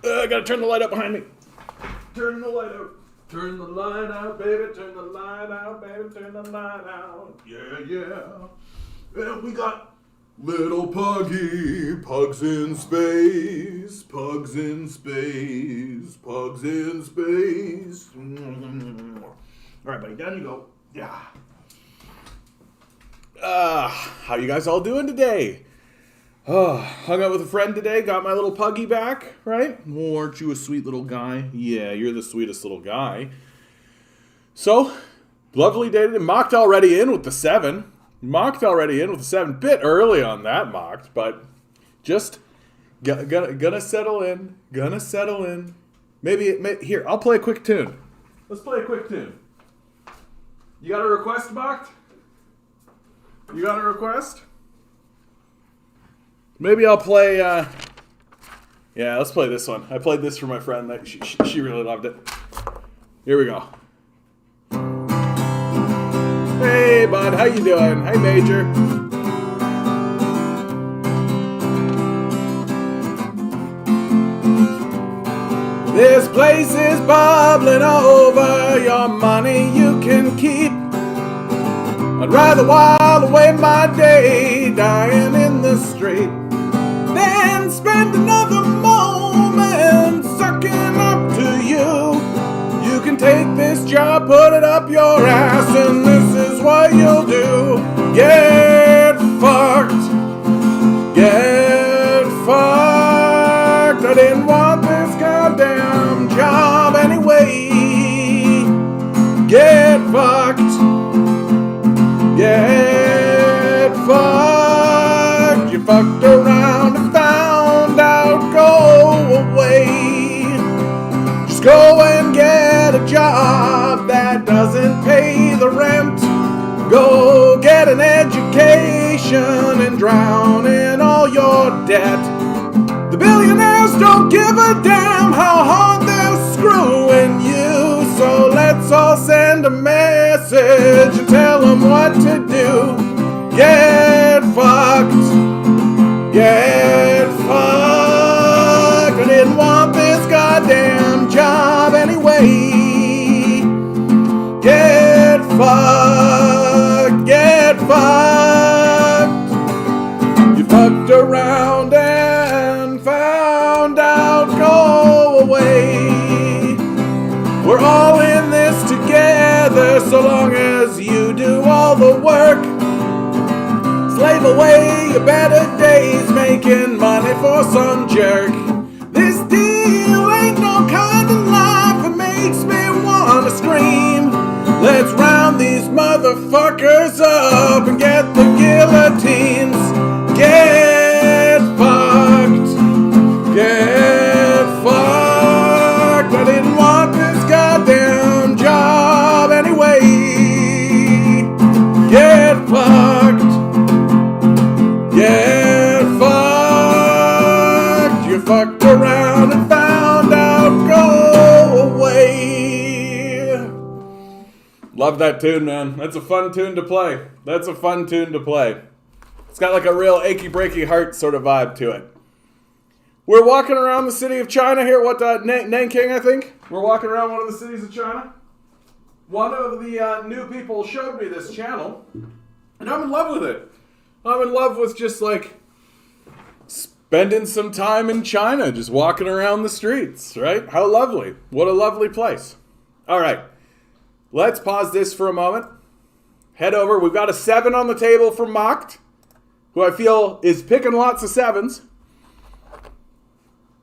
I gotta turn the light up behind me. Turn the light out. Turn the light out, baby. Turn the light out, baby. Turn the light out. Yeah. And we got little Puggy. Pugs in space. Pugs in space. Pugs in space. All right, buddy. Down you go. Yeah. How you guys all doing today? Hung out with a friend today, got my little Puggy back, right? Oh, aren't you a sweet little guy? Yeah, you're the sweetest little guy. So, lovely day today. Mocked already in with the 7. Bit early on that mocked, but just gonna settle in. Maybe here, I'll play a quick tune. Let's play a quick tune. You got a request, mocked? You got a request? Maybe I'll play, yeah, let's play this one. I played this for my friend. She really loved it. Here we go. Hey, bud, how you doing? Hey, Major. This place is bubbling over. Your money you can keep. I'd rather while away my day dying in the street than spend another moment sucking up to you. You can take this job, put it up your ass, and this is what you'll do. Get fucked. Get fucked. I didn't want this goddamn job anyway. Get fucked. Get fucked. You fucked around and found out. Go away. Just go and get a job that doesn't pay the rent. Go get an education and drown in all your debt. The billionaires don't give a damn how hard they're screwing you. So let's all send a message and tell them what to do. Get fucked. Get fucked. I didn't want this goddamn job anyway. Get fucked. Get fucked. You fucked around and found out. Go away. We're all in this together, so long as you do all the work. Slave away your better days, making money for some jerk. This deal ain't no kind of life, it makes me wanna scream. Let's round these motherfuckers up and get the guillotines. Get fucked. Get fucked. I didn't want this goddamn job anyway. Get fucked. Get fucked. You fucked around and found out. Go away. Love that tune, man. That's a fun tune to play. It's got like a real achy breaky heart sort of vibe to it. We're walking around the city of China here. Nanking, I think. We're walking around one of the cities of China. One of the new people showed me this channel, and I'm in love with it. I'm in love with just like spending some time in China, just walking around the streets, right? How lovely. What a lovely place. All right. Let's pause this for a moment. Head over. We've got a 7 on the table for Mocked, who I feel is picking lots of 7s.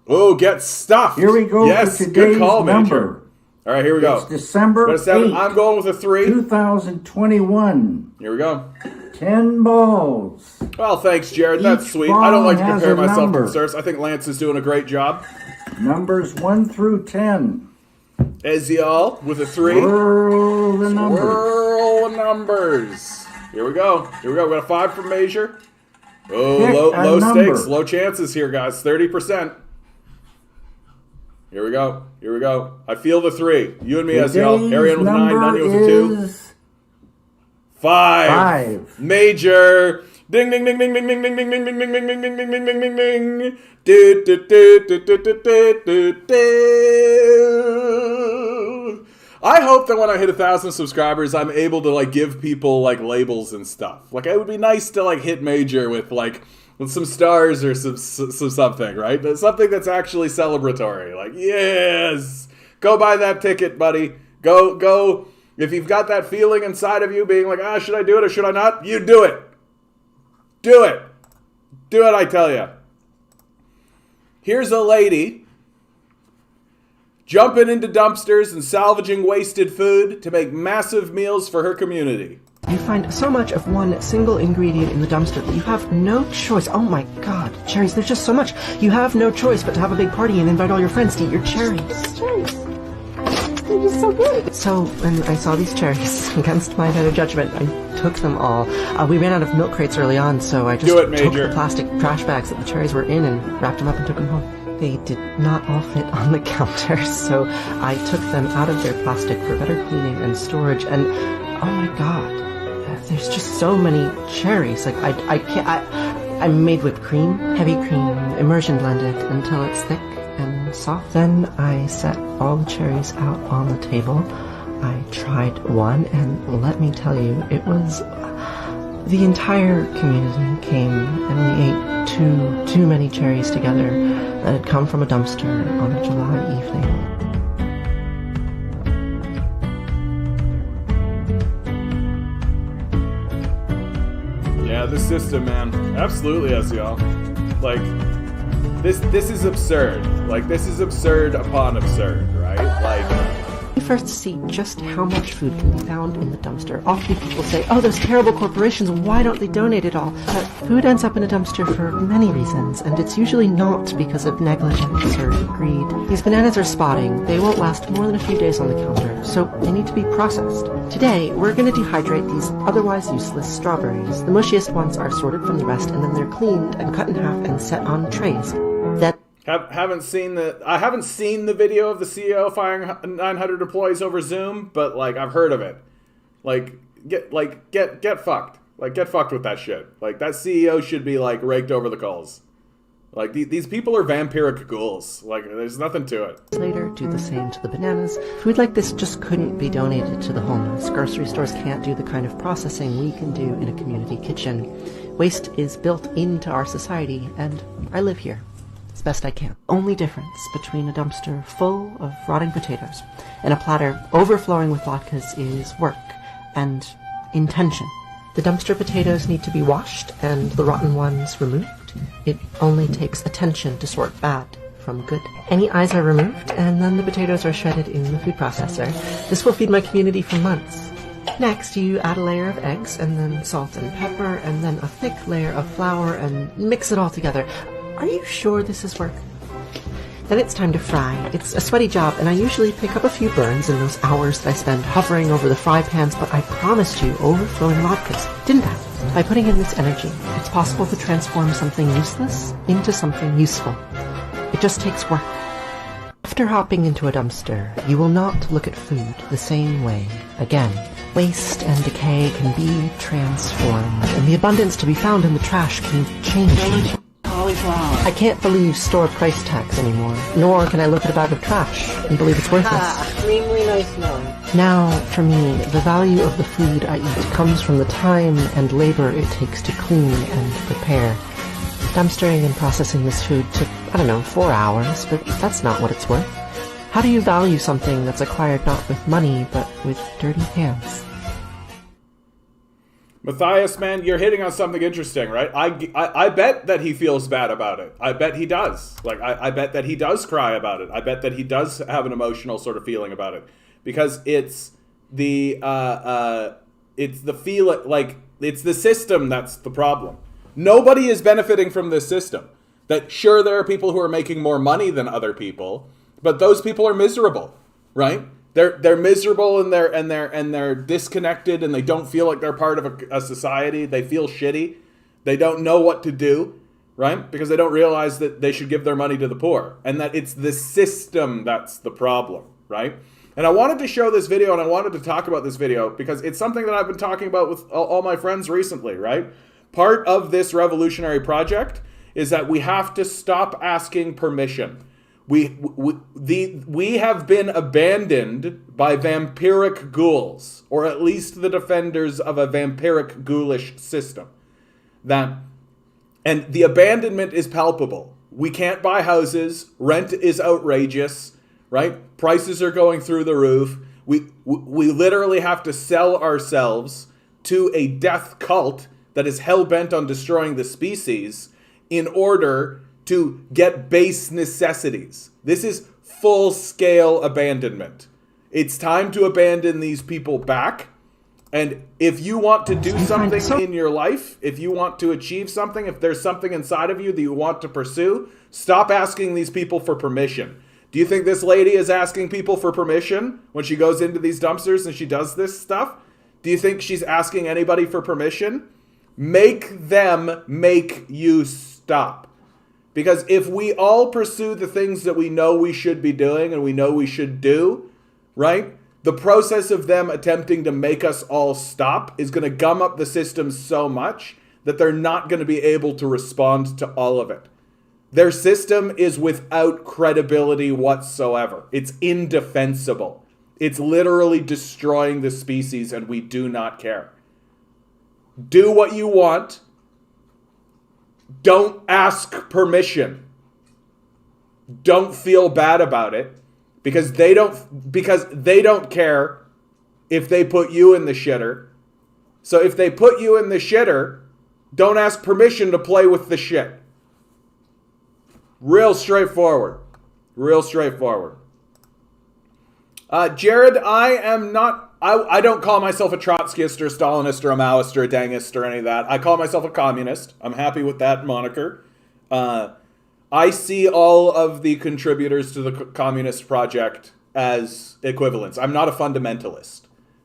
Oh, get stuffed. Here we go. Yes, for today's good call, number. Major. All right, here we go. It's December 8th, I'm going with a 3. 2021. Here we go. 10 balls. Well, thanks, Jared. That's Each sweet. I don't like to ball has compare a myself number. to the Sirs. I think Lance is doing a great job. Numbers 1 through 10. Ezial with a 3. Swirl the numbers. Swirl the numbers. Here we go. We got a 5 from Major. Oh, Pick low a number. stakes, low chances here, guys. 30%. Here we go. I feel the 3. You and me, Ezial. Arian with 9, Nanya with a 2. 5. Major. Ding ding ding ding ding ding ding ding ding ding ding ding ding ding ding ding ding ding ding. Do do do do do do do do. I hope that when I hit 1,000 subscribers, I'm able to like give people like labels and stuff. Like it would be nice to like hit major with some stars or some something, right? But something that's actually celebratory. Like yes, go buy that ticket, buddy. Go. If you've got that feeling inside of you, being like, should I do it or should I not? You do it. Do it. Do it, I tell you. Here's a lady jumping into dumpsters and salvaging wasted food to make massive meals for her community. You find so much of one single ingredient in the dumpster that you have no choice. Oh my god, cherries, there's just so much. You have no choice but to have a big party and invite all your friends to eat your cherries. Cherries. They're just so good. So, when I saw these cherries, against my better judgment, I took them all. We ran out of milk crates early on, so I just took the plastic trash bags that the cherries were in and wrapped them up and took them home. They did not all fit on the counter, so I took them out of their plastic for better cleaning and storage, and oh my god, there's just so many cherries. Like, I can't, I made whipped cream, heavy cream, immersion blended until it's thick and soft. Then I set all the cherries out on the table. I tried one, and let me tell you, it was... The entire community came, and we ate too many cherries together that had come from a dumpster on a July evening. Yeah, this system, man. Absolutely, SEO. Like, this is absurd. Like, this is absurd upon absurd, right? Like... You first see just how much food can be found in the dumpster. Often people say, oh, those terrible corporations, why don't they donate it all? But food ends up in a dumpster for many reasons, and it's usually not because of negligence or greed. These bananas are spotting. They won't last more than a few days on the counter, so they need to be processed. Today, we're going to dehydrate these otherwise useless strawberries. The mushiest ones are sorted from the rest, and then they're cleaned and cut in half and set on trays. I haven't seen the video of the CEO firing 900 employees over Zoom, but like I've heard of it. Get fucked. Like get fucked with that shit. Like that CEO should be like raked over the coals. Like these people are vampiric ghouls. Like there's nothing to it. Later, do the same to the bananas. Food like this just couldn't be donated to the homeless. Grocery stores can't do the kind of processing we can do in a community kitchen. Waste is built into our society, and I live here. As best I can. Only difference between a dumpster full of rotting potatoes and a platter overflowing with latkes is work and intention. The dumpster potatoes need to be washed and the rotten ones removed. It only takes attention to sort bad from good. Any eyes are removed, and then the potatoes are shredded in the food processor. This will feed my community for months. Next, you add a layer of eggs, and then salt and pepper, and then a thick layer of flour, and mix it all together. Are you sure this is work? Then it's time to fry. It's a sweaty job, and I usually pick up a few burns in those hours that I spend hovering over the fry pans, but I promised you overflowing latkes, didn't I? By putting in this energy, it's possible to transform something useless into something useful. It just takes work. After hopping into a dumpster, you will not look at food the same way again. Waste and decay can be transformed, and the abundance to be found in the trash can change you. I can't believe store price tags anymore, nor can I look at a bag of trash and believe it's worthless. Extremely nice knowing. Now, for me, the value of the food I eat comes from the time and labor it takes to clean and prepare. Dumpstering and processing this food took, 4 hours, but that's not what it's worth. How do you value something that's acquired not with money, but with dirty hands? Matthias, man, you're hitting on something interesting, right? I bet that he feels bad about it. I bet he does. Like, I bet that he does cry about it. I bet that he does have an emotional sort of feeling about it. Because it's the system that's the problem. Nobody is benefiting from this system. That sure, there are people who are making more money than other people, but those people are miserable, right? They're miserable and they're disconnected and they don't feel like they're part of a society. They feel shitty. They don't know what to do, right? Because they don't realize that they should give their money to the poor and that it's the system that's the problem, right? And I wanted to show this video and I wanted to talk about this video because it's something that I've been talking about with all my friends recently, right? Part of this revolutionary project is that we have to stop asking permission. We have been abandoned by vampiric ghouls, or at least the defenders of a vampiric ghoulish system. And the abandonment is palpable. We can't buy houses. Rent is outrageous, right? Prices are going through the roof. We literally have to sell ourselves to a death cult that is hell-bent on destroying the species in order to get base necessities. This is full-scale abandonment. It's time to abandon these people back. And if you want to do something in your life, if you want to achieve something, if there's something inside of you that you want to pursue, stop asking these people for permission. Do you think this lady is asking people for permission when she goes into these dumpsters and she does this stuff? Do you think she's asking anybody for permission? Make them make you stop. Because if we all pursue the things that we know we should be doing and we know we should do, right? The process of them attempting to make us all stop is going to gum up the system so much that they're not going to be able to respond to all of it. Their system is without credibility whatsoever. It's indefensible. It's literally destroying the species, and we do not care. Do what you want. Don't ask permission. Don't feel bad about it. Because they don't care if they put you in the shitter. So if they put you in the shitter, don't ask permission to play with the shit. Real straightforward. Real straightforward. Jared, I don't call myself a Trotskyist or a Stalinist or a Maoist or a Dengist or any of that. I call myself a communist. I'm happy with that moniker. I see all of the contributors to the communist project as equivalents. I'm not a fundamentalist,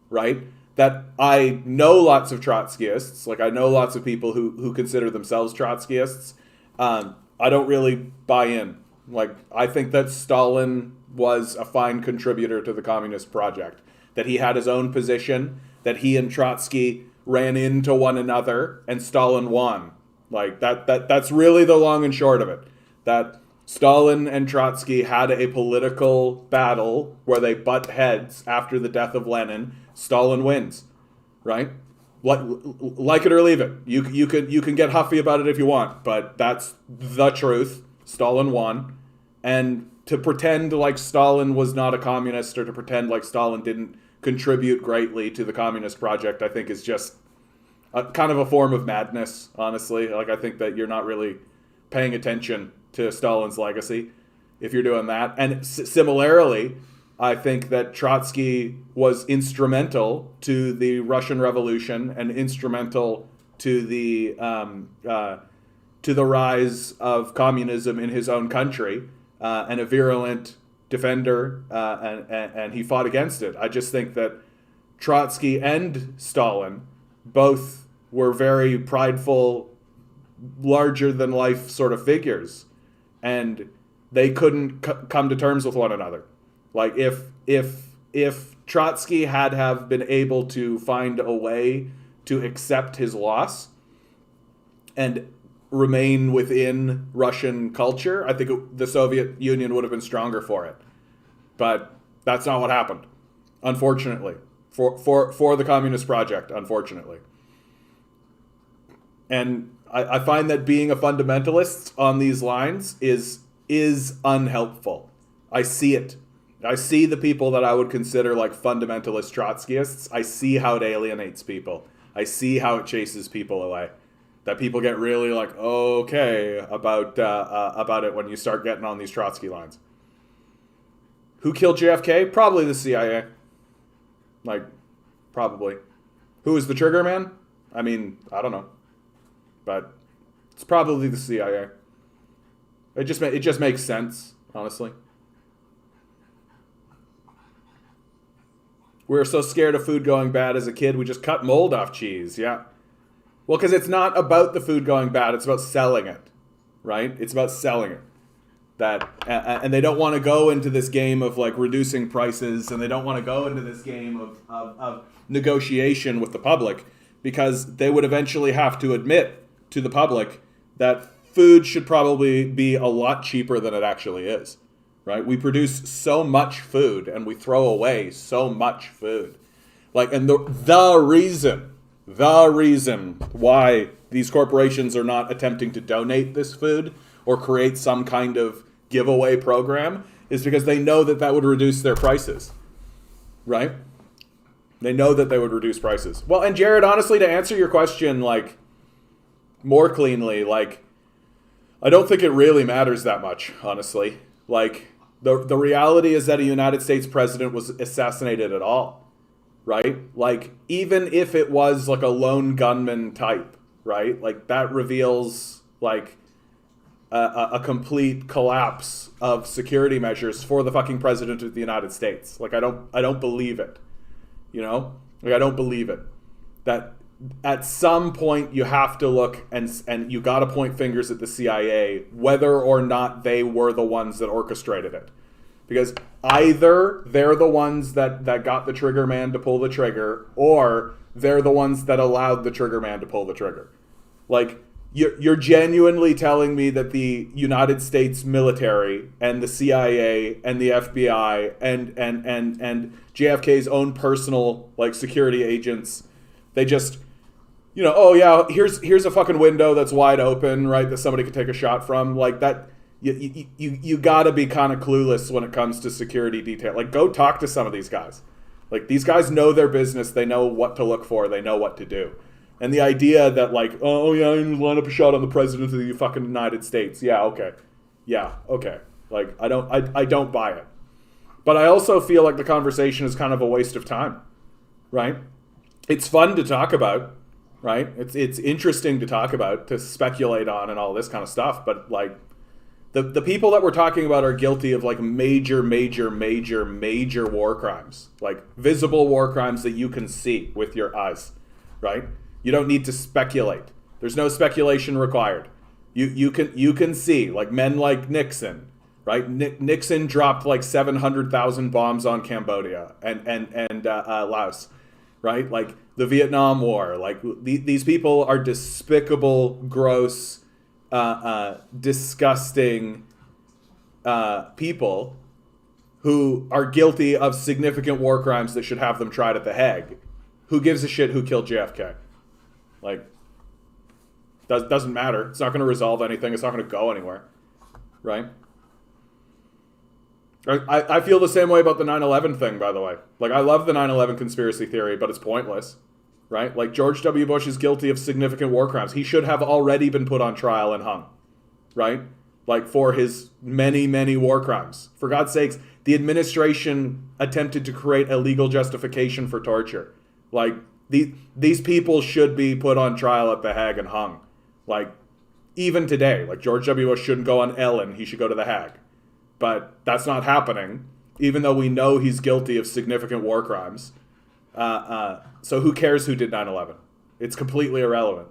right? That I know lots of Trotskyists, like I know lots of people who consider themselves Trotskyists. I don't really buy in. Like, I think that Stalin was a fine contributor to the communist project, that he had his own position, that he and Trotsky ran into one another and Stalin won. Like, that's really the long and short of it. That Stalin and Trotsky had a political battle where they butt heads after the death of Lenin. Stalin wins, right? Like it or leave it. You can get huffy about it if you want, but that's the truth. Stalin won. And to pretend like Stalin was not a communist, or to pretend like Stalin didn't contribute greatly to the communist project, I think is just kind of a form of madness, honestly. Like, I think that you're not really paying attention to Stalin's legacy if you're doing that. And similarly, I think that Trotsky was instrumental to the Russian Revolution and instrumental to the rise of communism in his own country, and a virulent defender, and he fought against it. I just think that Trotsky and Stalin both were very prideful, larger-than-life sort of figures, and they couldn't come to terms with one another. Like, if Trotsky had have been able to find a way to accept his loss and remain within Russian culture, I think the Soviet Union would have been stronger for it. But that's not what happened, unfortunately, for the communist project, unfortunately. And I find that being a fundamentalist on these lines is unhelpful. I see it. I see the people that I would consider like fundamentalist Trotskyists. I see how it alienates people. I see how it chases people away. That people get really like okay about it when you start getting on these Trotsky lines. Who killed JFK? Probably the CIA. Like, probably. Who is the trigger man? I mean, I don't know, but it's probably the CIA. It just makes sense, honestly. We were so scared of food going bad as a kid, we just cut mold off cheese. Yeah. Well, because it's not about the food going bad. It's about selling it, right? It's about selling it. And they don't want to go into this game of like reducing prices, and they don't want to go into this game of negotiation with the public. because they would eventually have to admit to the public that food should probably be a lot cheaper than it actually is, right? We produce so much food and we throw away so much food. Like, and the reason why these corporations are not attempting to donate this food or create some kind of giveaway program is because they know that would reduce their prices, right? They know that they would reduce prices. Well, and Jared, honestly, to answer your question, like, more cleanly, like, I don't think it really matters that much, honestly. Like, the reality is that a United States president was assassinated at all, right? Like, even if it was, like, a lone gunman type, right? Like, that reveals, like, a complete collapse of security measures for the fucking president of the United States. Like, I don't believe it. You know? Like, I don't believe it. That at some point you have to look and you got to point fingers at the CIA, whether or not they were the ones that orchestrated it. Because either they're the ones that got the trigger man to pull the trigger, or they're the ones that allowed the trigger man to pull the trigger. Like, you're genuinely telling me that the United States military and the CIA and the FBI and JFK's own personal, like, security agents, they just, you know, oh yeah, here's a fucking window that's wide open, right, that somebody could take a shot from. Like, that, you gotta be kind of clueless when it comes to security detail. Like, go talk to some of these guys. Like, these guys know their business. They know what to look for. They know what to do. And the idea that, like, oh yeah, I'm gonna line up a shot on the president of the fucking United States. Yeah, okay. Like, I don't buy it. But I also feel like the conversation is kind of a waste of time, right? It's fun to talk about, right? It's interesting to talk about, to speculate on and all this kind of stuff. But, like, the people that we're talking about are guilty of, like, major war crimes. Like, visible war crimes that you can see with your eyes, right? You don't need to speculate. There's no speculation required. You can see, like, men like Nixon, right? Nixon dropped like 700,000 bombs on Cambodia and Laos, right? Like, the Vietnam War. Like, these people are despicable, gross, disgusting people who are guilty of significant war crimes that should have them tried at The Hague. Who gives a shit who killed JFK? Like, doesn't matter. It's not going to resolve anything. It's not going to go anywhere, right? I feel the same way about the 9/11 thing, by the way. Like, I love the 9/11 conspiracy theory, but it's pointless, right? Like, George W. Bush is guilty of significant war crimes. He should have already been put on trial and hung, right? Like, for his many war crimes. For God's sakes, the administration attempted to create a legal justification for torture. Like, these people should be put on trial at The Hague and hung. Like, even today, like, George W. Bush shouldn't go on Ellen. He should go to The Hague. But that's not happening, even though we know he's guilty of significant war crimes. So who cares who did 9/11? It's completely irrelevant.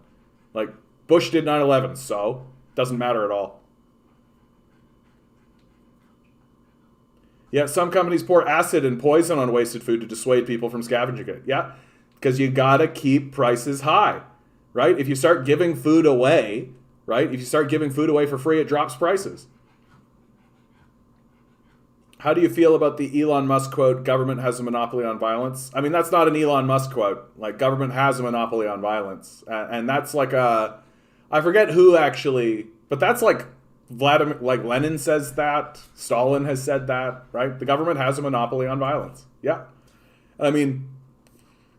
Like, Bush did 9/11, so doesn't matter at all. Yeah, some companies pour acid and poison on wasted food to dissuade people from scavenging it. Yeah, because you gotta keep prices high, right? If you start giving food away, right? If you start giving food away for free, it drops prices. How do you feel about the Elon Musk quote, government has a monopoly on violence? I mean, that's not an Elon Musk quote. Like, government has a monopoly on violence. And that's like I forget who actually, but that's like Vladimir, like Lenin says that, Stalin has said that, right? The government has a monopoly on violence. Yeah. I mean,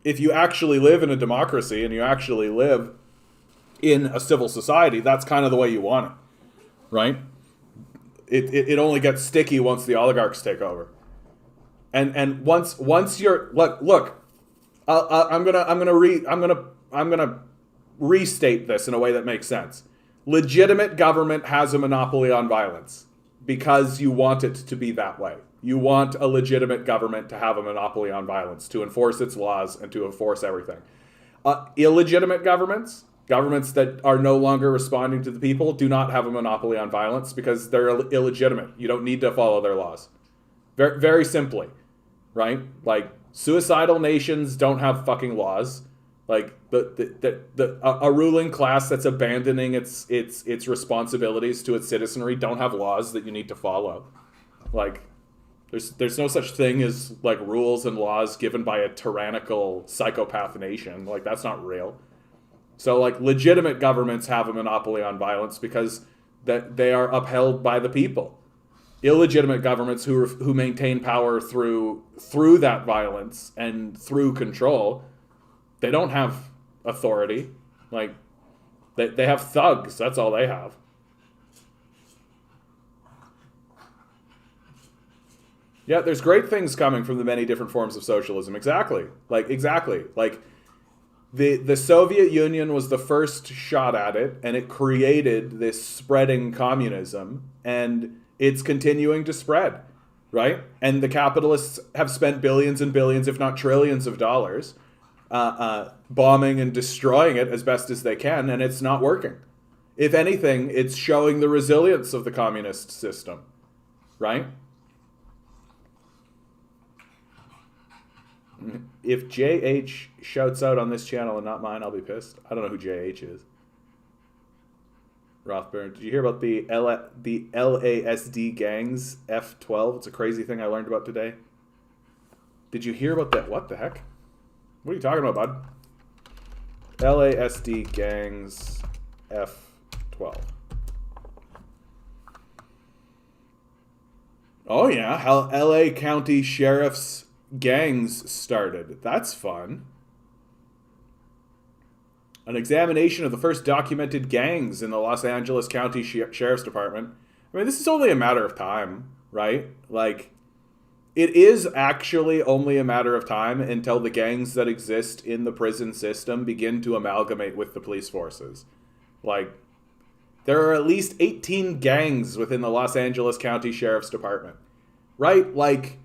if you actually live in a democracy and you actually live in a civil society, that's kind of the way you want it, right? It only gets sticky once the oligarchs take over, and once you're look, I'm gonna restate this in a way that makes sense. Legitimate government has a monopoly on violence because you want it to be that way. You want a legitimate government to have a monopoly on violence, to enforce its laws and to enforce everything. Illegitimate governments that are no longer responding to the people do not have a monopoly on violence because they're illegitimate. You don't need to follow their laws. Very, very simply, right? Like, suicidal nations don't have fucking laws. Like a ruling class that's abandoning its responsibilities to its citizenry don't have laws that you need to follow. Like there's no such thing as like rules and laws given by a tyrannical psychopath nation. Like that's not real. So like legitimate governments have a monopoly on violence because that they are upheld by the people. Illegitimate governments who maintain power through that violence and through control, they don't have authority. Like they have thugs. That's all they have. Yeah, there's great things coming from the many different forms of socialism. Exactly. Like the Soviet Union was the first shot at it, and it created this spreading communism, and it's continuing to spread, right? And the capitalists have spent billions and billions, if not trillions of dollars, bombing and destroying it as best as they can, and it's not working. If anything, it's showing the resilience of the communist system, right? If JH shouts out on this channel and not mine, I'll be pissed. I don't know who JH is. Rothburn, did you hear about the LASD gangs F12? It's a crazy thing I learned about today. Did you hear about that? What the heck? What are you talking about, bud? LASD gangs F12. Oh yeah, how LA County Sheriff's gangs started. That's fun. An examination of the first documented gangs in the Los Angeles County Sheriff's Department. I mean, this is only a matter of time, right? Like, it is actually only a matter of time until the gangs that exist in the prison system begin to amalgamate with the police forces. Like, there are at least 18 gangs within the Los Angeles County Sheriff's Department, right? Like,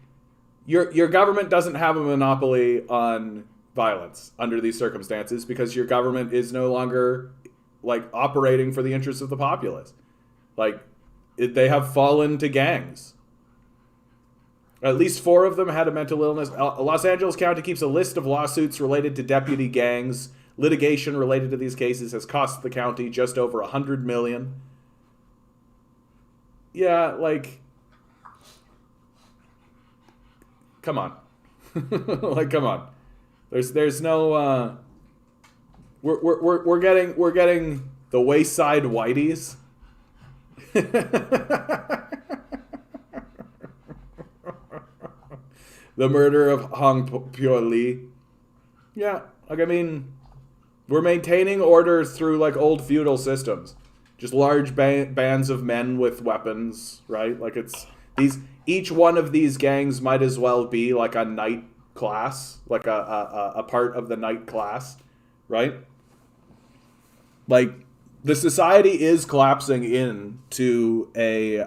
your government doesn't have a monopoly on violence under these circumstances because your government is no longer like operating for the interests of the populace. Like they have fallen to gangs. At least 4 of them had a mental illness. Los Angeles County keeps a list of lawsuits related to deputy gangs. Litigation related to these cases has cost the county just over $100 million. Yeah, like, come on. Like, come on. There's no we're getting the Wayside Whiteys. The murder of Hong Pyo Lee. Yeah, like I mean, we're maintaining order through like old feudal systems. Just large bands of men with weapons, right? Like it's each one of these gangs might as well be like a knight class, like a part of the knight class, right? Like the society is collapsing into a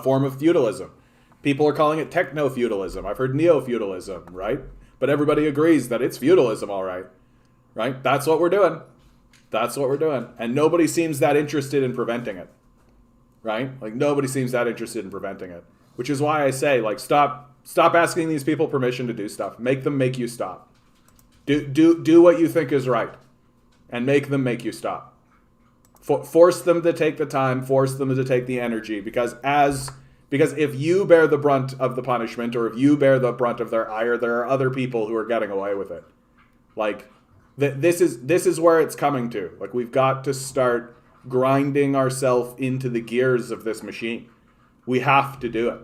form of feudalism. People are calling it techno-feudalism. I've heard neo-feudalism, right? But everybody agrees that it's feudalism, all right? Right? That's what we're doing. That's what we're doing. And nobody seems that interested in preventing it. Right? Like nobody seems that interested in preventing it. Which is why I say, like, stop asking these people permission to do stuff. Make them make you stop. Do what you think is right. And make them make you stop. Force them to take the time, force them to take the energy, because if you bear the brunt of the punishment, or if you bear the brunt of their ire, there are other people who are getting away with it. Like, this is where it's coming to. Like, we've got to start grinding ourselves into the gears of this machine. We have to do it.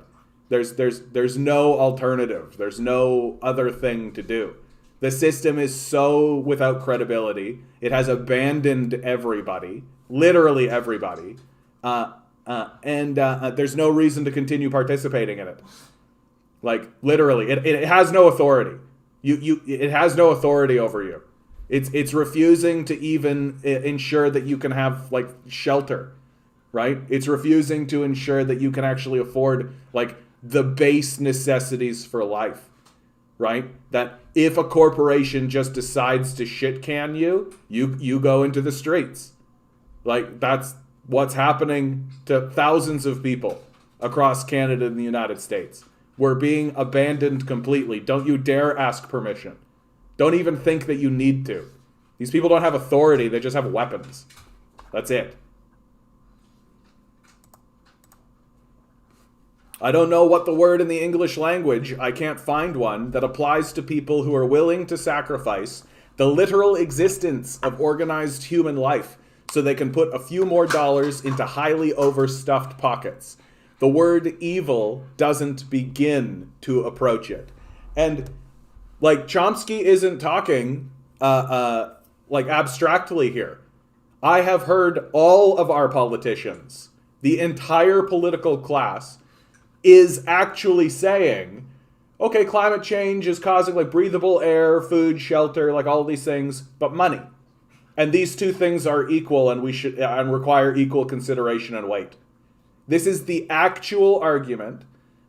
There's no alternative. There's no other thing to do. The system is so without credibility. It has abandoned everybody, literally everybody. And there's no reason to continue participating in it. Like, literally, it has no authority. It has no authority over you. It's refusing to even ensure that you can have, like, shelter, right? It's refusing to ensure that you can actually afford, like, the base necessities for life, right? That if a corporation just decides to shit can you go into the streets. Like, that's what's happening to thousands of people across Canada and the United States. We're being abandoned completely. Don't you dare ask permission. Don't even think that you need to. These people don't have authority, they just have weapons. That's it. I don't know what the word in the English language, I can't find one, that applies to people who are willing to sacrifice the literal existence of organized human life so they can put a few more dollars into highly overstuffed pockets. The word evil doesn't begin to approach it. And like Chomsky isn't talking like abstractly here. I have heard all of our politicians, the entire political class, is actually saying, okay, climate change is causing like breathable air, food, shelter, like all of these things, but money. And these two things are equal and we should and require equal consideration and weight. This is the actual argument.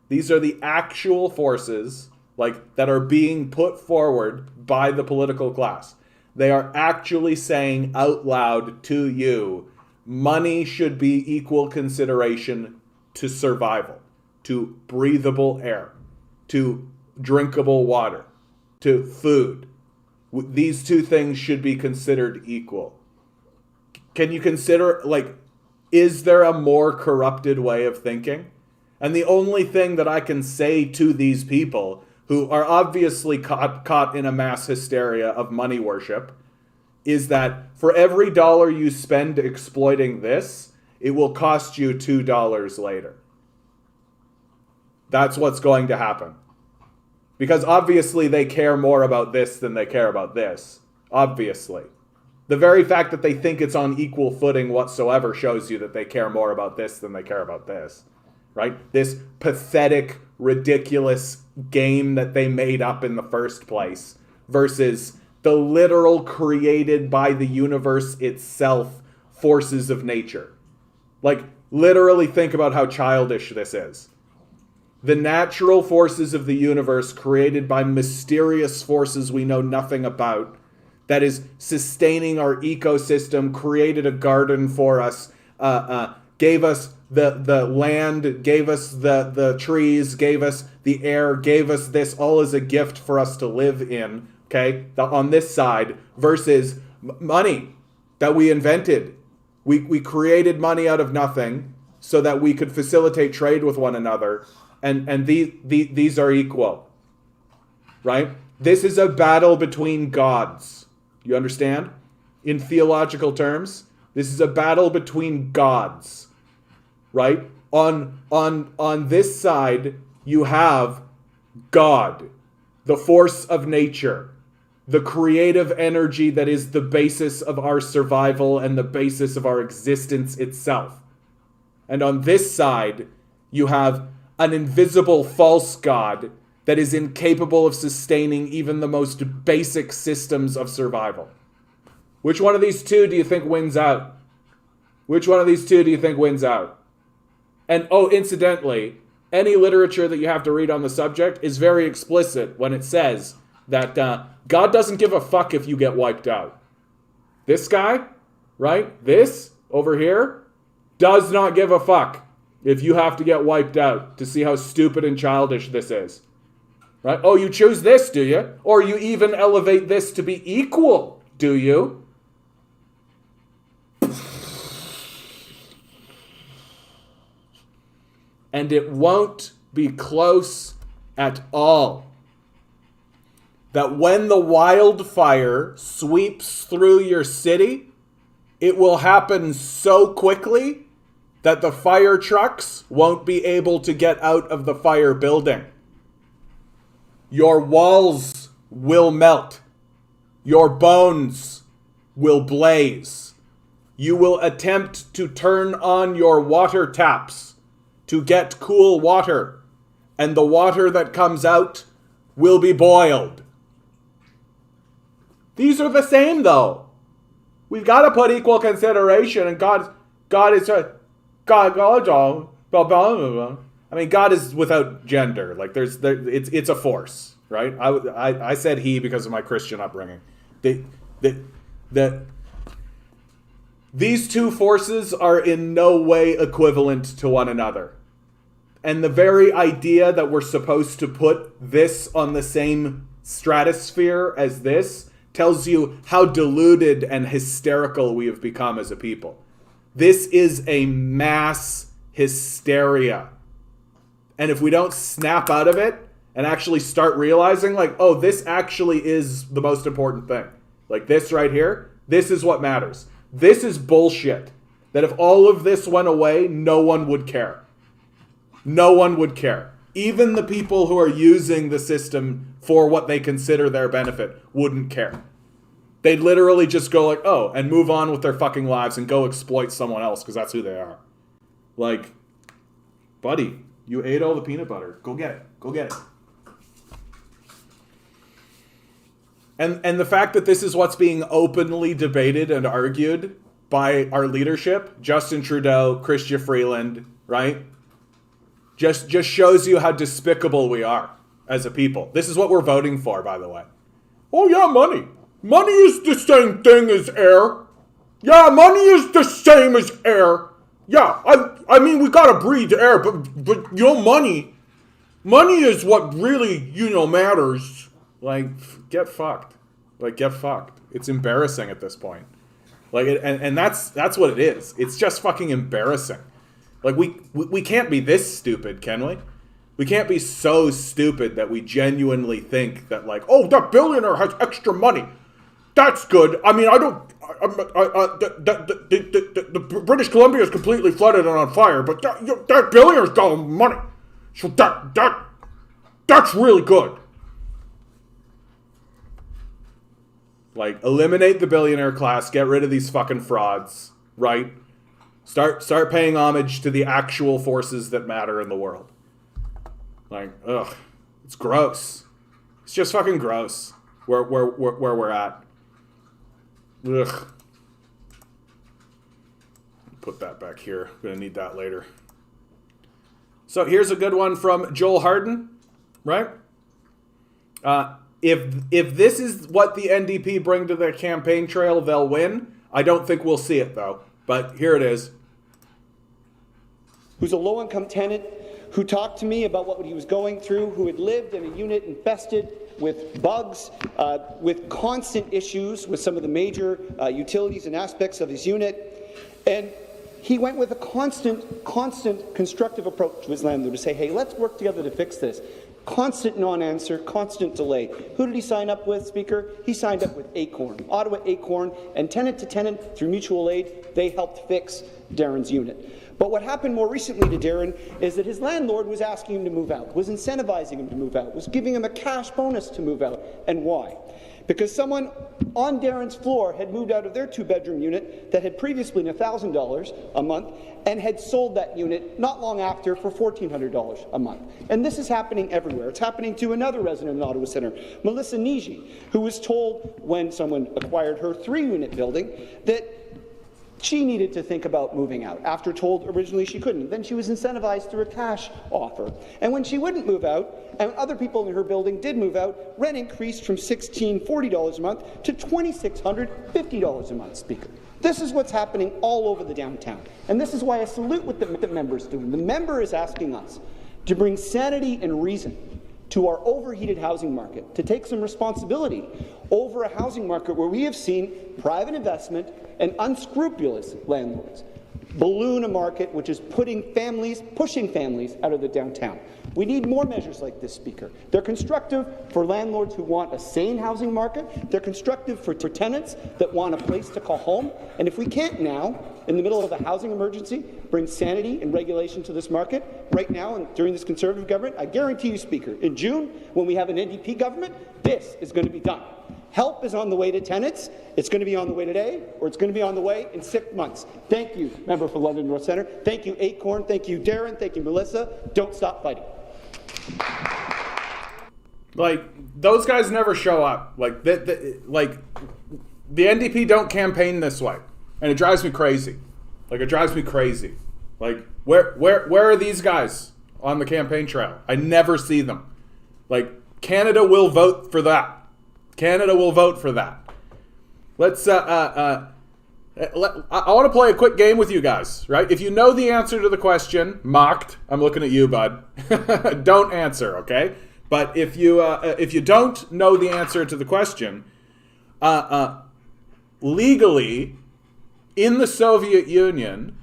These are the actual forces like that are being put forward by the political class. They are actually saying out loud to you, money should be equal consideration to survival, to breathable air, to drinkable water, to food. These two things should be considered equal. Can you consider, like, is there a more corrupted way of thinking? And the only thing that I can say to these people who are obviously caught in a mass hysteria of money worship is that for every dollar you spend exploiting this, it will cost you $2 later. That's what's going to happen. Because obviously they care more about this than they care about this. Obviously. The very fact that they think it's on equal footing whatsoever shows you that they care more about this than they care about this. Right? This pathetic, ridiculous game that they made up in the first place versus the literal created by the universe itself forces of nature. Like, literally think about how childish this is. The natural forces of the universe created by mysterious forces we know nothing about, that is sustaining our ecosystem, created a garden for us, gave us the land, gave us the trees, gave us the air, gave us this all as a gift for us to live in, okay, on this side, versus money that we invented. We created money out of nothing so that we could facilitate trade with one another. And these are equal, right? This is a battle between gods. You understand? In theological terms, this is a battle between gods, right? On this side, you have God, the force of nature, the creative energy that is the basis of our survival and the basis of our existence itself. And on this side, you have an invisible false god that is incapable of sustaining even the most basic systems of survival. Which one of these two do you think wins out? Which one of these two do you think wins out? And oh, incidentally, any literature that you have to read on the subject is very explicit when it says that God doesn't give a fuck if you get wiped out. This guy, right? This over here does not give a fuck if you have to get wiped out to see how stupid and childish this is. Right? Oh, you choose this, do you? Or you even elevate this to be equal, do you? And it won't be close at all. That when the wildfire sweeps through your city, it will happen so quickly that the fire trucks won't be able to get out of the fire building. Your walls will melt. Your bones will blaze. You will attempt to turn on your water taps to get cool water, and the water that comes out will be boiled. These are the same, though. We've got to put equal consideration, and God is... I mean, God is without gender. Like, it's a force, right? I said he because of my Christian upbringing. These two forces are in no way equivalent to one another. And the very idea that we're supposed to put this on the same stratosphere as this tells you how deluded and hysterical we have become as a people. This is a mass hysteria. And if we don't snap out of it and actually start realizing, like, oh, this actually is the most important thing. Like this right here, this is what matters. This is bullshit. That if all of this went away, no one would care. No one would care. Even the people who are using the system for what they consider their benefit wouldn't care. They'd literally just go like, oh, and move on with their fucking lives and go exploit someone else because that's who they are. Like, buddy, you ate all the peanut butter. Go get it. Go get it. And the fact that this is what's being openly debated and argued by our leadership, Justin Trudeau, Chrystia Freeland, right? Just shows you how despicable we are as a people. This is what we're voting for, by the way. Oh yeah, money. Money is the same thing as air. Yeah, money is the same as air. Yeah, I mean, we gotta breathe air, but you know, money is what really, matters. Like, get fucked. Like, get fucked. It's embarrassing at this point. Like, and that's what it is. It's just fucking embarrassing. Like, we can't be this stupid, can we? We can't be so stupid that we genuinely think that, like, oh, that billionaire has extra money. That's good. I mean, the British Columbia is completely flooded and on fire, but that billionaire's got money. So that's really good. Like, eliminate the billionaire class, get rid of these fucking frauds, right? Start paying homage to the actual forces that matter in the world. Like, ugh, it's gross. It's just fucking gross where we're at. Ugh. Put that back here. I'm gonna need that later. So here's a good one from Joel Harden, right? If this is what the NDP bring to their campaign trail, they'll win. I don't think we'll see it though. But here it is. Who's a low-income tenant who talked to me about what he was going through, who had lived in a unit infested with bugs, with constant issues with some of the major utilities and aspects of his unit. And he went with a constant constructive approach to his landlord to say, hey, let's work together to fix this. Constant non-answer, constant delay. Who did he sign up with, Speaker? He signed up with Acorn, Ottawa Acorn, and tenant to tenant through mutual aid, they helped fix Darren's unit. But what happened more recently to Darren is that his landlord was asking him to move out, was incentivizing him to move out, was giving him a cash bonus to move out. And why? Because someone on Darren's floor had moved out of their two-bedroom unit that had previously been $1,000 a month and had sold that unit not long after for $1,400 a month. And this is happening everywhere. It's happening to another resident in Ottawa Centre, Melissa Niji, who was told when someone acquired her 3-unit building that she needed to think about moving out, after told originally she couldn't. Then she was incentivized through a cash offer. And when she wouldn't move out, and other people in her building did move out, rent increased from $1,640 a month to $2,650 a month, Speaker. This is what's happening all over the downtown. And this is why I salute what the member is doing. The member is asking us to bring sanity and reason to our overheated housing market, to take some responsibility over a housing market where we have seen private investment and unscrupulous landlords balloon a market which is pushing families out of the downtown. We need more measures like this, Speaker. They're constructive for landlords who want a sane housing market. They're constructive for tenants that want a place to call home. And if we can't now, in the middle of a housing emergency, bring sanity and regulation to this market, right now and during this Conservative government, I guarantee you, Speaker, in June, when we have an NDP government, this is going to be done. Help is on the way to tenants. It's going to be on the way today, or it's going to be on the way in 6 months. Thank you, member for London North Centre. Thank you, Acorn. Thank you, Darren. Thank you, Melissa. Don't stop fighting. Like, those guys never show up. Like, the NDP don't campaign this way, and it drives me crazy. Like, it drives me crazy. Like, where are these guys on the campaign trail? I never see them. Like, Canada will vote for that. Canada will vote for that. Let's, I want to play a quick game with you guys, right? If you know the answer to the question, mocked, I'm looking at you, bud. Don't answer, okay? But if you don't know the answer to the question, legally, in the Soviet Union,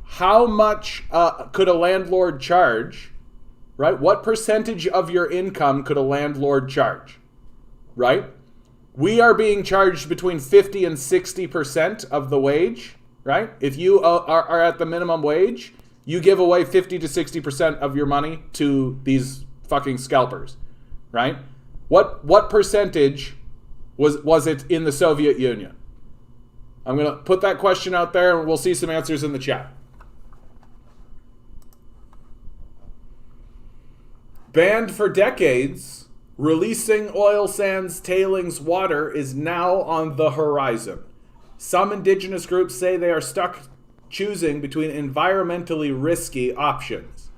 how much could a landlord charge, right? What percentage of your income could a landlord charge, right? We are being charged between 50 and 60% of the wage, right? If you are at the minimum wage, you give away 50 to 60% of your money to these fucking scalpers, right? What percentage was it in the Soviet Union? I'm going to put that question out there and we'll see some answers in the chat. Banned for decades, releasing oil sands tailings water is now on the horizon. Some indigenous groups say they are stuck choosing between environmentally risky options.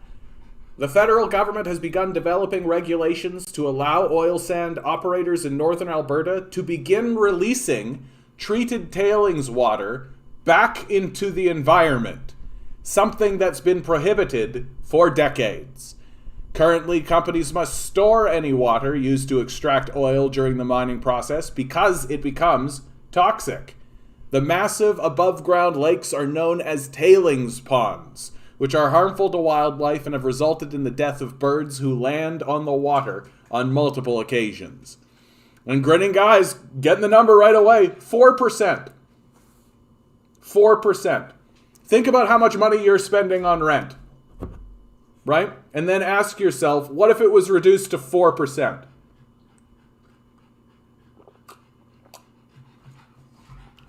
The federal government has begun developing regulations to allow oil sand operators in northern Alberta to begin releasing treated tailings water back into the environment, something that's been prohibited for decades. Currently, companies must store any water used to extract oil during the mining process because it becomes toxic. The massive above-ground lakes are known as tailings ponds, which are harmful to wildlife and have resulted in the death of birds who land on the water on multiple occasions. And grinning guys, getting the number right away, 4%. 4%. Think about how much money you're spending on rent, right? And then ask yourself, what if it was reduced to 4%?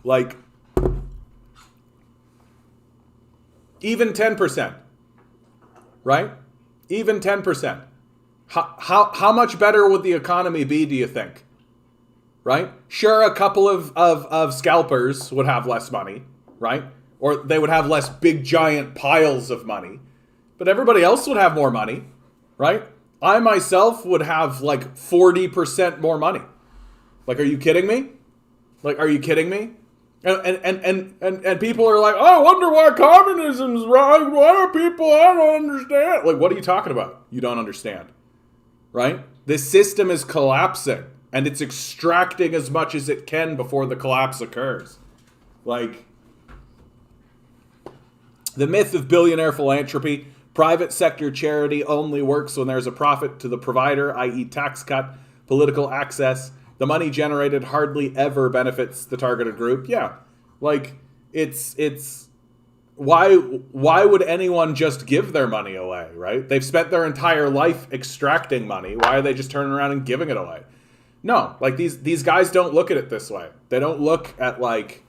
Like, even 10%, right? Even 10%. How much better would the economy be, do you think? Right? Sure, a couple of scalpers would have less money, right? Or they would have less big giant piles of money. But everybody else would have more money, right? I myself would have like 40% more money. Like, are you kidding me? Like, are you kidding me? And people are like, oh, I wonder why communism's wrong. Why are people, I don't understand. Like, what are you talking about? You don't understand, right? This system is collapsing and it's extracting as much as it can before the collapse occurs. Like, the myth of billionaire philanthropy. Private sector charity only works when there's a profit to the provider, i.e. tax cut, political access. The money generated hardly ever benefits the targeted group. Yeah, like, it's why would anyone just give their money away, right? They've spent their entire life extracting money. Why are they just turning around and giving it away? No, like, these guys don't look at it this way. They don't look at, like,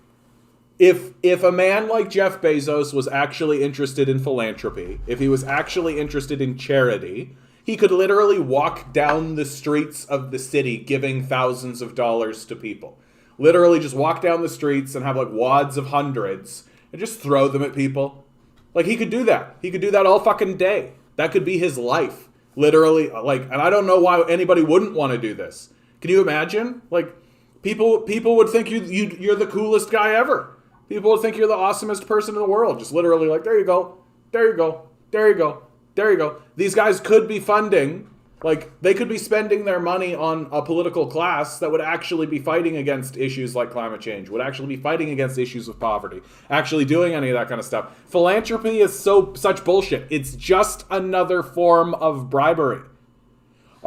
if a man like Jeff Bezos was actually interested in philanthropy, if he was actually interested in charity, he could literally walk down the streets of the city giving thousands of dollars to people. Literally just walk down the streets and have like wads of hundreds and just throw them at people. Like, he could do that. He could do that all fucking day. That could be his life. Literally, like, and I don't know why anybody wouldn't want to do this. Can you imagine? Like, people would think you're the coolest guy ever. People would think you're the awesomest person in the world. Just literally like, there you go, there you go, there you go, there you go. These guys could be funding, like, they could be spending their money on a political class that would actually be fighting against issues like climate change, would actually be fighting against issues of poverty, actually doing any of that kind of stuff. Philanthropy is such bullshit. It's just another form of bribery.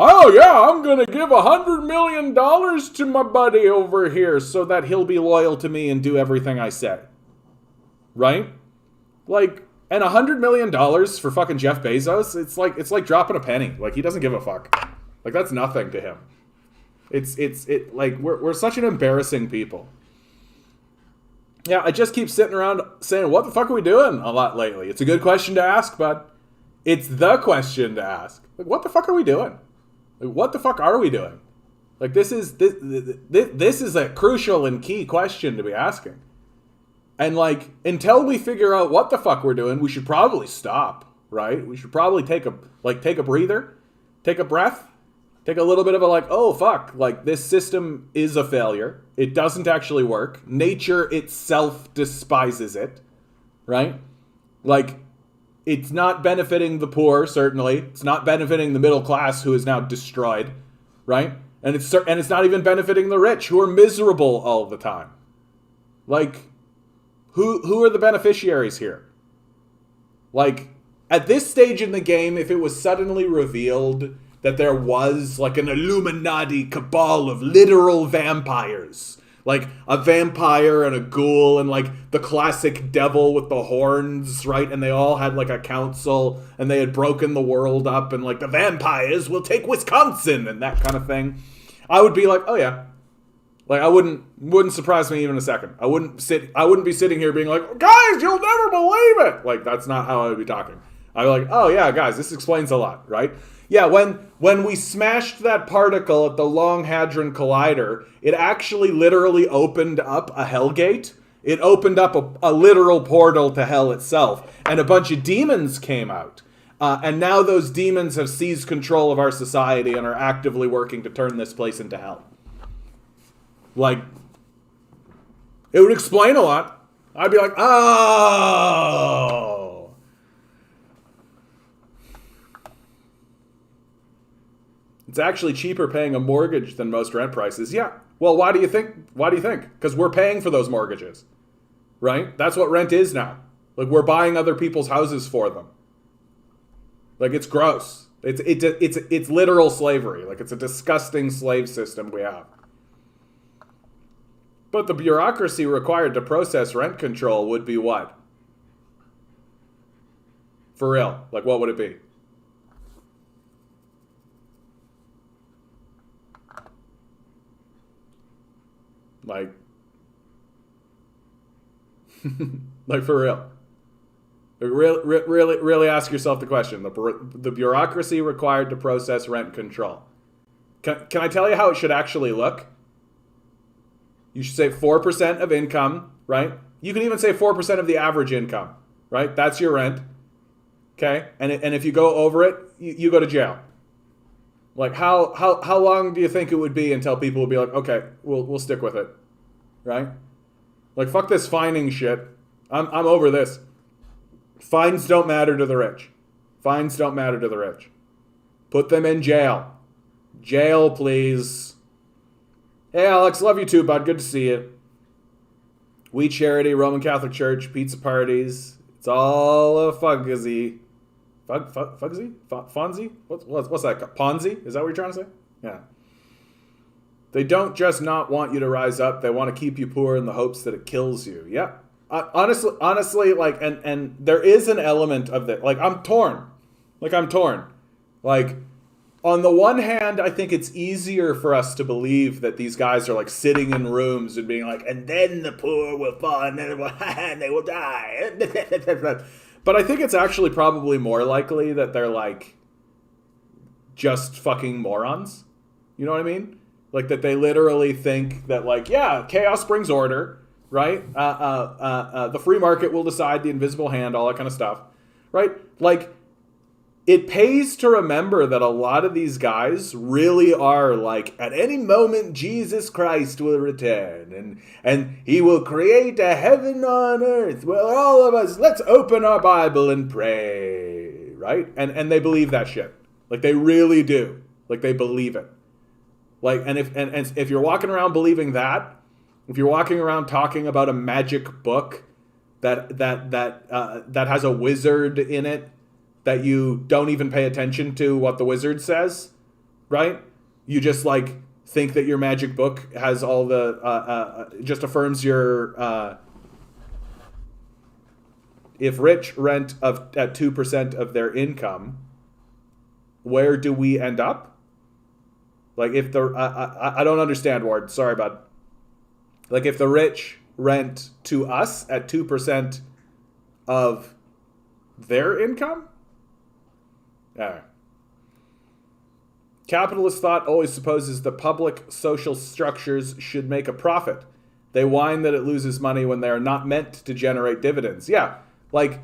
Oh yeah, I'm gonna give $100 million to my buddy over here so that he'll be loyal to me and do everything I say. Right? Like, and $100 million for fucking Jeff Bezos, it's like dropping a penny. Like, he doesn't give a fuck. Like, that's nothing to him. Like, we're such an embarrassing people. Yeah, I just keep sitting around saying, what the fuck are we doing a lot lately? It's a good question to ask, bud. It's the question to ask. Like, what the fuck are we doing? Like, what the fuck are we doing? Like, this is a crucial and key question to be asking. And, like, until we figure out what the fuck we're doing, we should probably stop, right? We should probably take a breather, take a breath, take a little bit of a, like, oh, fuck, like, this system is a failure. It doesn't actually work. Nature itself despises it, right? Like, It's not benefiting the poor, certainly. It's not benefiting the middle class, who is now destroyed, right? And it's not even benefiting the rich, who are miserable all the time. Like, who are the beneficiaries here? Like, at this stage in the game, if it was suddenly revealed that there was like an Illuminati cabal of literal vampires, like a vampire and a ghoul and like the classic devil with the horns, right? And they all had like a council and they had broken the world up and like the vampires will take Wisconsin and that kind of thing, I would be like, oh yeah. Like, wouldn't surprise me even a second. I wouldn't be sitting here being like, guys, you'll never believe it. Like, that's not how I would be talking. I'd be like, oh yeah, guys, this explains a lot, right? Yeah, when we smashed that particle at the Long Hadron Collider, it actually literally opened up a hellgate. It opened up a literal portal to hell itself. And a bunch of demons came out. And now those demons have seized control of our society and are actively working to turn this place into hell. Like, it would explain a lot. I'd be like, oh. It's actually cheaper paying a mortgage than most rent prices. Yeah. Well, why do you think? Because we're paying for those mortgages, right? That's what rent is now. Like, we're buying other people's houses for them. Like, it's gross. It's literal slavery. Like, it's a disgusting slave system we have. But the bureaucracy required to process rent control would be what? For real. Like, what would it be? Like, like for real. Like, really ask yourself the question. The bureaucracy required to process rent control. Can I tell you how it should actually look? You should say 4% of income, right? You can even say 4% of the average income, right? That's your rent, okay? And if you go over it, you go to jail. Like, how long do you think it would be until people would be like, okay, we'll stick with it, right? Like, fuck this fining shit. I'm over this. Fines don't matter to the rich. Fines don't matter to the rich. Put them in jail. Jail, please. Hey, Alex, love you too, bud. Good to see you. We Charity, Roman Catholic Church, pizza parties. It's all a fugzy. Fugsy? Fonzie? What's that? Ponzi? Is that what you're trying to say? Yeah. They don't just not want you to rise up. They want to keep you poor in the hopes that it kills you. Yeah. Honestly, like, and there is an element of that. Like, I'm torn. Like, on the one hand, I think it's easier for us to believe that these guys are like sitting in rooms and being like, and then the poor will fall and they will die. But I think it's actually probably more likely that they're like just fucking morons. You know what I mean? Like, that they literally think that, like, yeah, chaos brings order, right? The free market will decide, the invisible hand, all that kind of stuff, right? Like, it pays to remember that a lot of these guys really are like, at any moment, Jesus Christ will return and he will create a heaven on earth where all of us, let's open our Bible and pray, right? And they believe that shit. Like, they really do. Like, they believe it. Like, and if you're walking around believing that, if you're walking around talking about a magic book that has a wizard in it, that you don't even pay attention to what the wizard says, right? You just like think that your magic book has all the just affirms your if rich rent at 2% of their income, where do we end up? Like, if the I don't understand, Ward. Sorry, bud. Like, if the rich rent to us at 2% of their income. Capitalist thought always supposes that public social structures should make a profit. They whine that it loses money when they are not meant to generate dividends. Yeah, like,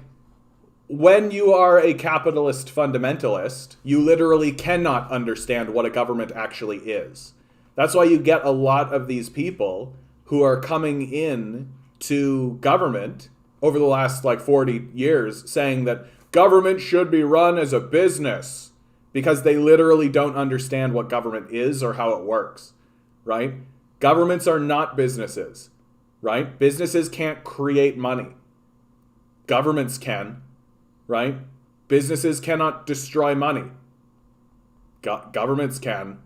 when you are a capitalist fundamentalist, you literally cannot understand what a government actually is. That's why you get a lot of these people who are coming in to government over the last, like, 40 years saying that government should be run as a business, because they literally don't understand what government is or how it works, right? Governments are not businesses, right? Businesses can't create money. Governments can, right? Businesses cannot destroy money. Governments can,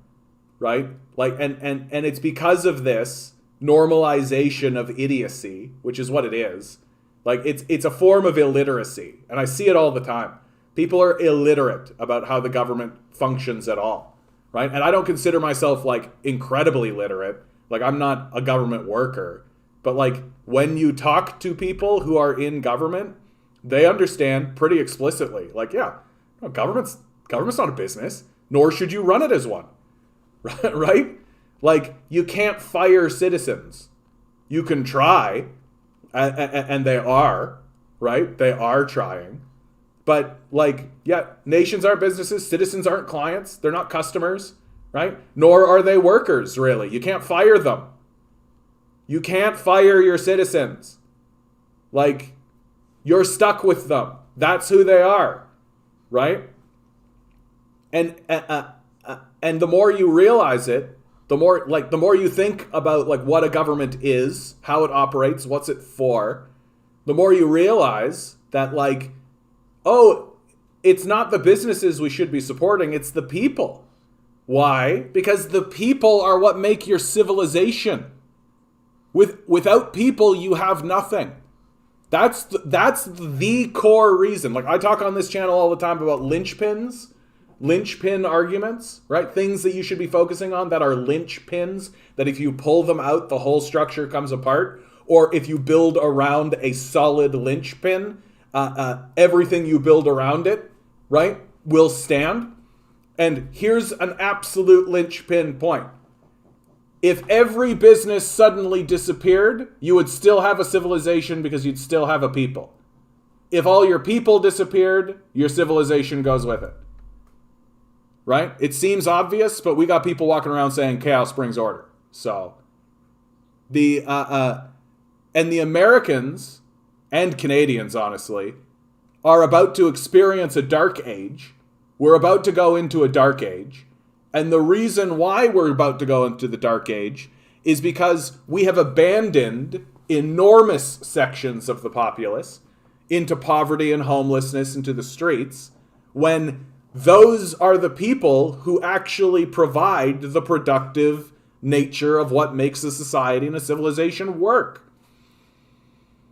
right? Like, and it's because of this normalization of idiocy, which is what it is. Like, it's a form of illiteracy, and I see it all the time. People are illiterate about how the government functions at all, right? And I don't consider myself like incredibly literate. Like, I'm not a government worker, but like when you talk to people who are in government, they understand pretty explicitly. Like, yeah, no, government's not a business, nor should you run it as one, right? Like, you can't fire citizens. You can try, and they are, right? They are trying. But, like, yeah, nations aren't businesses. Citizens aren't clients. They're not customers, right? Nor are they workers, really. You can't fire them. You can't fire your citizens. Like, you're stuck with them. That's who they are, right? And the more you realize it, the more you think about like what a government is, how it operates, what's it for, the more you realize that like, oh, it's not the businesses we should be supporting, it's the people. Why? Because the people are what make your civilization. Without people, you have nothing. That's the core reason. Like, I talk on this channel all the time about linchpin arguments, right? Things that you should be focusing on that are linchpins, that if you pull them out, the whole structure comes apart. Or if you build around a solid linchpin, everything you build around it, right, will stand. And here's an absolute linchpin point. If every business suddenly disappeared, you would still have a civilization because you'd still have a people. If all your people disappeared, your civilization goes with it. Right? It seems obvious, but we got people walking around saying chaos brings order. So and the Americans and Canadians, honestly, are about to experience a dark age. We're about to go into a dark age. And the reason why we're about to go into the dark age is because we have abandoned enormous sections of the populace into poverty and homelessness, into the streets, when those are the people who actually provide the productive nature of what makes a society and a civilization work.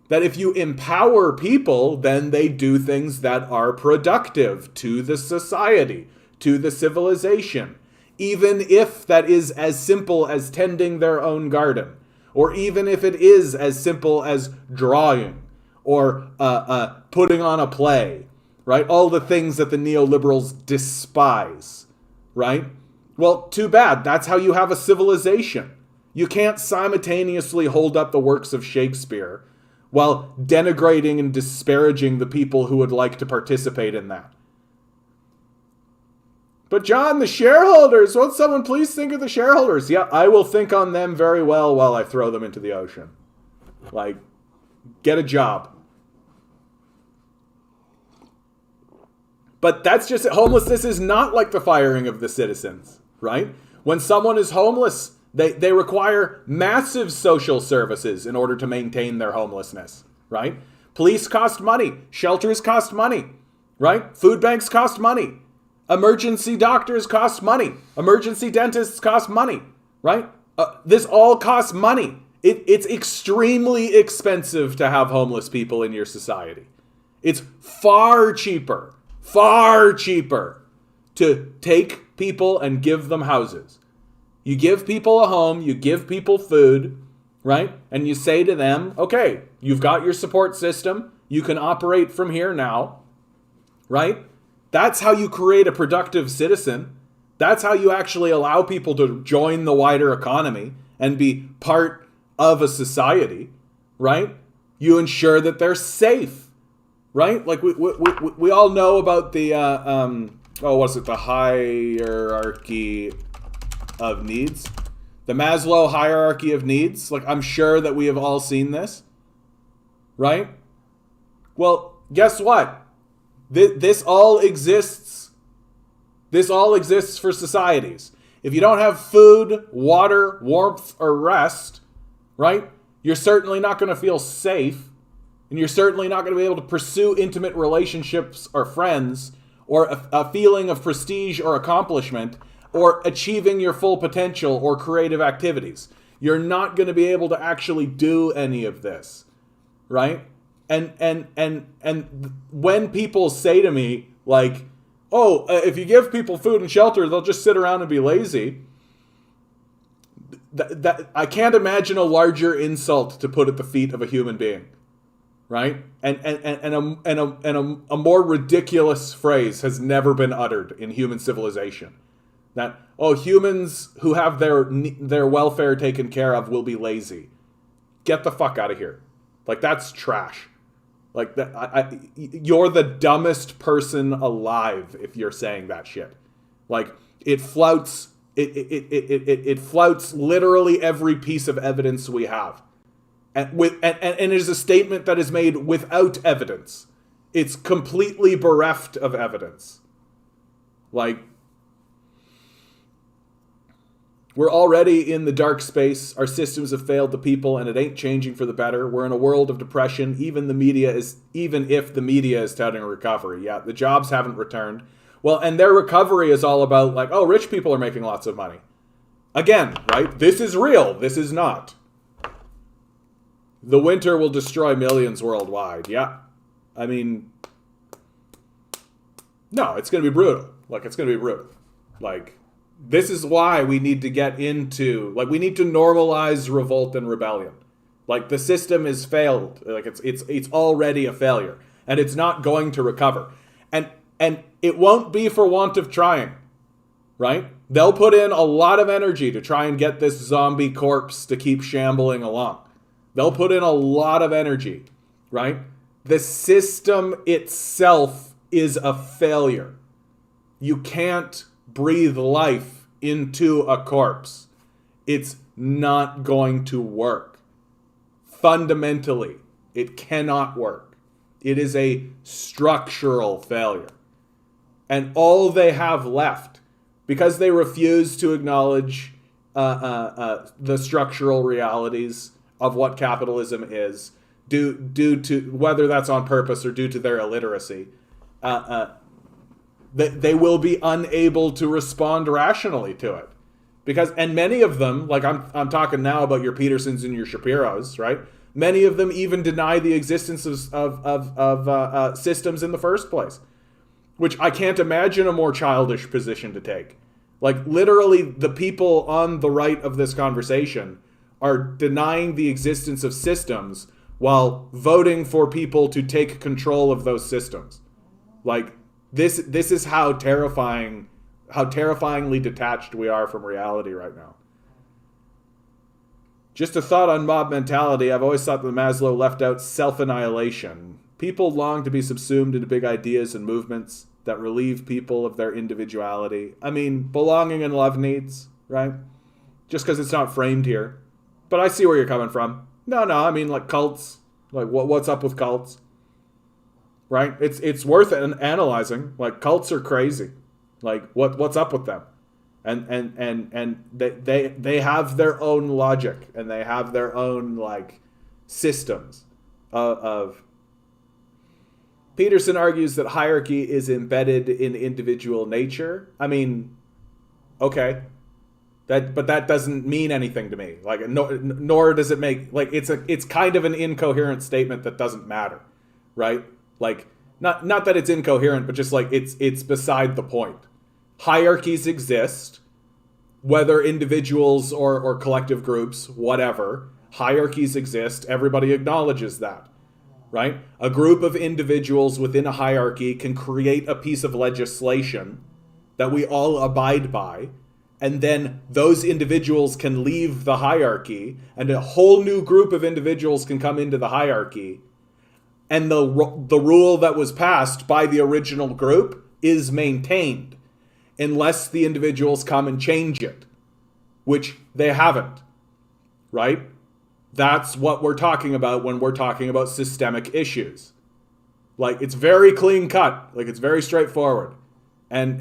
That if you empower people, then they do things that are productive to the society, to the civilization. Even if that is as simple as tending their own garden, or even if it is as simple as drawing, or putting on a play, right? All the things that the neoliberals despise, right? Well, too bad. That's how you have a civilization. You can't simultaneously hold up the works of Shakespeare while denigrating and disparaging the people who would like to participate in that. But John, the shareholders, won't someone please think of the shareholders? Yeah, I will think on them very well while I throw them into the ocean. Like, get a job. But that's just it. Homelessness is not like the firing of the citizens, right? When someone is homeless, they require massive social services in order to maintain their homelessness, right? Police cost money. Shelters cost money, right? Food banks cost money. Emergency doctors cost money. Emergency dentists cost money, right? This all costs money. It's extremely expensive to have homeless people in your society. It's far cheaper to take people and give them houses. You give people a home, you give people food, right? And you say to them, okay, you've got your support system. You can operate from here now, right? That's how you create a productive citizen. That's how you actually allow people to join the wider economy and be part of a society, right? You ensure that they're safe, right? Like we all know about the, the hierarchy of needs? The Maslow hierarchy of needs. Like, I'm sure that we have all seen this, right? Well, guess what? This all exists. This all exists for societies. If you don't have food, water, warmth, or rest, right, you're certainly not going to feel safe, and you're certainly not going to be able to pursue intimate relationships or friends, or a feeling of prestige or accomplishment, or achieving your full potential or creative activities. You're not going to be able to actually do any of this, right? And when people say to me, like, oh, if you give people food and shelter, they'll just sit around and be lazy. That I can't imagine a larger insult to put at the feet of a human being, right? And a more ridiculous phrase has never been uttered in human civilization. That, oh, humans who have their welfare taken care of will be lazy. Get the fuck out of here. Like, that's trash. Like, you're the dumbest person alive if you're saying that shit. Like, it flouts literally every piece of evidence we have. And it is a statement that is made without evidence. It's completely bereft of evidence. Like, we're already in the dark space. Our systems have failed the people, and it ain't changing for the better. We're in a world of depression. Even if the media is touting a recovery. Yeah, the jobs haven't returned. Well, and their recovery is all about, like, oh, rich people are making lots of money. Again, right? This is real. This is not. The winter will destroy millions worldwide. Yeah. I mean, no, it's going to be brutal. Like, it's going to be brutal. Like, this is why we need to get into, like, we need to normalize revolt and rebellion. Like, the system is failed. Like, it's already a failure, and it's not going to recover. And it won't be for want of trying, right? They'll put in a lot of energy to try and get this zombie corpse to keep shambling along. They'll put in a lot of energy, right? The system itself is a failure. You can't breathe life into a corpse. It's not going to work. Fundamentally, it cannot work. It is a structural failure. And all they have left, because they refuse to acknowledge the structural realities of what capitalism is, due to whether that's on purpose or due to their illiteracy, they will be unable to respond rationally to it. And many of them, like I'm talking now about your Petersons and your Shapiros, right? Many of them even deny the existence of systems in the first place, which I can't imagine a more childish position to take. Like, literally, the people on the right of this conversation are denying the existence of systems while voting for people to take control of those systems. Like, this is how terrifyingly detached we are from reality right now. Just a thought on mob mentality. I've always thought that Maslow left out self-annihilation. People long to be subsumed into big ideas and movements that relieve people of their individuality. I mean, belonging and love needs, right? Just because it's not framed here. But I see where you're coming from. No, I mean, like, cults. Like, what's up with cults? Right? It's worth analyzing. Like, cults are crazy. Like, what's up with them? And they have their own logic, and they have their own, like, systems of Peterson argues that hierarchy is embedded in individual nature. I mean, okay. But that doesn't mean anything to me. Like, nor does it make, like, it's kind of an incoherent statement that doesn't matter, right? Like, not that it's incoherent, but just like it's beside the point. Hierarchies exist, whether individuals or collective groups, whatever. Hierarchies exist. Everybody acknowledges that, right? A group of individuals within a hierarchy can create a piece of legislation that we all abide by. And then those individuals can leave the hierarchy, and a whole new group of individuals can come into the hierarchy. And the rule that was passed by the original group is maintained unless the individuals come and change it, which they haven't, right? That's what we're talking about when we're talking about systemic issues. Like, it's very clean cut. Like, it's very straightforward. And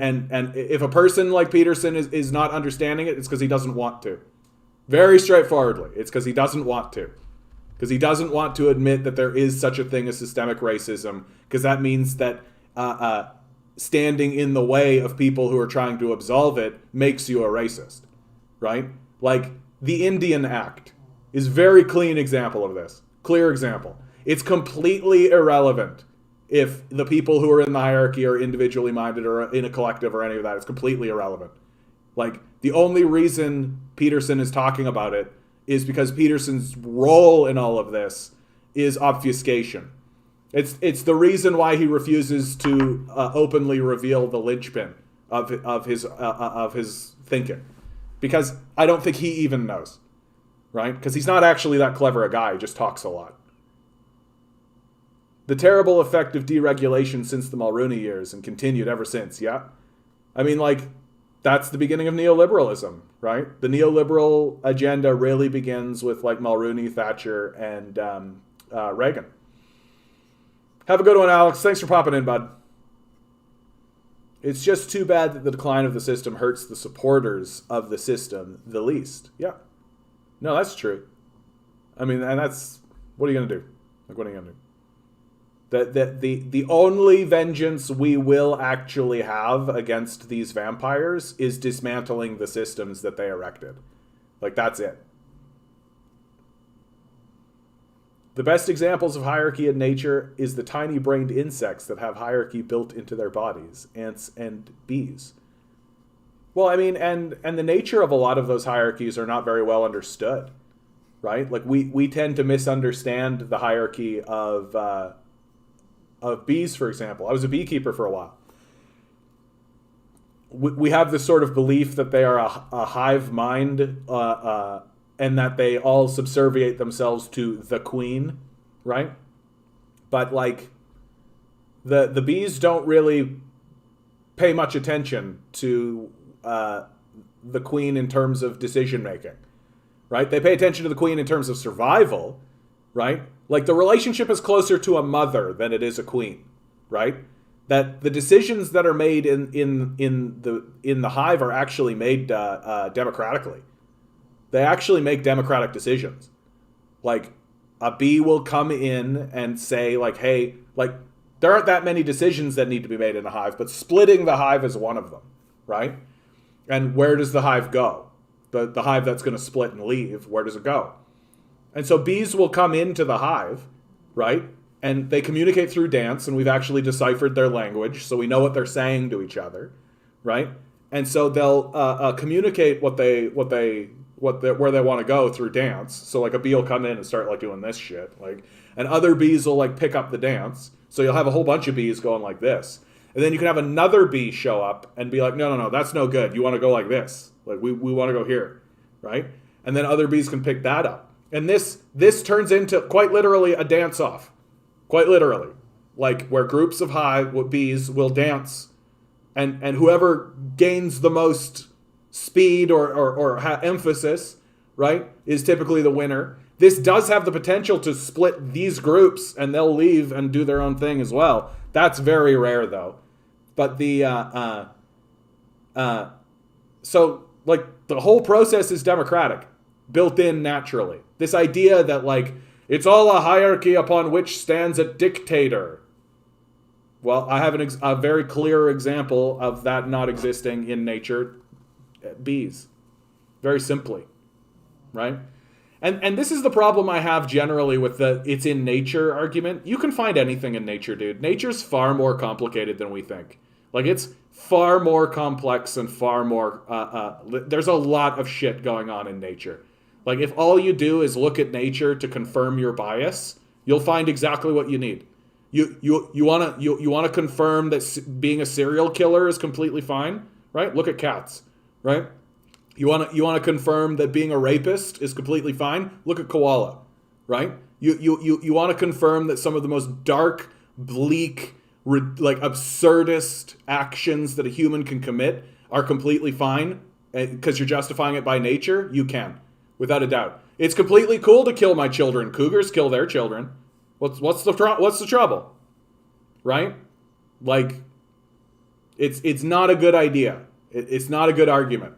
if a person like Peterson is not understanding it, it's because he doesn't want to. Very straightforwardly. It's because he doesn't want to. Because he doesn't want to admit that there is such a thing as systemic racism, because that means that standing in the way of people who are trying to absolve it makes you a racist, right? Like, the Indian Act is a very clean example of this. Clear example. It's completely irrelevant if the people who are in the hierarchy are individually minded or in a collective or any of that. It's completely irrelevant. Like, the only reason Peterson is talking about it is because Peterson's role in all of this is obfuscation. It's the reason why he refuses to openly reveal the linchpin of his thinking, because I don't think he even knows, right? Because he's not actually that clever a guy. He just talks a lot. The terrible effect of deregulation since the Mulroney years and continued ever since. Yeah, I mean, like, that's the beginning of neoliberalism, right? The neoliberal agenda really begins with, like, Mulroney, Thatcher, and Reagan. Have a good one, Alex. Thanks for popping in, bud. It's just too bad that the decline of the system hurts the supporters of the system the least. Yeah. No, that's true. I mean, and that's, what are you going to do? Like, what are you going to do? The only vengeance we will actually have against these vampires is dismantling the systems that they erected. Like, that's it. The best examples of hierarchy in nature is the tiny-brained insects that have hierarchy built into their bodies, ants and bees. Well, I mean, and the nature of a lot of those hierarchies are not very well understood, right? Like, we tend to misunderstand the hierarchy of bees, for example. I was a beekeeper for a while. We have this sort of belief that they are a hive mind, and that they all subserviate themselves to the queen, right? But, like, the bees don't really pay much attention to the queen in terms of decision making, right? They pay attention to the queen in terms of survival, right? Like, the relationship is closer to a mother than it is a queen, right? That the decisions that are made in the hive are actually made democratically. They actually make democratic decisions. Like, a bee will come in and say, like, hey, like, there aren't that many decisions that need to be made in a hive, but splitting the hive is one of them, right? And where does the hive go? The hive that's going to split and leave, where does it go? And so bees will come into the hive, right? And they communicate through dance, and we've actually deciphered their language, so we know what they're saying to each other, right? And so they'll communicate where they want to go through dance. So, like, a bee will come in and start, like, doing this shit, like, and other bees will, like, pick up the dance. So you'll have a whole bunch of bees going like this, and then you can have another bee show up and be like, no, that's no good. You want to go like this, like we want to go here, right? And then other bees can pick that up. And this turns into, quite literally, a dance-off. Quite literally. Like, where groups of bees will dance, and whoever gains the most speed or emphasis, right, is typically the winner. This does have the potential to split these groups, and they'll leave and do their own thing as well. That's very rare, though. But so, like, the whole process is democratic, built in naturally. This idea that, like, it's all a hierarchy upon which stands a dictator. Well, I have a very clear example of that not existing in nature. Bees. Very simply. Right? And this is the problem I have generally with the it's in nature argument. You can find anything in nature, dude. Nature's far more complicated than we think. Like, it's far more complex and far more... there's a lot of shit going on in nature. Like, if all you do is look at nature to confirm your bias, you'll find exactly what you need. You want to confirm that being a serial killer is completely fine, right? Look at cats, right? You want to confirm that being a rapist is completely fine? Look at koala, right? You want to confirm that some of the most dark, bleak, like, absurdist actions that a human can commit are completely fine because you're justifying it by nature? You can. Without a doubt. It's completely cool to kill my children. Cougars kill their children. What's the trouble? right? Like, it's not a good idea. It's not a good argument.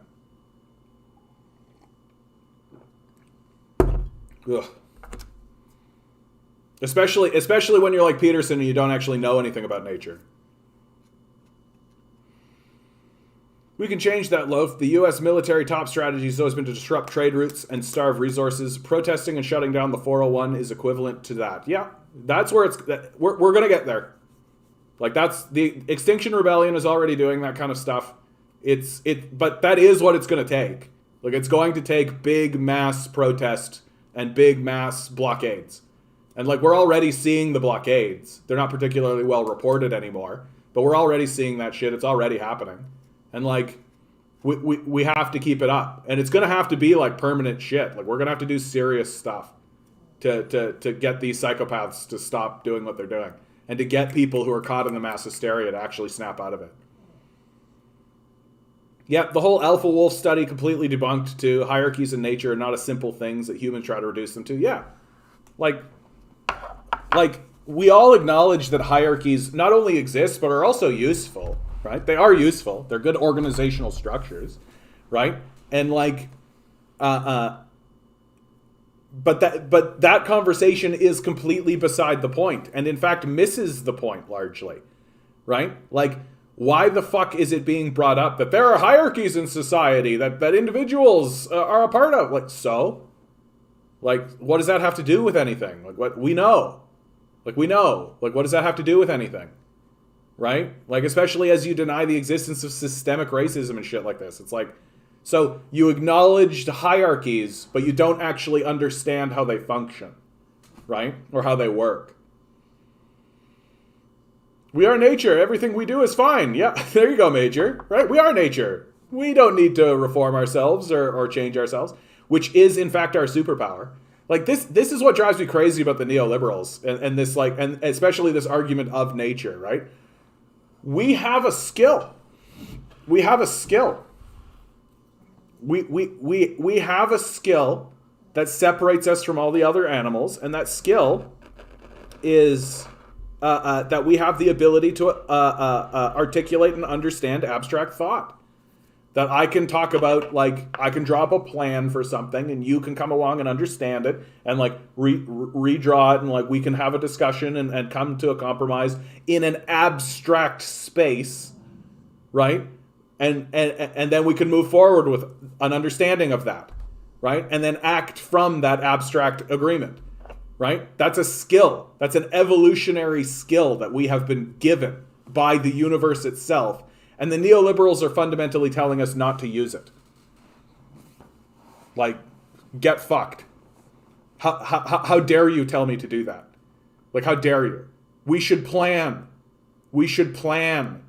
Ugh. Especially when you're like Peterson and you don't actually know anything about nature. We can change that, Loaf. The U.S. military top strategy has always been to disrupt trade routes and starve resources. Protesting and shutting down the 401 is equivalent to that. Yeah, that's where we're going to get there. Like, that's the Extinction Rebellion is already doing that kind of stuff. But that is what it's going to take. Like, it's going to take big mass protest and big mass blockades. And like, we're already seeing the blockades. They're not particularly well reported anymore, but we're already seeing that shit. It's already happening. And like, we have to keep it up. And it's going to have to be like permanent shit. Like, we're going to have to do serious stuff to get these psychopaths to stop doing what they're doing. And to get people who are caught in the mass hysteria to actually snap out of it. Yeah, the whole alpha wolf study completely debunked too. Hierarchies in nature are not as simple things that humans try to reduce them to. Yeah. Like we all acknowledge that hierarchies not only exist, but are also useful. Right? They are useful. They're good organizational structures, right? And like, but that conversation is completely beside the point, and in fact misses the point largely, right? Like, why the fuck is it being brought up that there are hierarchies in society that individuals are a part of? Like, so, like, what does that have to do with anything? Like, what we know, like, what does that have to do with anything? Right? Like, especially as you deny the existence of systemic racism and shit like this. It's like, so you acknowledge the hierarchies, but you don't actually understand how they function, right? Or how they work. We are nature. Everything we do is fine. Yeah, there you go, Major. Right? We are nature. We don't need to reform ourselves or change ourselves, which is, in fact, our superpower. Like, this is what drives me crazy about the neoliberals and this, like, and especially this argument of nature, right? We have a skill. We have a skill. We have a skill that separates us from all the other animals, and that skill is that we have the ability to articulate and understand abstract thought. That I can talk about, like, I can draw up a plan for something, and you can come along and understand it, and like redraw it, and like we can have a discussion and come to a compromise in an abstract space, right? And then we can move forward with an understanding of that, right? And then act from that abstract agreement, right? That's a skill. That's an evolutionary skill that we have been given by the universe itself. And the neoliberals are fundamentally telling us not to use it. Like, get fucked. How dare you tell me to do that? Like, how dare you? We should plan. We should plan.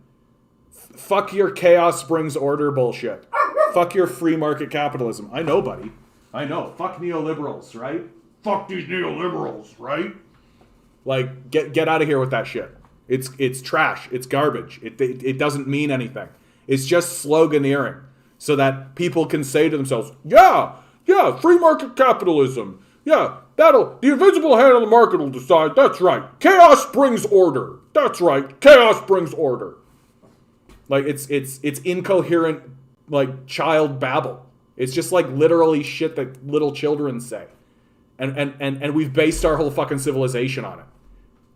Fuck your chaos brings order bullshit. Fuck your free market capitalism. I know, buddy. I know. Fuck neoliberals, right? Fuck these neoliberals, right? Like, get out of here with that shit. It's trash. It's garbage. It doesn't mean anything. It's just sloganeering so that people can say to themselves, yeah, free market capitalism. Yeah, the invisible hand of the market will decide. That's right. Chaos brings order. That's right. Chaos brings order. Like, it's incoherent, like, child babble. It's just like literally shit that little children say. And we've based our whole fucking civilization on it.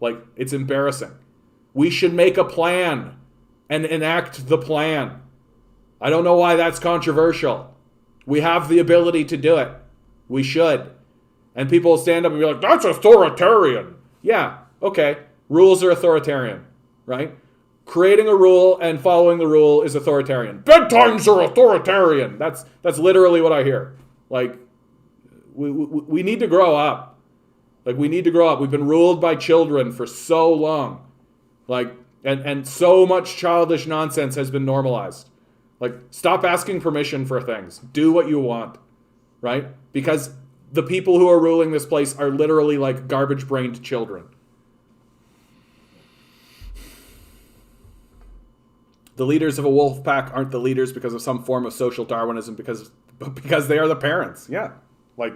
Like, it's embarrassing. We should make a plan and enact the plan. I don't know why that's controversial. We have the ability to do it. We should. And people will stand up and be like, that's authoritarian. Yeah, okay. Rules are authoritarian, right? Creating a rule and following the rule is authoritarian. Bedtimes are authoritarian. That's literally what I hear. Like, we need to grow up. Like, we need to grow up. We've been ruled by children for so long. Like, and so much childish nonsense has been normalized. Like, stop asking permission for things. Do what you want, right? Because the people who are ruling this place are literally like garbage-brained children. The leaders of a wolf pack aren't the leaders because of some form of social Darwinism, because they are the parents. Yeah. Like,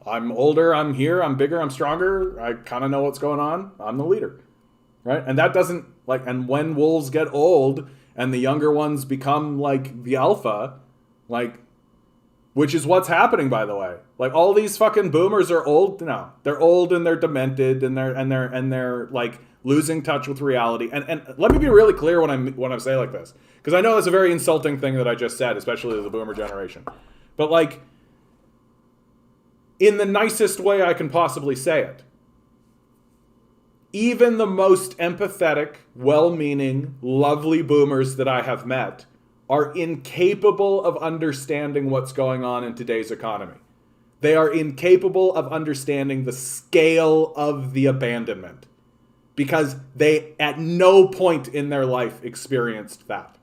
I'm older, I'm here, I'm bigger, I'm stronger, I kind of know what's going on. I'm the leader. right? And that doesn't, like, and when wolves get old and the younger ones become, like, the alpha, like, which is what's happening, by the way. Like, all these fucking boomers are old now. They're old and they're demented and they're like losing touch with reality. And let me be really clear when I say like this, because I know that's a very insulting thing that I just said, especially to the boomer generation. But, like, in the nicest way I can possibly say it, even the most empathetic, well-meaning, lovely boomers that I have met are incapable of understanding what's going on in today's economy. They are incapable of understanding the scale of the abandonment because they at no point in their life experienced that,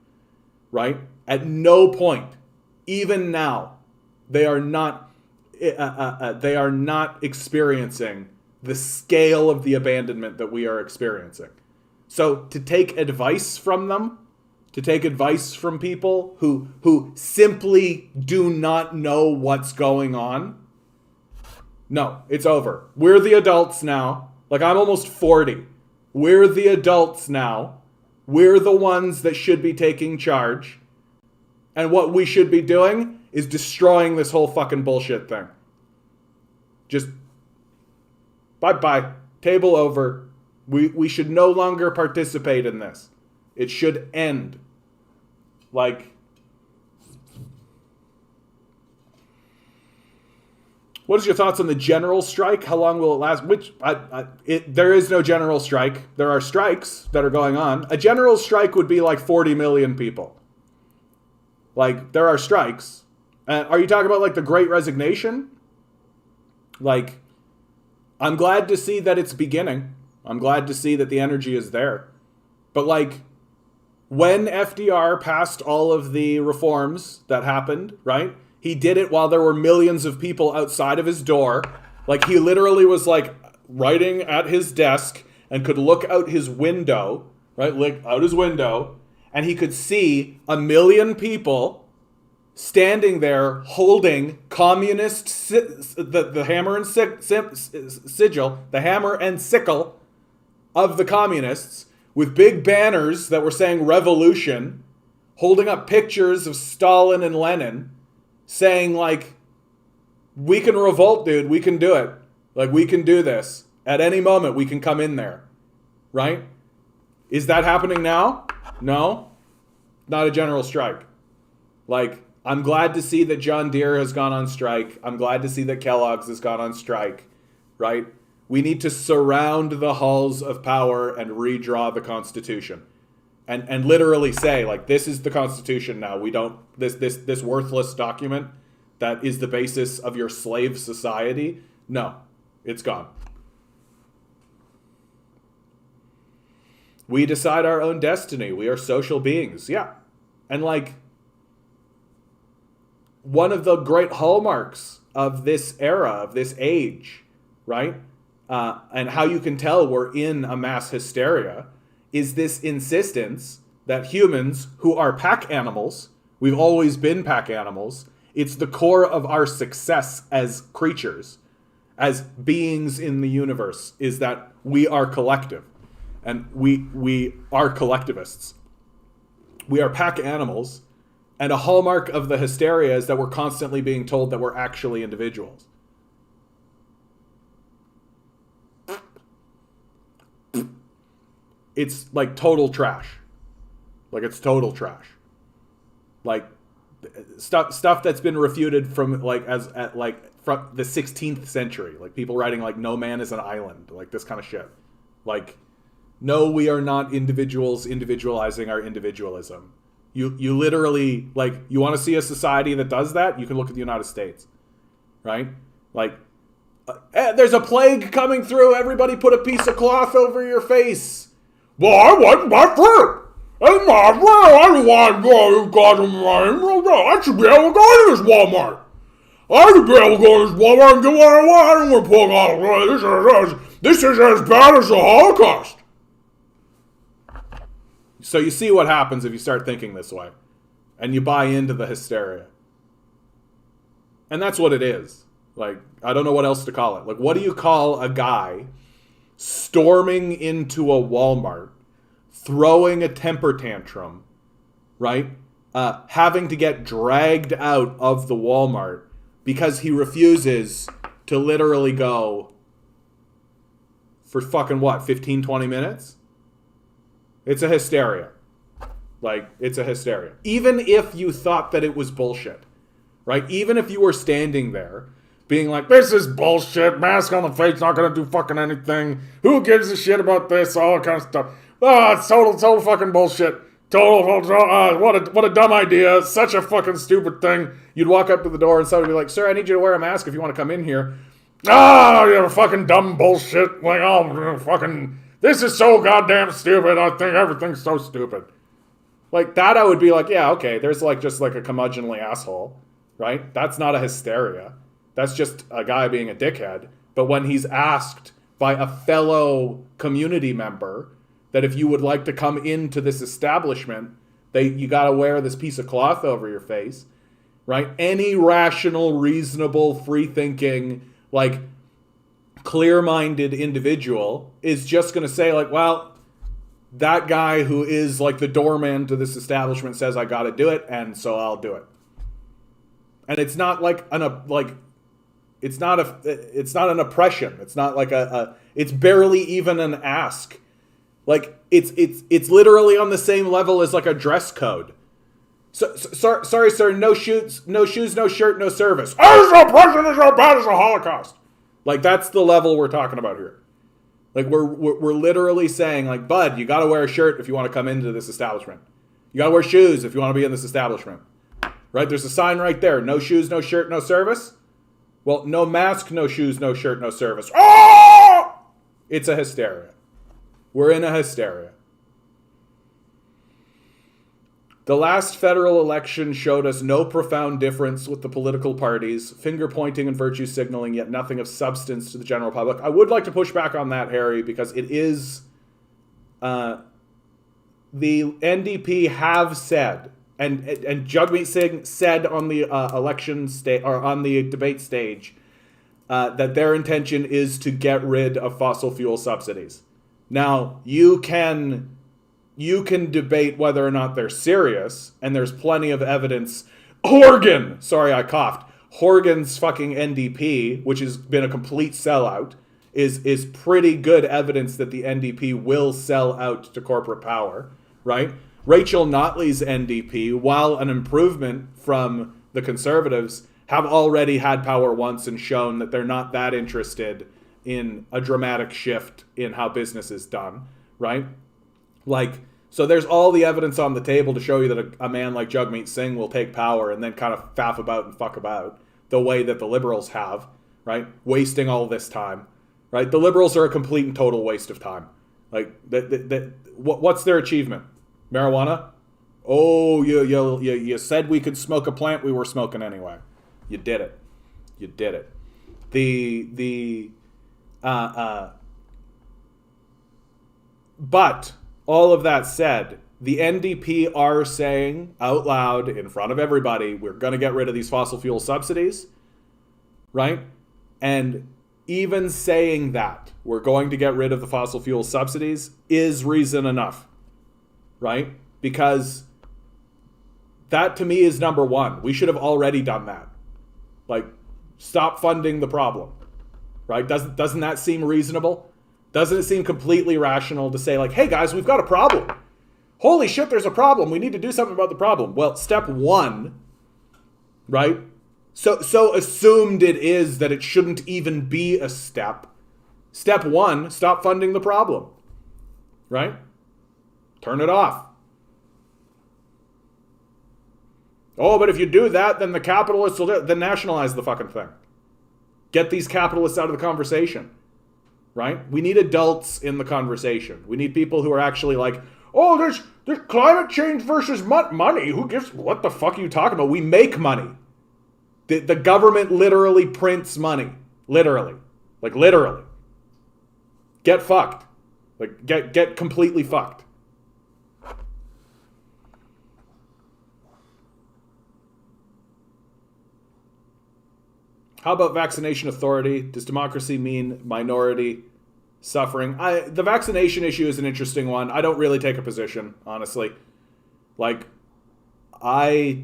right? At no point, even now, they are not experiencing the scale of the abandonment that we are experiencing. So to take advice from them, to take advice from people who simply do not know what's going on, no, it's over. We're the adults now. Like, I'm almost 40. We're the adults now. We're the ones that should be taking charge. And what we should be doing is destroying this whole fucking bullshit thing. Just bye-bye. Table over. We should no longer participate in this. It should end. Like, what is your thoughts on the general strike? How long will it last? There is no general strike. There are strikes that are going on. A general strike would be like 40 million people. Like, there are strikes. Are you talking about, like, the Great Resignation? Like, I'm glad to see that it's beginning. I'm glad to see that the energy is there. But, like, when FDR passed all of the reforms that happened, right? He did it while there were millions of people outside of his door. Like, he literally was, like, writing at his desk and could look out his window, right? Like, out his window, and he could see 1 million people standing there holding communist, the hammer and sigil, the hammer and sickle of the communists, with big banners that were saying revolution, holding up pictures of Stalin and Lenin, saying, like, we can revolt, dude, we can do it. Like, we can do this. At any moment, we can come in there. Right? Is that happening now? No. Not a general strike. Like, I'm glad to see that John Deere has gone on strike. I'm glad to see that Kellogg's has gone on strike. Right? We need to surround the halls of power and redraw the Constitution. And literally say, like, this is the Constitution now. We don't, this worthless document that is the basis of your slave society. No, it's gone. We decide our own destiny. We are social beings. Yeah. And, like, one of the great hallmarks of this era, of this age, right? And how you can tell we're in a mass hysteria is this insistence that humans, who are pack animals, we've always been pack animals, it's the core of our success as creatures, as beings in the universe, is that we are collective. And we are collectivists. We are pack animals, and a hallmark of the hysteria is that we're constantly being told that we're actually individuals. It's like total trash. Like, it's total trash. Like, stuff that's been refuted from, like, from the 16th century. Like, people writing, like, no man is an island. Like, this kind of shit. Like, no, we are not individuals individualizing our individualism. You literally, like, you want to see a society that does that? You can look at the United States. Right? Like, there's a plague coming through. Everybody put a piece of cloth over your face. Well, I want my fruit. It's my fruit. I don't want to go to my... I should be able to go to this Walmart. I should be able to go to this Walmart and get what I want. I don't want to pull out. This is as bad as the Holocaust. So you see what happens if you start thinking this way. And you buy into the hysteria. And that's what it is. Like, I don't know what else to call it. Like, what do you call a guy storming into a Walmart, throwing a temper tantrum, right? Having to get dragged out of the Walmart because he refuses to literally go for fucking what, 15, 20 minutes? It's a hysteria. Like, it's a hysteria. Even if you thought that it was bullshit, right? Even if you were standing there being like, this is bullshit, mask on the face, not gonna do fucking anything. Who gives a shit about this? All that kind of stuff. Oh, it's total fucking bullshit. What a dumb idea. Such a fucking stupid thing. You'd walk up to the door and somebody would be like, sir, I need you to wear a mask if you want to come in here. Oh, you're fucking dumb bullshit. Like, oh, fucking, this is so goddamn stupid. I think everything's so stupid. Like, that I would be like, yeah, okay, there's like just like a curmudgeonly asshole, right? That's not a hysteria. That's just a guy being a dickhead. But when he's asked by a fellow community member that if you would like to come into this establishment, you got to wear this piece of cloth over your face, right? Any rational, reasonable, free-thinking, like, clear-minded individual is just going to say, like, well, that guy who is, like, the doorman to this establishment says I got to do it, and so I'll do it. And it's not like it's not an oppression. It's not like it's barely even an ask. Like, it's literally on the same level as like a dress code. So, sorry, sir, no shoes, no shirt, no service. As oppression is as bad as the Holocaust. Like, that's the level we're talking about here. Like, we're literally saying, like, bud, you got to wear a shirt if you want to come into this establishment. You got to wear shoes if you want to be in this establishment. Right? There's a sign right there. No shoes, no shirt, no service. Well, no mask, no shoes, no shirt, no service. Oh! It's a hysteria. We're in a hysteria. The last federal election showed us no profound difference with the political parties, finger-pointing and virtue signaling, yet nothing of substance to the general public. I would like to push back on that, Harry, because it is... the NDP have said, and Jagmeet Singh said on the election stage, or on the debate stage, that their intention is to get rid of fossil fuel subsidies. Now, you can debate whether or not they're serious, and there's plenty of evidence. Horgan's fucking NDP, which has been a complete sellout, is pretty good evidence that the NDP will sell out to corporate power, right? Rachel Notley's NDP, while an improvement from the Conservatives, have already had power once and shown that they're not that interested in a dramatic shift in how business is done, right? Like, so there's all the evidence on the table to show you that a man like Jagmeet Singh will take power and then kind of faff about and fuck about the way that the Liberals have, right? Wasting all this time, right? The Liberals are a complete and total waste of time. Like, what's their achievement? Marijuana? Oh, you said we could smoke a plant, we were smoking anyway. You did it. You did it. But all of that said, the NDP are saying out loud in front of everybody, we're going to get rid of these fossil fuel subsidies, right? And even saying that we're going to get rid of the fossil fuel subsidies is reason enough, right? Because that to me is number one. We should have already done that. Like, stop funding the problem, right? Doesn't that seem reasonable? Doesn't it seem completely rational to say, like, hey guys, we've got a problem. Holy shit, there's a problem. We need to do something about the problem. Well, step one, right? So assumed it is that it shouldn't even be a step. Step one, stop funding the problem, right? Turn it off. Oh, but if you do that, then the capitalists will then nationalize the fucking thing. Get these capitalists out of the conversation, right? We need adults in the conversation. We need people who are actually like, oh, there's climate change versus money. Who gives, what the fuck are you talking about? We make money. The government literally prints money. Literally. Like, literally. Get fucked. Like, get completely fucked. How about vaccination authority? Does democracy mean minority suffering. The vaccination issue is an interesting one. I don't really take a position, honestly. Like, I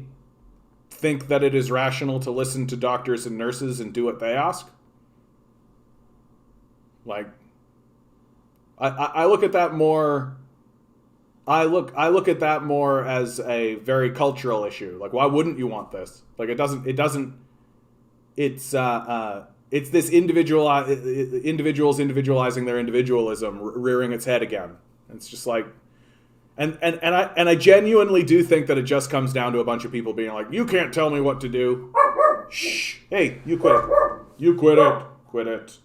think that it is rational to listen to doctors and nurses and do what they ask. Like, I look at that more. I look at that more as a very cultural issue. Like, why wouldn't you want this? Like, it's this individuals individualizing their individualism rearing its head again. It's just like, and I genuinely do think that it just comes down to a bunch of people being like, you can't tell me what to do. Shh. Hey, you quit it. You quit it. Quit it.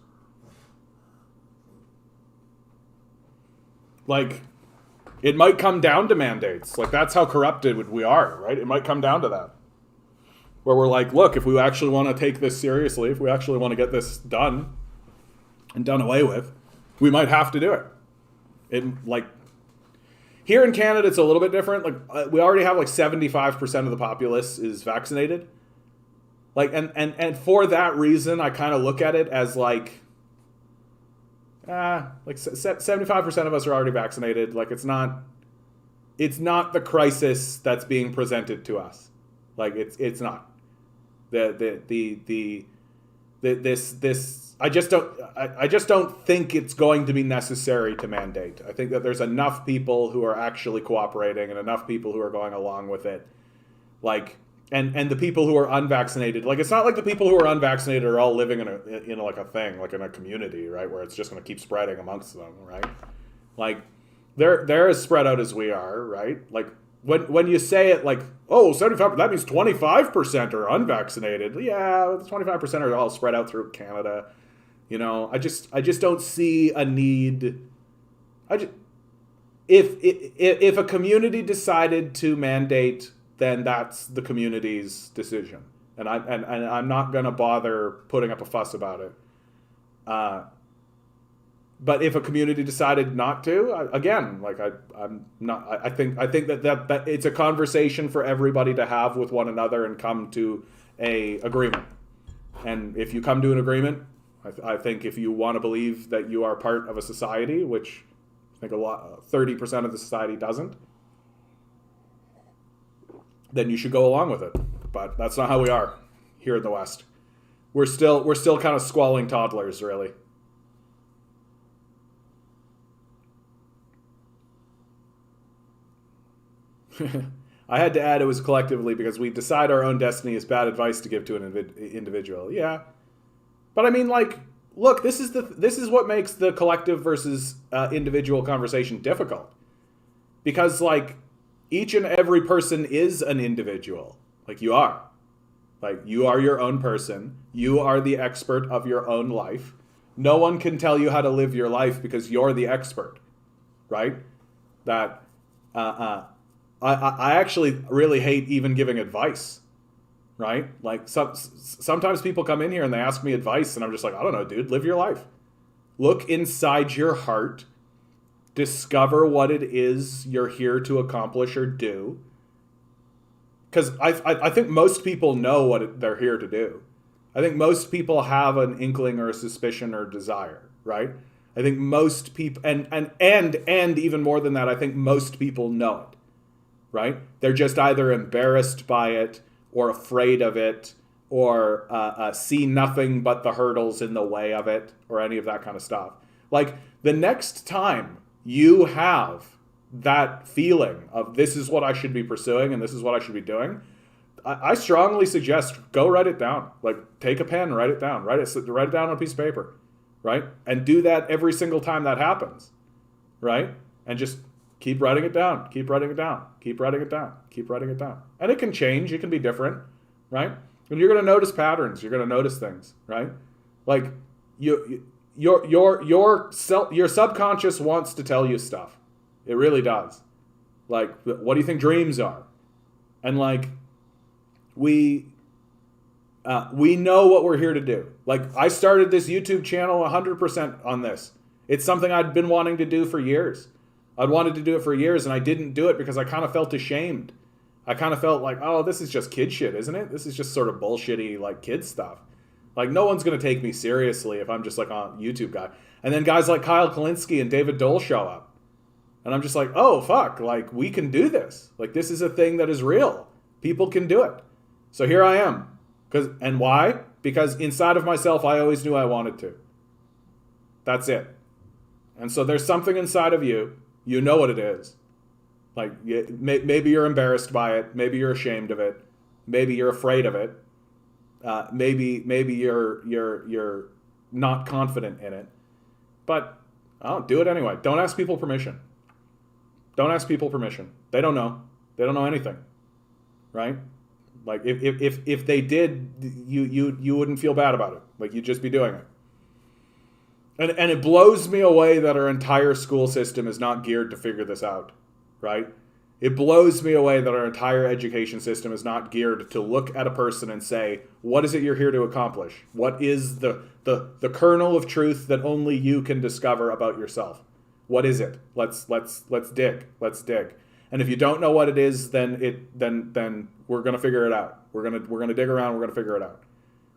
Like, it might come down to mandates. Like, that's how corrupted we are, right? It might come down to that. Where we're like, look, if we actually want to take this seriously, if we actually want to get this done and done away with, we might have to do it. Like, here in Canada, it's a little bit different. Like, we already have like 75% of the populace is vaccinated. Like, and for that reason, I kind of look at it as like 75% of us are already vaccinated. Like, it's not the crisis that's being presented to us. Like, it's not. I just don't think it's going to be necessary to mandate. I think that there's enough people who are actually cooperating and enough people who are going along with it. Like, and the people who are unvaccinated, like, it's not like the people who are unvaccinated are all living in a thing, like in a community, right, where it's just going to keep spreading amongst them, right? Like, they're as spread out as we are, right? Like, when you say it like, oh, 75%, that means 25% are unvaccinated. Yeah, 25% are all spread out through Canada. You know, I just don't see a need. If a community decided to mandate, then that's the community's decision, and I'm not gonna bother putting up a fuss about it. But if a community decided not to, I think that it's a conversation for everybody to have with one another and come to a agreement. And if you come to an agreement, I think if you want to believe that you are part of a society, which I think 30% of the society doesn't, then you should go along with it. But that's not how we are here in the West. We're still kind of squalling toddlers, really. I had to add it was collectively because we decide our own destiny is bad advice to give to an individual. Yeah. But I mean, like, look, this is what makes the collective versus individual conversation difficult. Because, like, each and every person is an individual. Like, you are. Like, you are your own person. You are the expert of your own life. No one can tell you how to live your life because you're the expert. Right? That, I actually really hate even giving advice, right? Like, sometimes people come in here and they ask me advice and I'm just like, I don't know, dude, live your life. Look inside your heart, discover what it is you're here to accomplish or do. Because I think most people know what they're here to do. I think most people have an inkling or a suspicion or desire, right? I think most people, and even more than that, I think most people know it. Right? They're just either embarrassed by it or afraid of it or see nothing but the hurdles in the way of it or any of that kind of stuff. Like, the next time you have that feeling of this is what I should be pursuing and this is what I should be doing, I strongly suggest go write it down. Like, take a pen, write it down. Write it down on a piece of paper. Right? And do that every single time that happens. Right? And just keep writing it down, keep writing it down, keep writing it down, keep writing it down. And it can change, it can be different, right? And you're going to notice patterns, you're going to notice things, right? Like, your subconscious wants to tell you stuff. It really does. Like, what do you think dreams are? And, like, we know what we're here to do. Like, I started this YouTube channel 100% on this. It's something I'd been wanting to do for years. I'd wanted to do it for years, and I didn't do it because I kind of felt ashamed. I kind of felt like, oh, this is just kid shit, isn't it? This is just sort of bullshitty, like, kid stuff. Like, no one's going to take me seriously if I'm just like a YouTube guy. And then guys like Kyle Kalinske and David Dole show up. And I'm just like, oh, fuck, like, we can do this. Like, this is a thing that is real. People can do it. So here I am. And why? Because inside of myself, I always knew I wanted to. That's it. And so there's something inside of you. You know what it is. Like, maybe you're embarrassed by it. Maybe you're ashamed of it. Maybe you're afraid of it. Maybe you're not confident in it. But I'll do it anyway. Don't ask people permission. Don't ask people permission. They don't know. They don't know anything, right? Like if they did, you wouldn't feel bad about it. Like, you'd just be doing it. And it blows me away that our entire school system is not geared to figure this out, right? It blows me away that our entire education system is not geared to look at a person and say, what is it you're here to accomplish? What is the kernel of truth that only you can discover about yourself? What is it? Let's dig. Let's dig. And if you don't know what it is, then we're gonna figure it out. We're gonna dig around. We're gonna figure it out.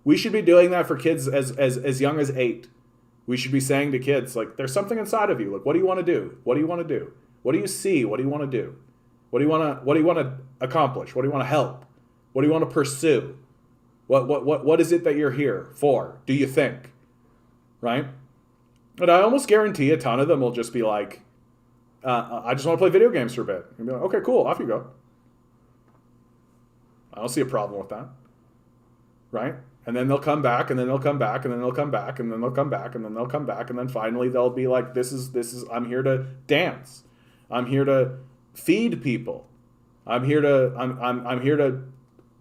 We should be doing that for kids as young as 8. We should be saying to kids, like, there's something inside of you. Like, what do you want to do? What do you want to do? What do you see? What do you want to do? What do you want to accomplish? What do you want to help? What do you want to pursue? What is it that you're here for? Do you think? Right? And I almost guarantee a ton of them will just be like, I just want to play video games for a bit. And be like, okay, cool, off you go. I don't see a problem with that. Right? And then they'll come back, and then they'll come back, and then they'll come back, and then they'll come back, and then they'll come back, and then finally they'll be like, this is I'm here to dance. I'm here to feed people. I'm here to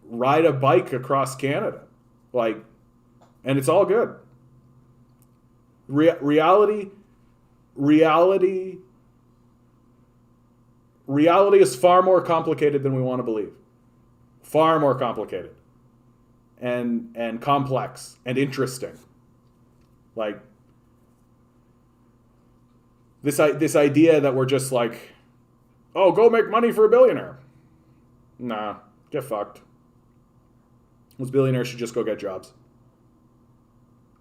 ride a bike across Canada. Like, and it's all good. Reality is far more complicated than we want to believe. Far more complicated. And complex and interesting. Like, this idea that we're just like, oh, go make money for a billionaire. Nah, get fucked. Those billionaires should just go get jobs.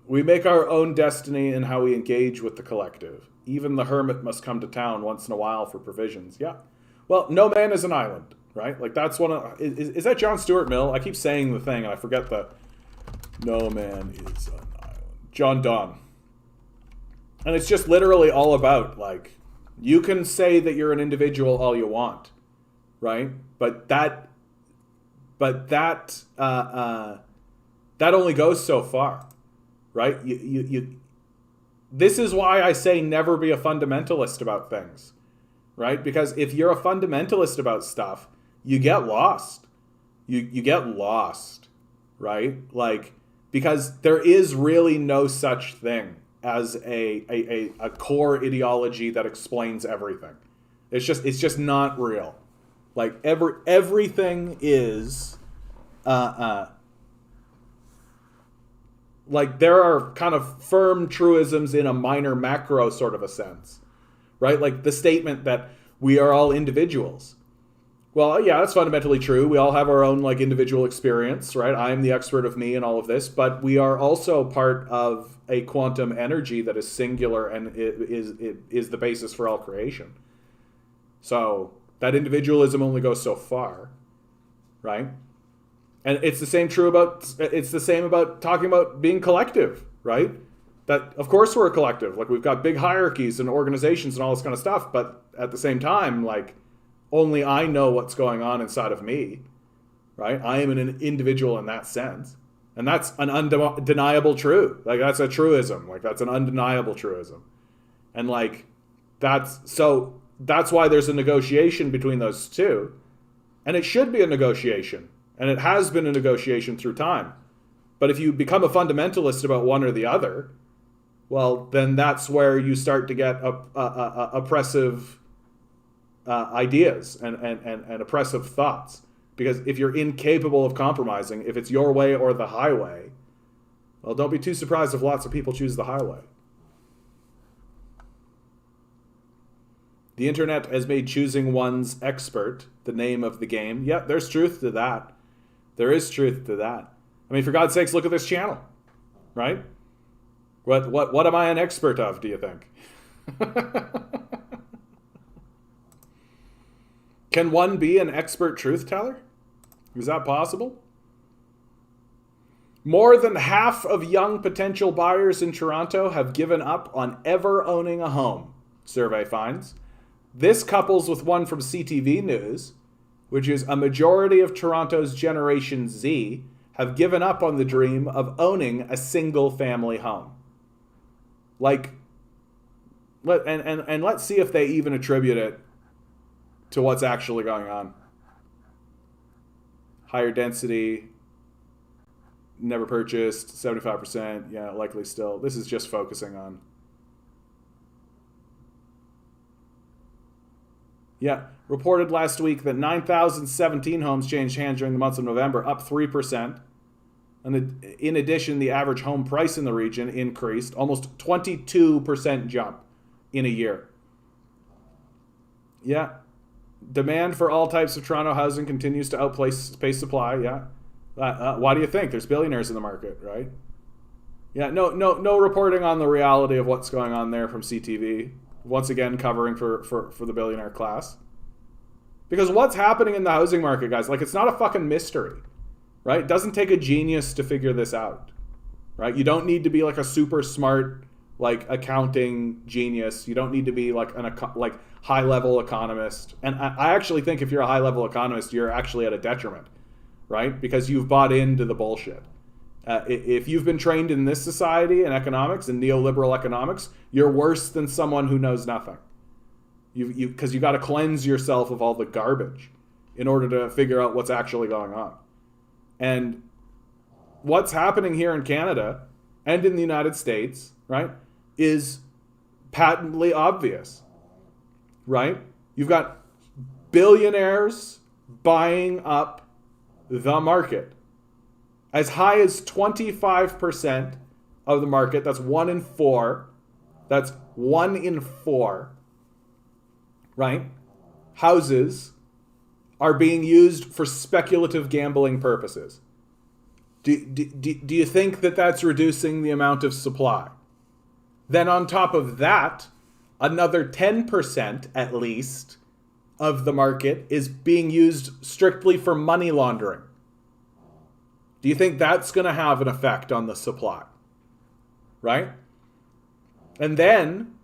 We make our own destiny in how we engage with the collective. Even the hermit must come to town once in a while for provisions. Yeah. Well, no man is an island, right? Like, that's one of... Is that John Stuart Mill? I keep saying the thing, and I forget the... No man is an island. John Donne. And it's just literally all about, like, you can say that you're an individual all you want, right? But that only goes so far, right? This is why I say never be a fundamentalist about things, right? Because if you're a fundamentalist about stuff, you get lost. You get lost, right? Like, because there is really no such thing as a core ideology that explains everything. It's just not real. Like, everything is like, there are kind of firm truisms in a minor macro sort of a sense, right? Like the statement that we are all individuals. Well, yeah, that's fundamentally true. We all have our own, like, individual experience, right? I am the expert of me and all of this, but we are also part of a quantum energy that is singular and it is the basis for all creation. So that individualism only goes so far, right? And it's the same about talking about being collective, right? That, of course, we're a collective. Like, we've got big hierarchies and organizations and all this kind of stuff, but at the same time, like, only I know what's going on inside of me, right? I am an individual in that sense. And that's an undeniable truth. Like, that's a truism. Like, that's an undeniable truism. And, like, that's why there's a negotiation between those two. And it should be a negotiation. And it has been a negotiation through time. But if you become a fundamentalist about one or the other, well, then that's where you start to get oppressive ideas and oppressive thoughts. Because if you're incapable of compromising, if it's your way or the highway, well, don't be too surprised if lots of people choose the highway. The internet has made choosing one's expert the name of the game. Yeah, there's truth to that. There is truth to that. I mean, for God's sakes, look at this channel. right? What am I an expert of, do you think? Can one be an expert truth teller? Is that possible? More than half of young potential buyers in Toronto have given up on ever owning a home, survey finds. This couples with one from CTV News, which is a majority of Toronto's Generation Z have given up on the dream of owning a single family home. Like, let's see if they even attribute it to what's actually going on. Higher density, never purchased, 75%, yeah, likely still. This is just focusing on. Yeah, reported last week that 9,017 homes changed hands during the months of November, up 3%. And in addition, the average home price in the region increased, almost 22% jump in a year. Yeah. Demand for all types of Toronto housing continues to outpace supply, yeah. Why do you think? There's billionaires in the market, right? Yeah, no reporting on the reality of what's going on there from CTV. Once again, covering for the billionaire class. Because what's happening in the housing market, guys, like, it's not a fucking mystery, right? It doesn't take a genius to figure this out, right? You don't need to be like a super smart, like, accounting genius. You don't need to be like like high-level economist. And I actually think if you're a high-level economist, you're actually at a detriment, right? Because you've bought into the bullshit. If you've been trained in this society in economics and neoliberal economics, you're worse than someone who knows nothing. Because you got to cleanse yourself of all the garbage in order to figure out what's actually going on. And what's happening here in Canada and in the United States, right, is patently obvious, right? You've got billionaires buying up the market. As high as 25% of the market, that's 1 in 4. That's 1 in 4, right? Houses are being used for speculative gambling purposes. Do you think that that's reducing the amount of supply? Then on top of that, another 10% at least of the market is being used strictly for money laundering. Do you think that's going to have an effect on the supply? Right? And then,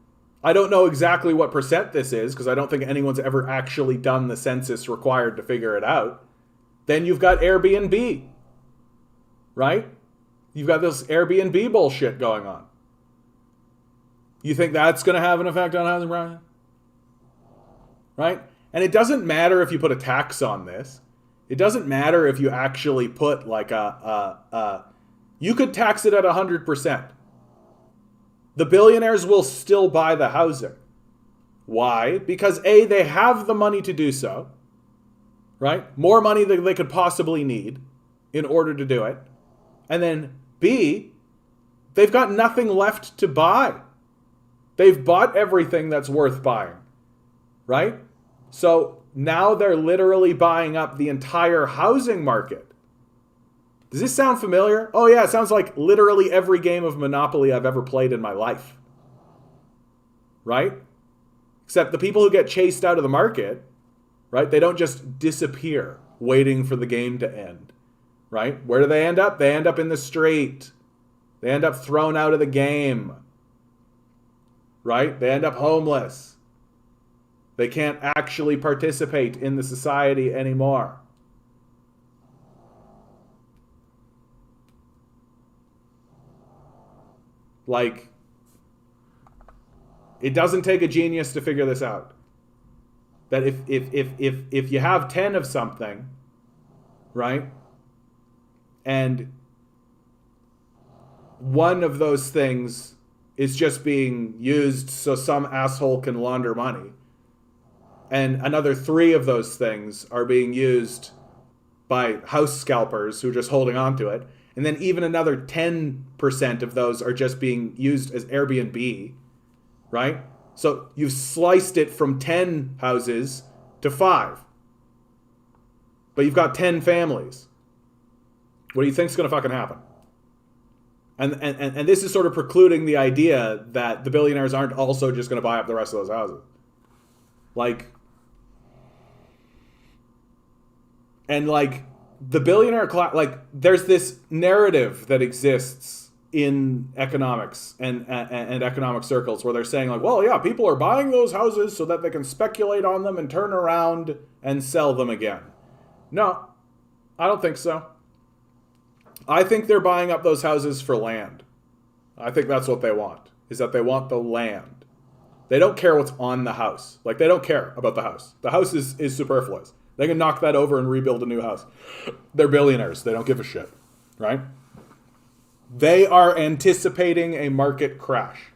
I don't know exactly what percent this is, because I don't think anyone's ever actually done the census required to figure it out. Then you've got Airbnb. Right? You've got this Airbnb bullshit going on. You think that's going to have an effect on housing prices? Right? And it doesn't matter if you put a tax on this. It doesn't matter if you actually put like you could tax it at 100%. The billionaires will still buy the housing. Why? Because A, they have the money to do so, right? More money than they could possibly need in order to do it. And then B, they've got nothing left to buy. They've bought everything that's worth buying, right? So now they're literally buying up the entire housing market. Does this sound familiar? Oh yeah, it sounds like literally every game of Monopoly I've ever played in my life. Right? Except the people who get chased out of the market, right, they don't just disappear waiting for the game to end. Right? Where do they end up? They end up in the street. They end up thrown out of the game. Right? They end up homeless. They can't actually participate in the society anymore. Like, it doesn't take a genius to figure this out. That if you have 10 of something, right, and one of those things is just being used so some asshole can launder money, and another 3 of those things are being used by house scalpers who are just holding on to it, and then even another 10% of those are just being used as Airbnb, right? So you've sliced it from 10 houses to 5. But you've got 10 families. What do you think's going to fucking happen? And this is sort of precluding the idea that the billionaires aren't also just going to buy up the rest of those houses. Like, and like the billionaire class, like there's this narrative that exists in economics and economic circles where they're saying like, well, yeah, people are buying those houses so that they can speculate on them and turn around and sell them again. No, I don't think so. I think they're buying up those houses for land. I think that's what they want, is that they want the land. They don't care what's on the house. Like, they don't care about the house. The house is superfluous. They can knock that over and rebuild a new house. They're billionaires. They don't give a shit, right? They are anticipating a market crash.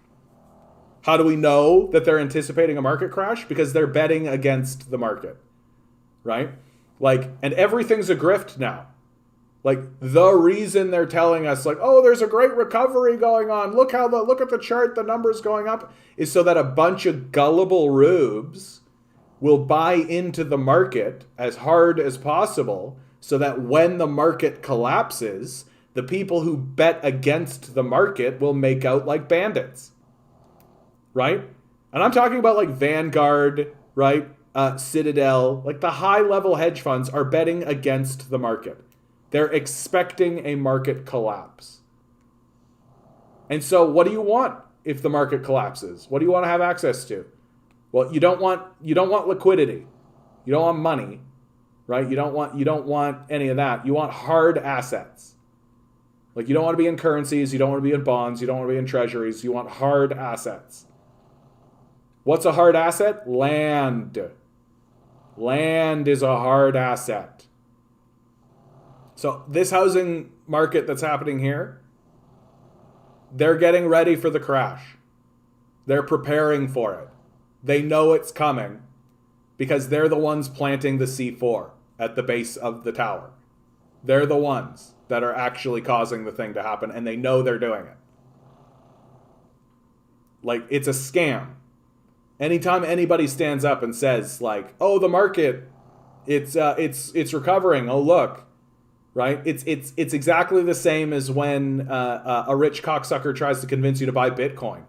How do we know that they're anticipating a market crash? Because they're betting against the market, right? Like, and everything's a grift now. Like, the reason they're telling us, like, oh, there's a great recovery going on. Look at the chart, the numbers going up, is so that a bunch of gullible rubes will buy into the market as hard as possible, so that when the market collapses, the people who bet against the market will make out like bandits, right? And I'm talking about like Vanguard, right? Citadel, like the high-level hedge funds are betting against the market. They're expecting a market collapse. And so what do you want if the market collapses? What do you want to have access to? Well, you don't want liquidity. You don't want money, right? You don't want any of that. You want hard assets. Like, you don't want to be in currencies, you don't want to be in bonds, you don't want to be in treasuries, you want hard assets. What's a hard asset? Land. Land is a hard asset. So this housing market that's happening here, they're getting ready for the crash. They're preparing for it. They know it's coming because they're the ones planting the C4 at the base of the tower. They're the ones that are actually causing the thing to happen, and they know they're doing it. Like, it's a scam. Anytime anybody stands up and says, like, oh, the market, it's recovering. Oh, look. Right? It's exactly the same as when a rich cocksucker tries to convince you to buy Bitcoin.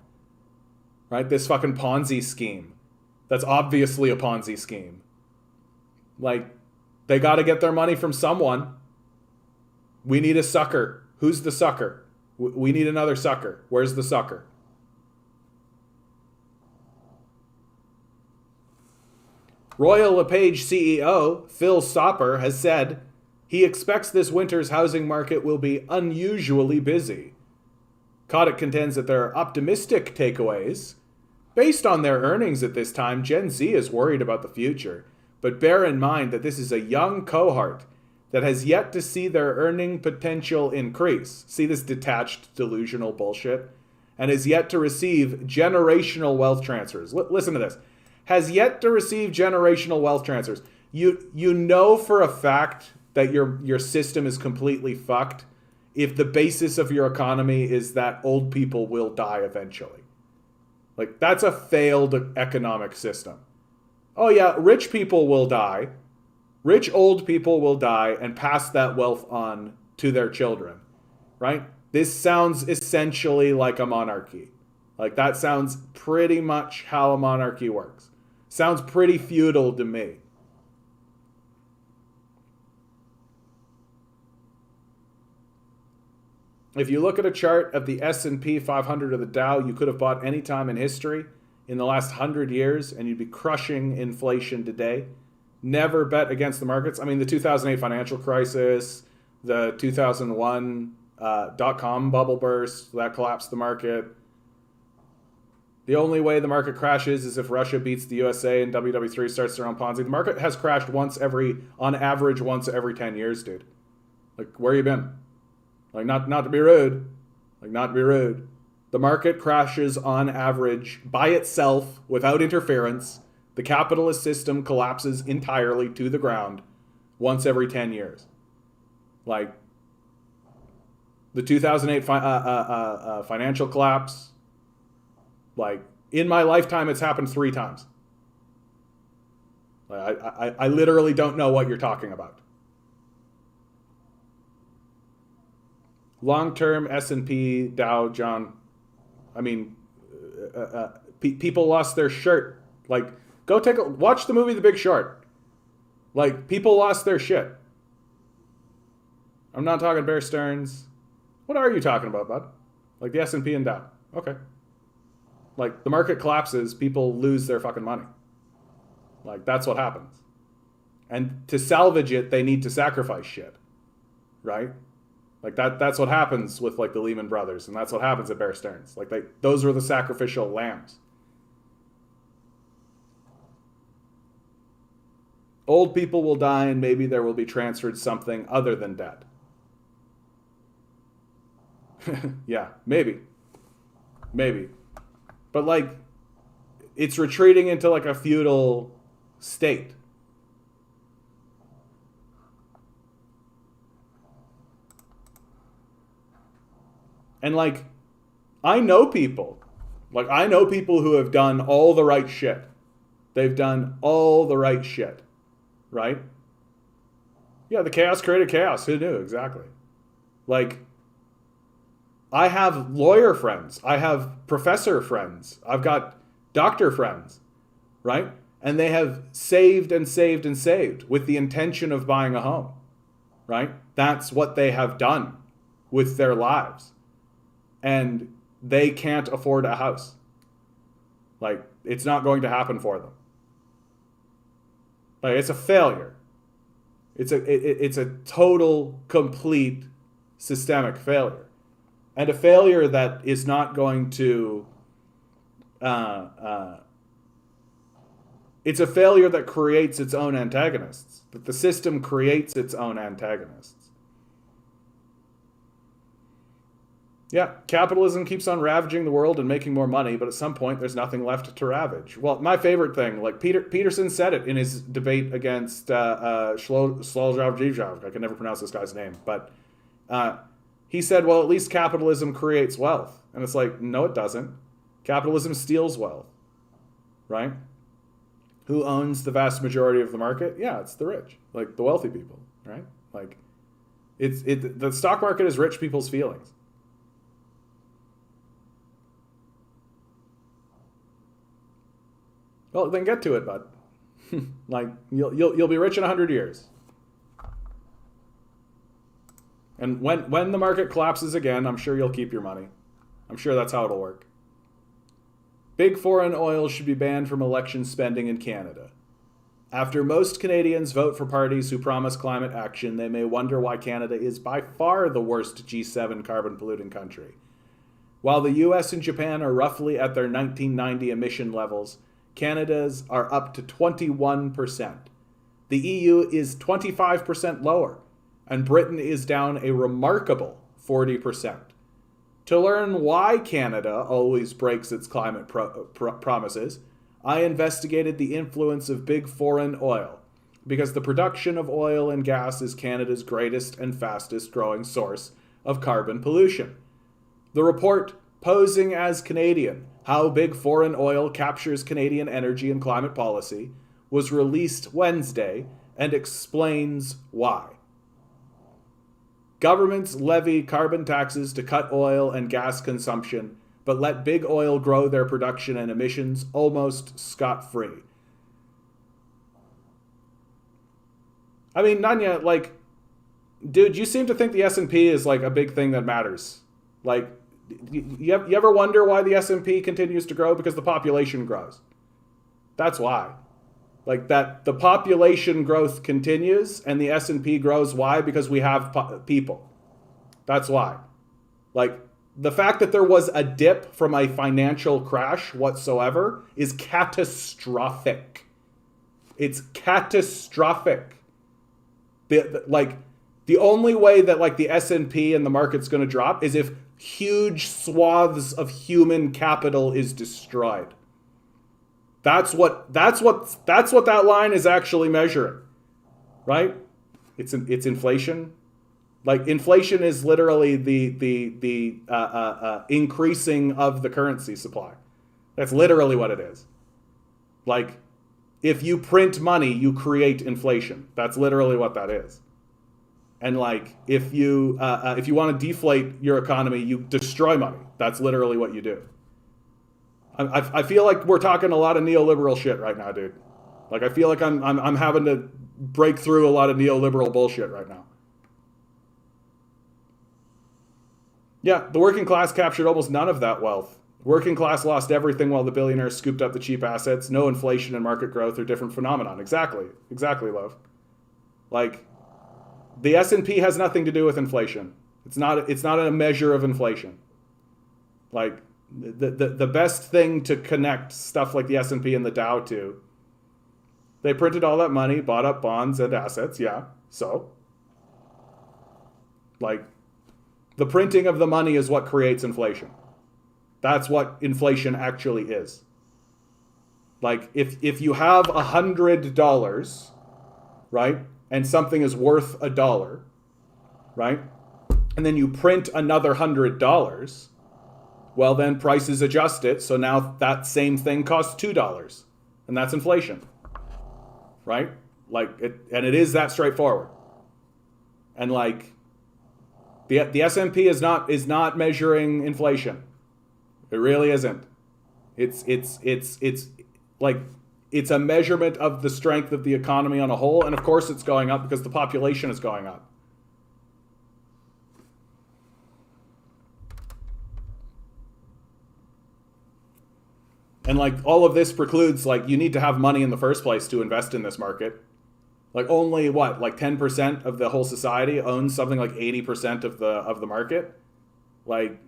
Right? This fucking Ponzi scheme. That's obviously a Ponzi scheme. Like, they got to get their money from someone. We need a sucker. Who's the sucker? We need another sucker. Where's the sucker? Royal LePage CEO Phil Soper has said he expects this winter's housing market will be unusually busy. Kotick contends that there are optimistic takeaways. Based on their earnings at this time, Gen Z is worried about the future, but bear in mind that this is a young cohort that has yet to see their earning potential increase. See this detached, delusional bullshit? And is yet to receive generational wealth transfers. Listen to this. Has yet to receive generational wealth transfers. You know for a fact that your system is completely fucked if the basis of your economy is that old people will die eventually. Like, that's a failed economic system. Oh yeah, rich people will die. Rich old people will die and pass that wealth on to their children, right? This sounds essentially like a monarchy. Like, that sounds pretty much how a monarchy works. Sounds pretty feudal to me. If you look at a chart of the S&P 500 or the Dow, you could have bought any time in history in the last 100 years, and you'd be crushing inflation today. Never bet against the markets. I mean, the 2008 financial crisis, the 2001 dot-com bubble burst, that collapsed the market. The only way the market crashes is if Russia beats the USA and WW3 starts their own Ponzi. The market has crashed on average once every 10 years, dude. Like, where you been? Like, not to be rude. The market crashes on average by itself without interference. The capitalist system collapses entirely to the ground once every 10 years. Like, the 2008 financial collapse, like, in my lifetime, it's happened 3 times. Like, I literally don't know what you're talking about. long-term S&P Dow John. I mean, people lost their shirt. Like, go watch the movie The Big Short. Like, people lost their shit. I'm not talking Bear Stearns. What are you talking about, bud? Like the S&P and Dow. Okay. Like, the market collapses, people lose their fucking money. Like, that's what happens. And to salvage it, they need to sacrifice shit. Right? Like, that's what happens with, like, the Lehman Brothers, and that's what happens at Bear Stearns. Like, those were the sacrificial lambs. Old people will die, and maybe there will be transferred something other than debt. Yeah, maybe. Maybe. But, like, it's retreating into, like, a feudal state. And, like, I know people. Like, I know people who have done all the right shit. They've done all the right shit. Right? Yeah, the chaos created chaos. Who knew? Exactly. Like, I have lawyer friends. I have professor friends. I've got doctor friends. Right? And they have saved and saved and saved with the intention of buying a home. Right? That's what they have done with their lives. And they can't afford a house. Like, it's not going to happen for them. Like, it's a failure. It's a total, complete, systemic failure. And a failure that is not going to... it's a failure that creates its own antagonists. That the system creates its own antagonists. Yeah, capitalism keeps on ravaging the world and making more money, but at some point there's nothing left to ravage. Well, my favorite thing, like Peterson said it in his debate against Slojavjivjav. I can never pronounce this guy's name, but he said, well, at least capitalism creates wealth. And it's like, no, it doesn't. Capitalism steals wealth, right? Who owns the vast majority of the market? Yeah, it's the rich, like the wealthy people, right? Like, the stock market is rich people's feelings. Well, then get to it, bud. Like, you'll be rich in 100 years. And when the market collapses again, I'm sure you'll keep your money. I'm sure that's how it'll work. Big foreign oil should be banned from election spending in Canada. After most Canadians vote for parties who promise climate action, they may wonder why Canada is by far the worst G7 carbon polluting country. While the US and Japan are roughly at their 1990 emission levels, Canada's are up to 21%. The EU is 25% lower, and Britain is down a remarkable 40%. To learn why Canada always breaks its climate promises, I investigated the influence of big foreign oil, because the production of oil and gas is Canada's greatest and fastest growing source of carbon pollution. The report, Posing as Canadian: How Big Foreign Oil Captures Canadian Energy and Climate Policy, was released Wednesday and explains why. Governments levy carbon taxes to cut oil and gas consumption, but let big oil grow their production and emissions almost scot-free. I mean, Nanya, like, dude, you seem to think the S&P is like a big thing that matters. Like, you ever wonder why the S&P continues to grow? Because the population grows. That's why. Like, that the population growth continues and the S&P grows. Why? Because we have people. That's why. Like, the fact that there was a dip from a financial crash whatsoever is catastrophic. It's catastrophic. The only way that, like, the S&P and the market's going to drop is if huge swaths of human capital is destroyed. That's what that line is actually measuring, right? It's inflation. Like, inflation is literally the increasing of the currency supply. That's literally what it is. Like, if you print money, you create inflation. That's literally what that is. And like, if you want to deflate your economy, you destroy money. That's literally what you do. I feel like we're talking a lot of neoliberal shit right now, dude. Like, I feel like I'm having to break through a lot of neoliberal bullshit right now. Yeah, the working class captured almost none of that wealth. Working class lost everything while the billionaires scooped up the cheap assets. No inflation and market growth are different phenomenon. Exactly, love. Like, the S&P has nothing to do with inflation. It's not a measure of inflation. Like, the best thing to connect stuff like the S&P and the Dow to, they printed all that money, bought up bonds and assets, yeah. So, like, the printing of the money is what creates inflation. That's what inflation actually is. Like, if you have $100, right, and something is worth $1, right, and then you print another $100, well, then prices adjust it, so now that same thing costs $2, and that's inflation, right? Like, and it is that straightforward. And like, the S&P is not measuring inflation. It really isn't. It's like, it's a measurement of the strength of the economy on a whole, and of course it's going up because the population is going up. And like, all of this precludes, like, you need to have money in the first place to invest in this market. Like, only what, like 10% of the whole society owns something like 80% of the market. Like,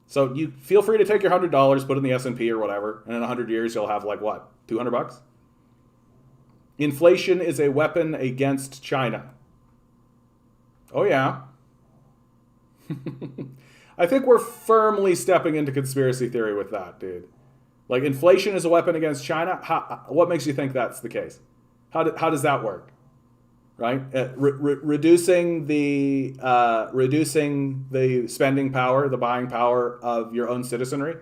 so you feel free to take your $100, put it in the S&P or whatever, and in 100 years you'll have like what, $200? Inflation is a weapon against China. Oh yeah. I think we're firmly stepping into conspiracy theory with that, dude. Like, inflation is a weapon against China. What makes you think that's the case? How does that work? Right? Reducing the spending power, the buying power of your own citizenry.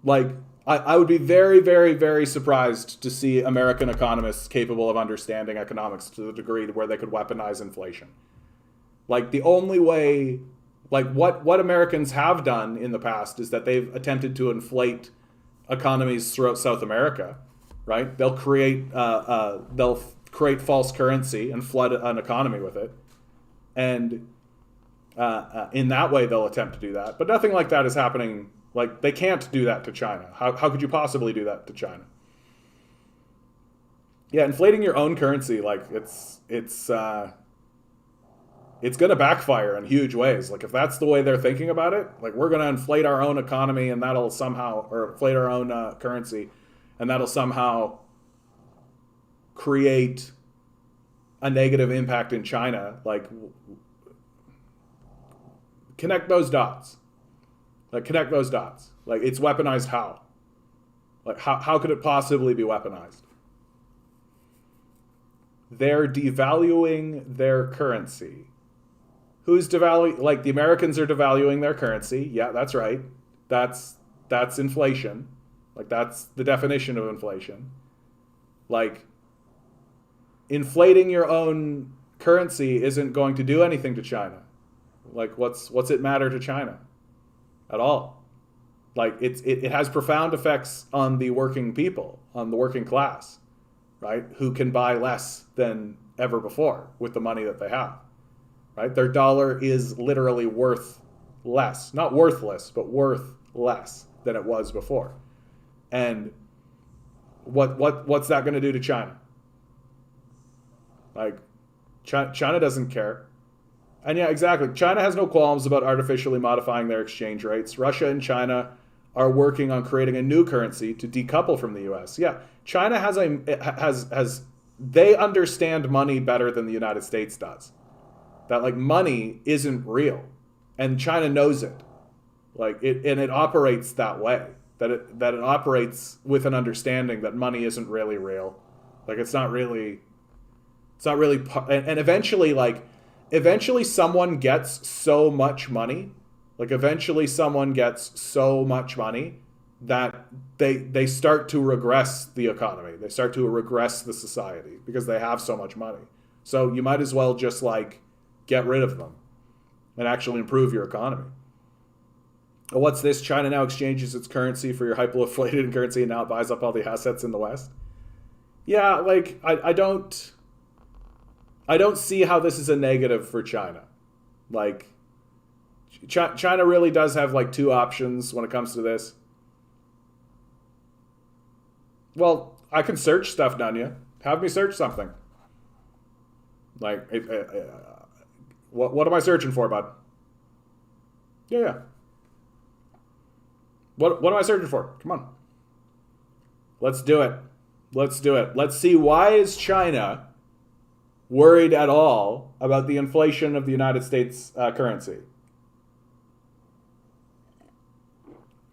Like, I would be very, very, very surprised to see American economists capable of understanding economics to the degree where they could weaponize inflation. Like, the only way, like, what Americans have done in the past is that they've attempted to inflate economies throughout South America, right? They'll create false currency and flood an economy with it. And in that way, they'll attempt to do that. But nothing like that is happening. Like, they can't do that to China. How could you possibly do that to China? Yeah, inflating your own currency, like, it's going to backfire in huge ways. Like, if that's the way they're thinking about it, like, we're going to inflate our own economy and that'll somehow, or inflate our own currency, and that'll somehow create a negative impact in China. Like, connect those dots. Like, connect those dots. Like, it's weaponized how? Like, how could it possibly be weaponized? They're devaluing their currency. Who's devaluing? Like, the Americans are devaluing their currency. Yeah, that's right. That's inflation. Like, that's the definition of inflation. Like, inflating your own currency isn't going to do anything to China. Like, what's it matter to China at all? Like, it has profound effects on the working people, on the working class, right? Who can buy less than ever before with the money that they have. Right? Their dollar is literally worth less. Not worthless, but worth less than it was before. And what's that going to do to China? Like, China doesn't care. And yeah, exactly. China has no qualms about artificially modifying their exchange rates. Russia and China are working on creating a new currency to decouple from the US. Yeah, China they understand money better than the United States does. That, like, money isn't real, and China knows it. Like, it operates that way. That it operates with an understanding that money isn't really real. Like, it's not really. And eventually someone gets so much money. Like, eventually someone gets so much money that they start to regress the economy. They start to regress the society because they have so much money. So you might as well just like get rid of them and actually improve your economy. What's this? China now exchanges its currency for your hyperinflated currency and now it buys up all the assets in the West. Yeah, like I don't see how this is a negative for China. Like China really does have like two options when it comes to this. Well, I can search stuff, Dunya. Have me search something. Like, what am I searching for, bud? Yeah. What am I searching for? Come on. Let's do it. Let's see, why is China worried at all about the inflation of the United States currency?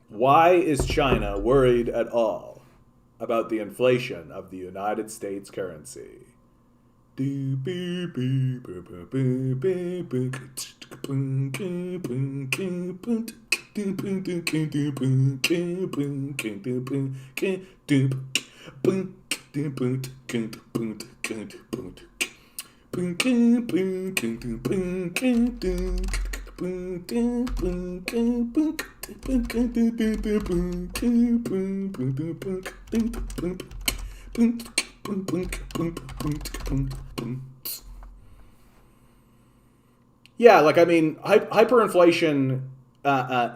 Why is China worried at all about the inflation of the United States currency? Yeah, like I mean, hyperinflation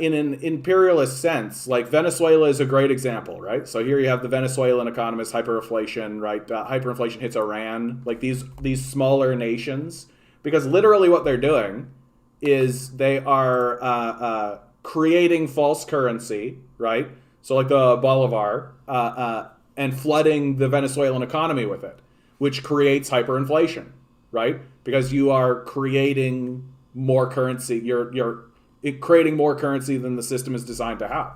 in an imperialist sense, like Venezuela is a great example, right? So here you have the Venezuelan economist, hyperinflation, right? Hyperinflation hits Iran, like these smaller nations, because literally what they're doing is they are creating false currency, right? So like the bolivar, and flooding the Venezuelan economy with it, which creates hyperinflation, right? Because you are creating more currency, you're creating more currency than the system is designed to have,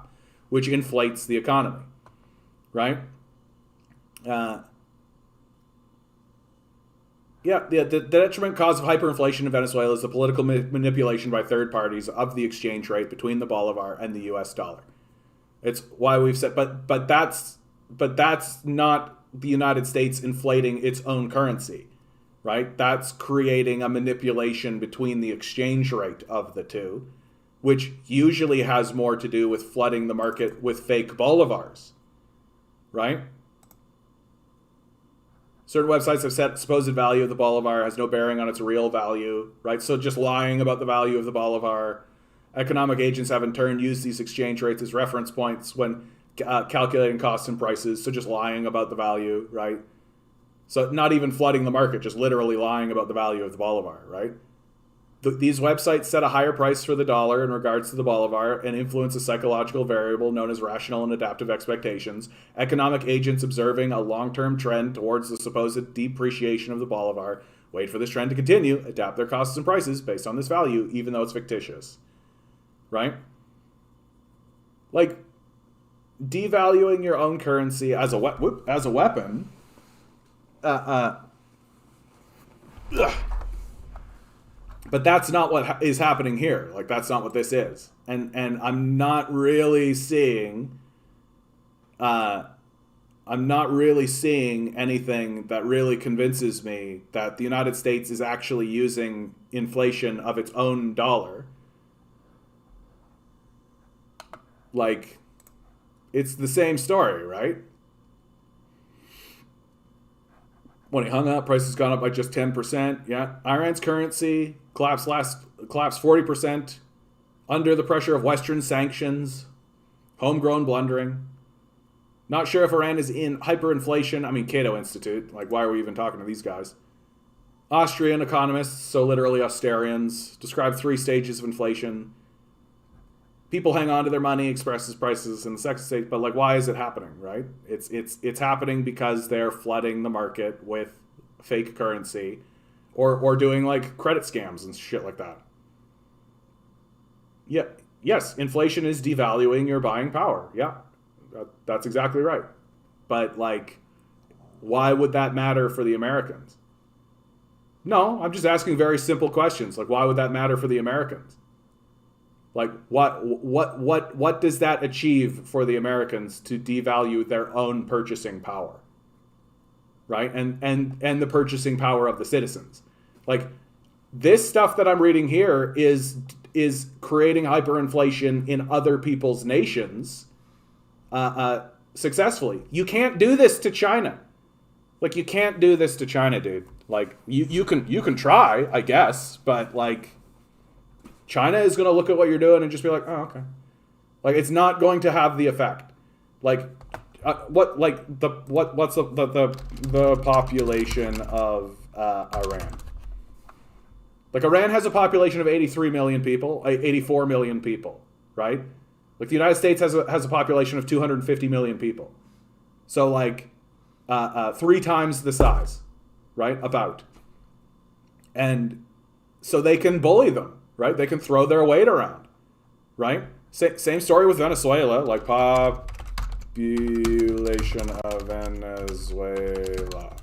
which inflates the economy, right? The detriment cause of hyperinflation in Venezuela is the political manipulation by third parties of the exchange rate between the bolivar and the U.S. dollar. It's why we've said, but that's not the United States inflating its own currency, right? That's creating a manipulation between the exchange rate of the two, which usually has more to do with flooding the market with fake bolivars, right? Certain websites have set supposed value of the bolivar has no bearing on its real value, right? So just lying about the value of the bolivar. Economic agents have in turn used these exchange rates as reference points when calculating costs and prices. So just lying about the value, right? So not even flooding the market, just literally lying about the value of the bolivar, right? These websites set a higher price for the dollar in regards to the bolivar and influence a psychological variable known as rational and adaptive expectations. Economic agents observing a long-term trend towards the supposed depreciation of the bolivar wait for this trend to continue, adapt their costs and prices based on this value, even though it's fictitious, right? Like, devaluing your own currency as a weapon. But that's not what is happening here. Like, that's not what this is. And I'm not really seeing anything that really convinces me that the United States is actually using inflation of its own dollar. Like, it's the same story, right? When he hung up, prices gone up by just 10%. Yeah, Iran's currency collapsed 40% under the pressure of Western sanctions, homegrown blundering. Not sure if Iran is in hyperinflation. I mean, Cato Institute. Like, why are we even talking to these guys? Austrian economists, so literally Austerians, describe 3 stages of inflation. People hang on to their money, expresses prices in the second stage, but like, why is it happening, right? It's happening because they're flooding the market with fake currency, or doing like credit scams and shit like that. Yeah, yes, inflation is devaluing your buying power. Yeah, that's exactly right. But like, why would that matter for the Americans? No, I'm just asking very simple questions. Like, why would that matter for the Americans? Like, what does that achieve for the Americans to devalue their own purchasing power? right? And the purchasing power of the citizens. Like, this stuff that I'm reading here is creating hyperinflation in other people's nations successfully. You can't do this to China. Like, you can't do this to China, dude. Like, you can try, I guess, but like, China is going to look at what you're doing and just be like, oh, okay. Like, it's not going to have the effect. Like, what's the population of Iran? Like, Iran has a population of 83 million people, 84 million people, right? Like, the United States has a population of 250 million people. So, like, 3 times the size, right? About. And so they can bully them, right? They can throw their weight around, right? Same story with Venezuela, like population of Venezuela,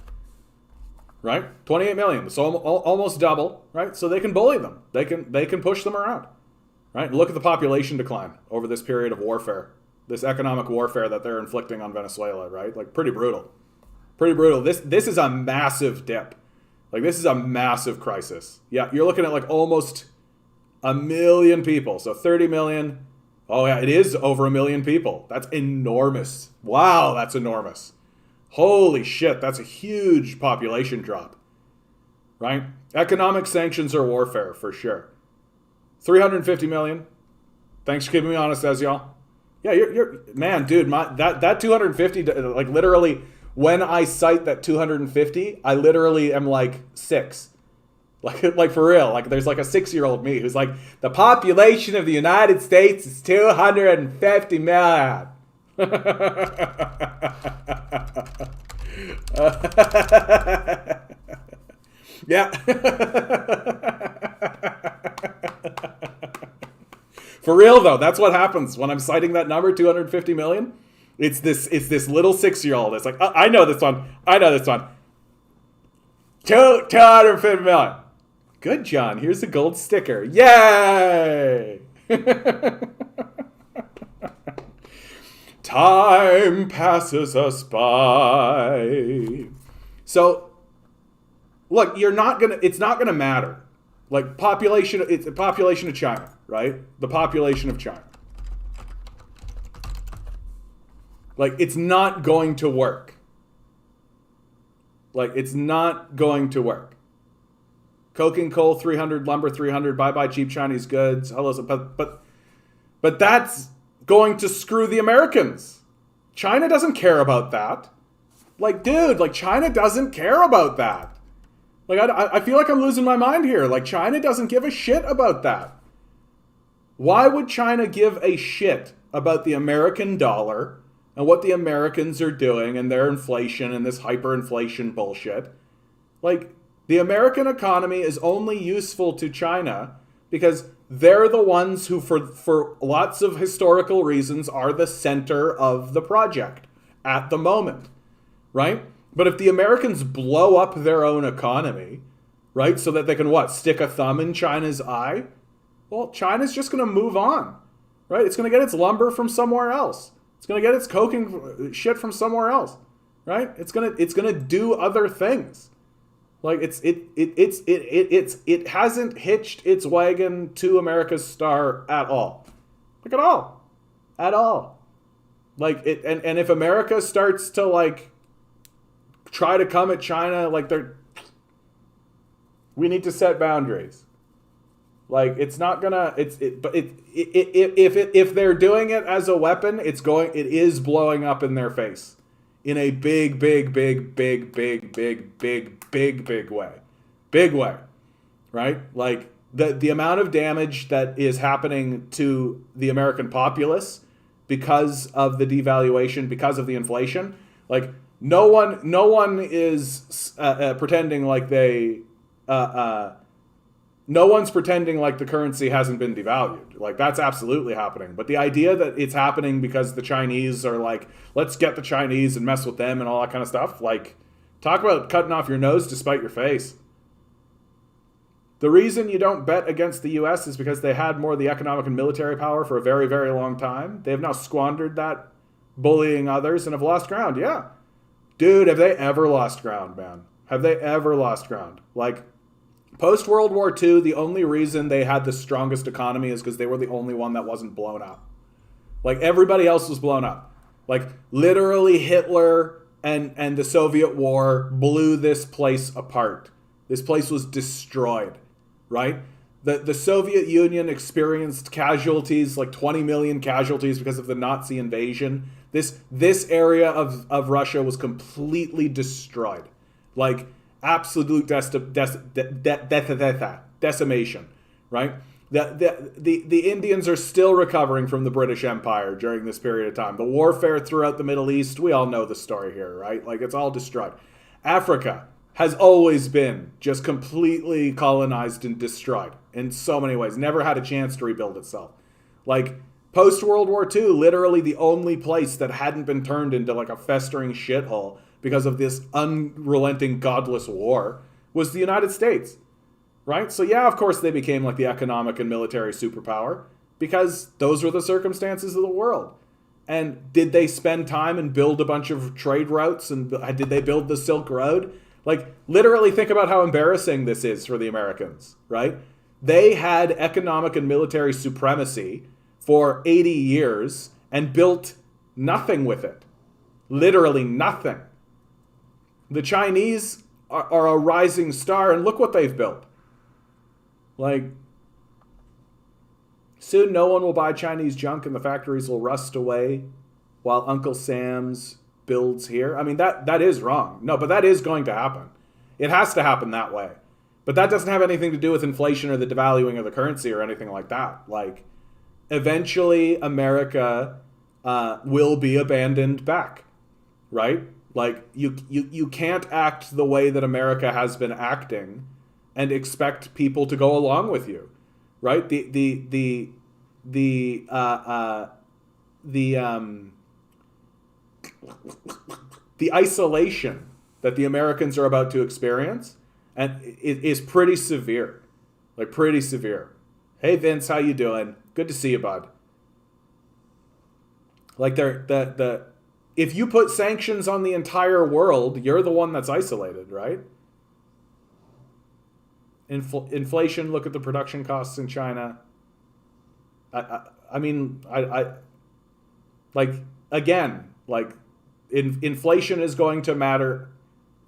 right? 28 million, so almost double, right? So they can bully them. They can push them around, right? Look at the population decline over this period of warfare, this economic warfare that they're inflicting on Venezuela, right? Like, pretty brutal. Pretty brutal. This is a massive dip. Like, this is a massive crisis. Yeah, you're looking at like almost 1 million people. So 30 million. Oh yeah, it is over 1 million people. That's enormous. Wow, that's enormous. Holy shit, that's a huge population drop. Right? Economic sanctions are warfare, for sure. 350 million. Thanks for keeping me honest, as y'all. Yeah, you're man, dude, that 250, like, literally, when I cite that 250, I literally am like 6. Like for real. Like, there's like a 6-year-old me who's like, the population of the United States is 250 million. Yeah. For real though, that's what happens when I'm citing that number, 250 million. It's this little 6-year-old. It's like, oh, I know this one. 250 million. Good, John. Here's a gold sticker. Yay! Time passes us by. So, look, it's not gonna matter. Like, it's the population of China, right? The population of China. Like, it's not going to work. Like, it's not going to work. Coking coal 300, lumber 300, bye-bye cheap Chinese goods. But that's going to screw the Americans. China doesn't care about that. Like, dude, like, China doesn't care about that. Like, I feel like I'm losing my mind here. Like, China doesn't give a shit about that. Why would China give a shit about the American dollar and what the Americans are doing and their inflation and this hyperinflation bullshit? Like, the American economy is only useful to China because they're the ones who, for lots of historical reasons, are the center of the project at the moment, right? But if the Americans blow up their own economy, right, so that they can, stick a thumb in China's eye? Well, China's just going to move on, right? It's going to get its lumber from somewhere else. It's going to get its coking shit from somewhere else, right? It's going to do other things. Like, it hasn't hitched its wagon to America's star at all. Like, at all. Like, and if America starts to, like, try to come at China, like, we need to set boundaries. Like, it's not gonna, if they're doing it as a weapon, it is blowing up in their face in a big way. Big way, right? Like, the amount of damage that is happening to the American populace because of the devaluation, because of the inflation, like, no one is pretending like no one's pretending like the currency hasn't been devalued. Like, that's absolutely happening. But the idea that it's happening because the Chinese are like, let's get the Chinese and mess with them and all that kind of stuff. Like, talk about cutting off your nose to spite your face. The reason you don't bet against the U.S. is because they had more of the economic and military power for a very, very long time. They have now squandered that, bullying others, and have lost ground. Yeah. Dude, have they ever lost ground, man? Have they ever lost ground? Like, post World War II, the only reason they had the strongest economy is because they were the only one that wasn't blown up. Like, everybody else was blown up. Like, literally Hitler and the Soviet war blew this place apart. This place was destroyed, right? The Soviet Union experienced casualties, like 20 million casualties because of the Nazi invasion. This area of Russia was completely destroyed. Like, absolute decimation, right? The Indians are still recovering from the British Empire during this period of time. The warfare throughout the Middle East, we all know the story here, right? Like, it's all destroyed. Africa has always been just completely colonized and destroyed in so many ways. Never had a chance to rebuild itself. Like, post-World War II, literally the only place that hadn't been turned into like a festering shithole because of this unrelenting, godless war was the United States, right? So yeah, of course they became like the economic and military superpower because those were the circumstances of the world. And did they spend time and build a bunch of trade routes? And did they build the Silk Road? Like, literally think about how embarrassing this is for the Americans, right? They had economic and military supremacy for 80 years and built nothing with it. Literally nothing. The Chinese are a rising star, and look what they've built. Like, soon no one will buy Chinese junk and the factories will rust away while Uncle Sam's builds here. I mean, that is wrong. No, but that is going to happen. It has to happen that way. But that doesn't have anything to do with inflation or the devaluing of the currency or anything like that. Like, eventually America will be abandoned back, right? Like, you can't act the way that America has been acting and expect people to go along with you, right? The isolation that the Americans are about to experience and it is pretty severe, like pretty severe. Hey Vince, how you doing? Good to see you, bud. Like, if you put sanctions on the entire world, you're the one that's isolated, right? Inflation. Look at the production costs in China. I mean, like, again, like, inflation is going to matter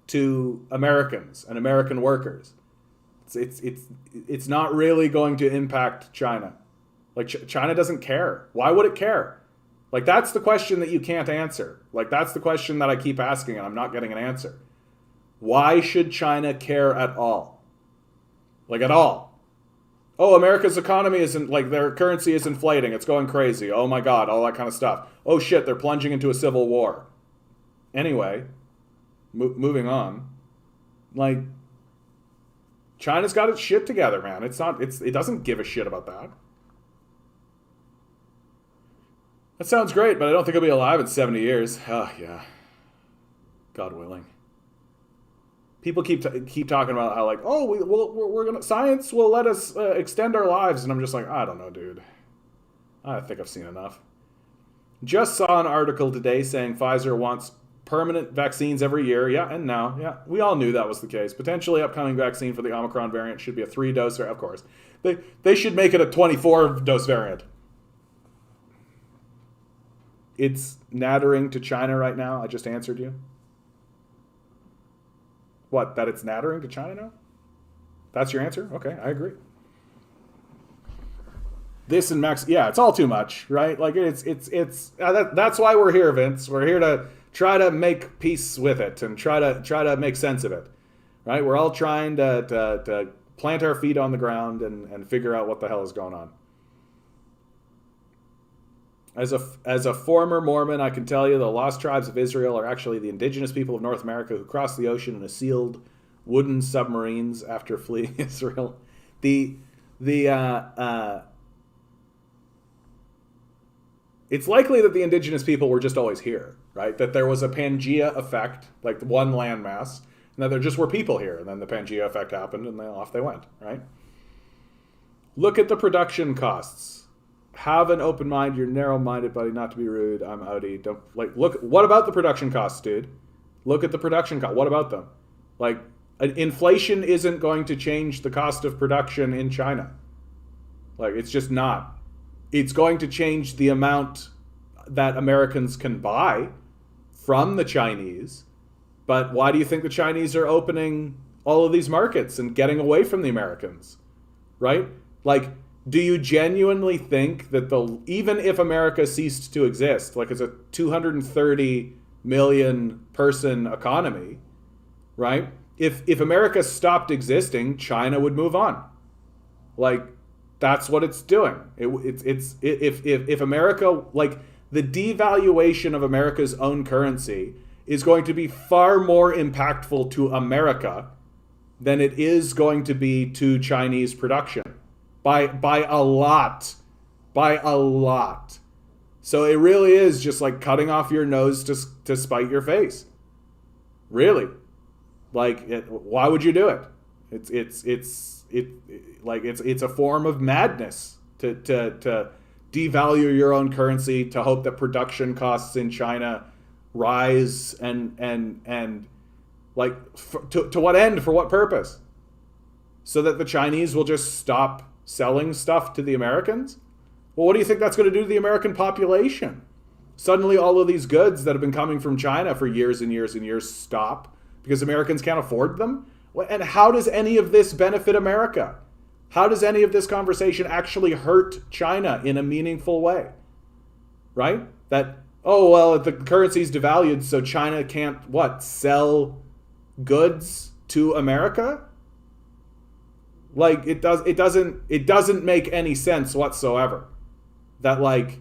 to Americans and American workers. It's not really going to impact China. Like, China doesn't care. Why would it care? Like, that's the question that you can't answer. Like, that's the question that I keep asking and I'm not getting an answer. Why should China care at all? Like, at all? Oh, America's economy isn't, like, their currency is inflating. It's going crazy. Oh my God, all that kind of stuff. Oh shit, they're plunging into a civil war. Anyway, moving on. Like, China's got its shit together, man. It doesn't give a shit about that. That sounds great, but I don't think I'll be alive in 70 years. Oh, yeah. God willing. People keep talking about how, like, oh, we're gonna, science will let us extend our lives, and I'm just like, I don't know, dude. I think I've seen enough. Just saw an article today saying Pfizer wants permanent vaccines every year. Yeah, and now, yeah, we all knew that was the case. Potentially upcoming vaccine for the Omicron variant should be a 3-dose, of course. They should make it a 24-dose variant. It's nattering to China right now. I just answered you. What, that it's nattering to China now? That's your answer? Okay, I agree. This and Max, yeah, it's all too much, right? Like, that's why we're here, Vince. We're here to try to make peace with it and try to make sense of it, right? We're all trying to plant our feet on the ground and figure out what the hell is going on. As a former Mormon, I can tell you the lost tribes of Israel are actually the indigenous people of North America who crossed the ocean in a sealed wooden submarines after fleeing Israel. It's likely that the indigenous people were just always here, right? That there was a Pangea effect, like one landmass, and that there just were people here, and then the Pangea effect happened, and then off they went, right? Look at the production costs. Have an open mind. You're narrow-minded, buddy. Not to be rude. I'm outie. Don't look. What about the production costs, dude? Look at the production cost. What about them? Like, inflation isn't going to change the cost of production in China. Like, it's just not. It's going to change the amount that Americans can buy from the Chinese. But why do you think the Chinese are opening all of these markets and getting away from the Americans? Right? Like, do you genuinely think that even if America ceased to exist, like it's a 230 million person economy, right? If America stopped existing, China would move on. Like, that's what it's doing. If America, like, the devaluation of America's own currency is going to be far more impactful to America than it is going to be to Chinese production. By a lot. By a lot. So it really is just like cutting off your nose to spite your face. Really. Like, why would you do it? It's a form of madness to devalue your own currency, to hope that production costs in China rise and like to what end, for what purpose? So that the Chinese will just stop selling stuff to the Americans? Well, what do you think that's going to do to the American population? Suddenly all of these goods that have been coming from China for years and years and years stop because Americans can't afford them? And how does any of this benefit America? How does any of this conversation actually hurt China in a meaningful way? Right? That, oh, well, the currency's devalued, so China can't, sell goods to America? Like, it doesn't make any sense whatsoever that, like,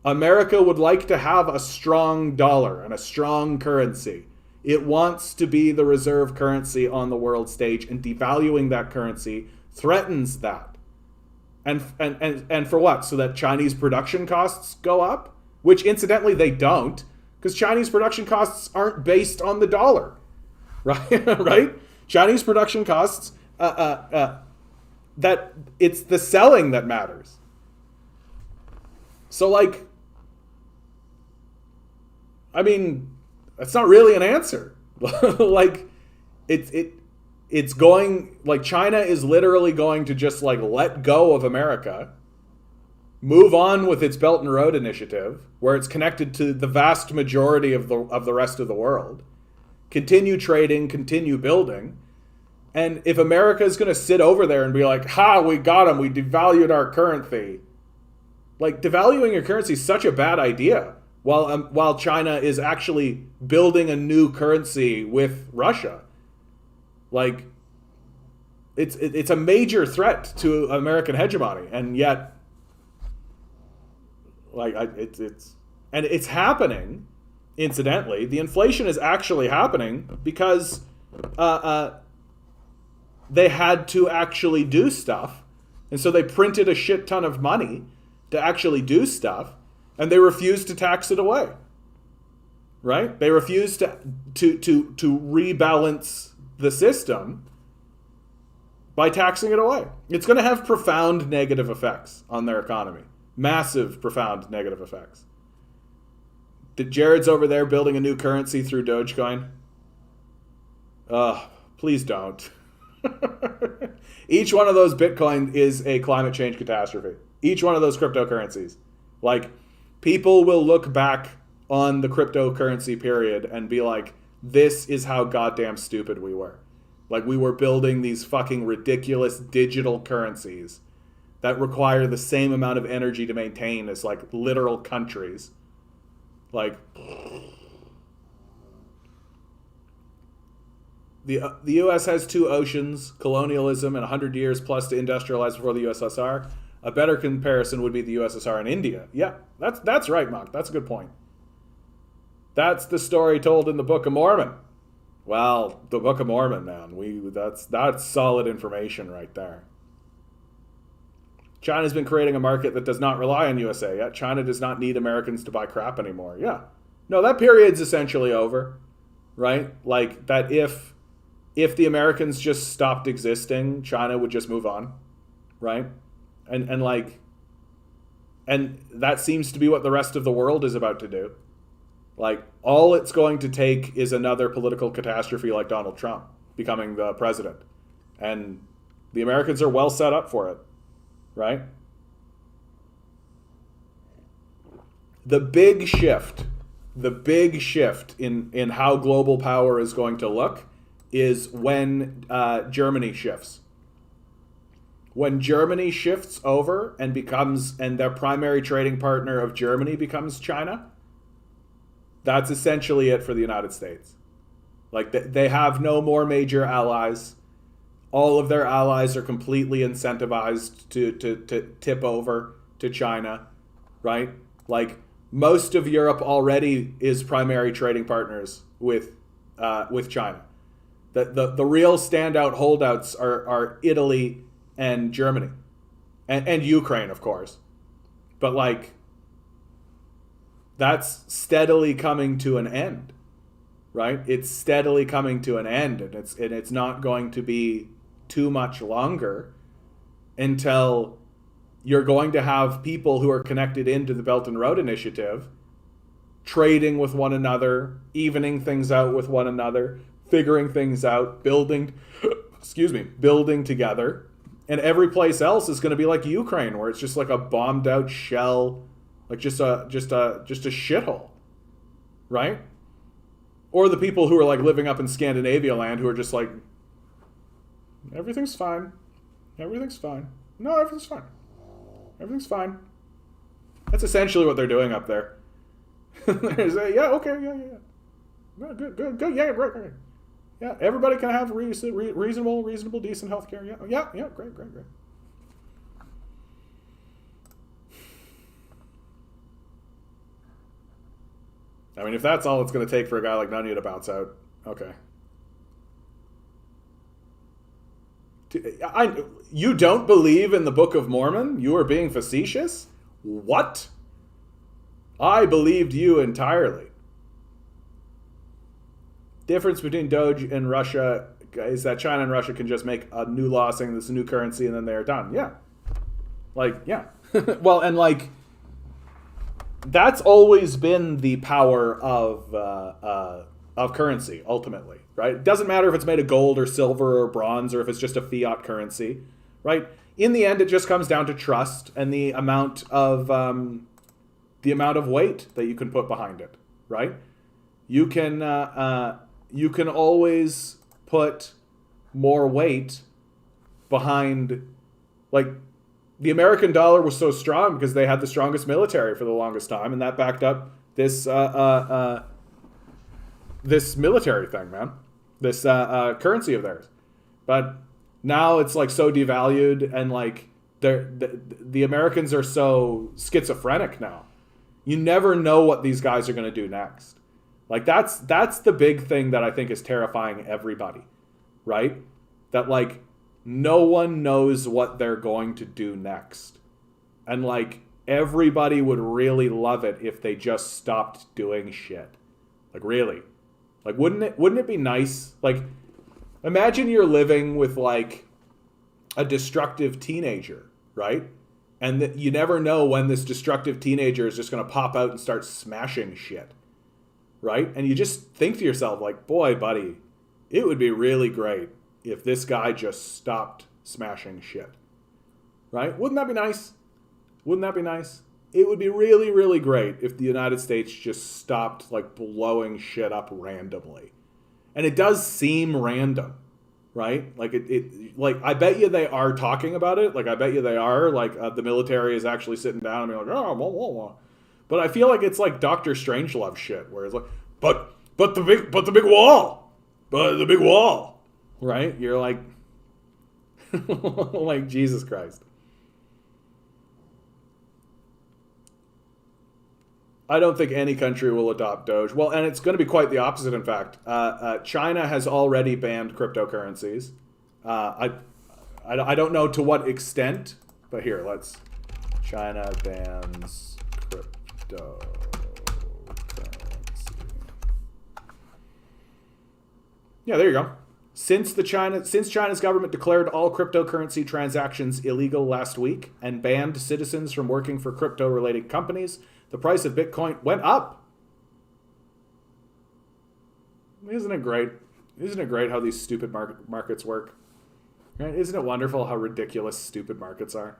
America would like to have a strong dollar and a strong currency. It wants to be the reserve currency on the world stage, and devaluing that currency threatens that. And for what? So that Chinese production costs go up? Which, incidentally, they don't, because Chinese production costs aren't based on the dollar, right? Right? Chinese production costs, that it's the selling that matters. So, like, I mean, that's not really an answer. Like, it's going, like, China is literally going to just, like, let go of America, move on with its Belt and Road Initiative, where it's connected to the vast majority of the rest of the world, continue trading, continue building. And if America is going to sit over there and be like, ha, we got them, we devalued our currency. Like, devaluing your currency is such a bad idea, while China is actually building a new currency with Russia. Like, it's a major threat to American hegemony, and yet, like, it's happening. Incidentally, the inflation is actually happening because they had to actually do stuff, and so they printed a shit ton of money to actually do stuff, and they refused to tax it away. Right? They refused to rebalance the system by taxing it away. It's going to have profound negative effects on their economy. Massive, profound negative effects. Jared's over there building a new currency through Dogecoin. Please don't. Each one of those Bitcoin is a climate change catastrophe. Each one of those cryptocurrencies. Like, people will look back on the cryptocurrency period and be like, this is how goddamn stupid we were. Like, we were building these fucking ridiculous digital currencies that require the same amount of energy to maintain as, like, literal countries. Like, the U.S. has two oceans, colonialism and 100 years plus to industrialize before the USSR. A better comparison would be the USSR and India. Yeah, that's right, Mark. That's a good point. That's the story told in the Book of Mormon. Well, the Book of Mormon, man, that's solid information right there. China's been creating a market that does not rely on USA yet. China does not need Americans to buy crap anymore. Yeah. No, that period's essentially over, right? Like, that if the Americans just stopped existing, China would just move on, right? And that seems to be what the rest of the world is about to do. Like, all it's going to take is another political catastrophe like Donald Trump becoming the president. And the Americans are well set up for it, right? The big shift in how global power is going to look is when Germany shifts. When Germany shifts over and their primary trading partner of Germany becomes China, that's essentially it for the United States. Like, they have no more major allies. All of their allies are completely incentivized to tip over to China, right? Like, most of Europe already is primary trading partners with China. The real standout holdouts are Italy and Germany, and Ukraine, of course. But like, that's steadily coming to an end, right? It's steadily coming to an end, and it's not going to be too much longer until you're going to have people who are connected into the Belt and Road Initiative trading with one another, evening things out with one another, figuring things out, building together. And every place else is going to be like Ukraine, where it's just like a bombed out shell, like just a shithole, right? Or the people who are like living up in Scandinavia land who are just like, everything's fine. Everything's fine. No, everything's fine. Everything's fine. That's essentially what they're doing up there. There's yeah, okay, yeah. Good, yeah, great. Yeah, everybody can have reasonable, decent healthcare. Yeah, great. I mean, if that's all it's going to take for a guy like Nunya to bounce out, okay. You don't believe in the Book of Mormon? You are being facetious? What? I believed you entirely. Difference between Doge and Russia is that China and Russia can just make a new law saying this is a new currency and then they're done. Yeah. Like, yeah. Well, and like, that's always been the power of currency, ultimately, right? It doesn't matter if it's made of gold or silver or bronze or if it's just a fiat currency, right? In the end, it just comes down to trust and the amount of weight that you can put behind it, right? You can always put more weight behind, like, the American dollar was so strong because they had the strongest military for the longest time, and that backed up this this military thing, man. This currency of theirs. But now it's like so devalued, and like the Americans are so schizophrenic now. You never know what these guys are going to do next. Like, that's the big thing that I think is terrifying everybody, right? That like no one knows what they're going to do next. And like, everybody would really love it if they just stopped doing shit. Like, really. Like, wouldn't it be nice? Like, imagine you're living with like a destructive teenager, right? And that you never know when this destructive teenager is just going to pop out and start smashing shit, right? And you just think to yourself, like, boy, buddy, it would be really great if this guy just stopped smashing shit, right? Wouldn't that be nice? Wouldn't that be nice? It would be really, really great if the United States just stopped like blowing shit up randomly. And it does seem random, right? Like it like, I bet you they are talking about it. Like, I bet you they are. Like, the military is actually sitting down and being like, oh, blah, blah, blah. But I feel like it's like Dr. Strangelove shit, where it's like, but the big wall, right? You're like, like, Jesus Christ. I don't think any country will adopt Doge. Well, and it's going to be quite the opposite, in fact. China has already banned cryptocurrencies. I don't know to what extent, but here, China bans cryptocurrency. Yeah, there you go. Since China's government declared all cryptocurrency transactions illegal last week and banned citizens from working for crypto-related companies, the price of Bitcoin went up. Isn't it great? Isn't it great how these stupid markets work? Right? Isn't it wonderful how ridiculous stupid markets are?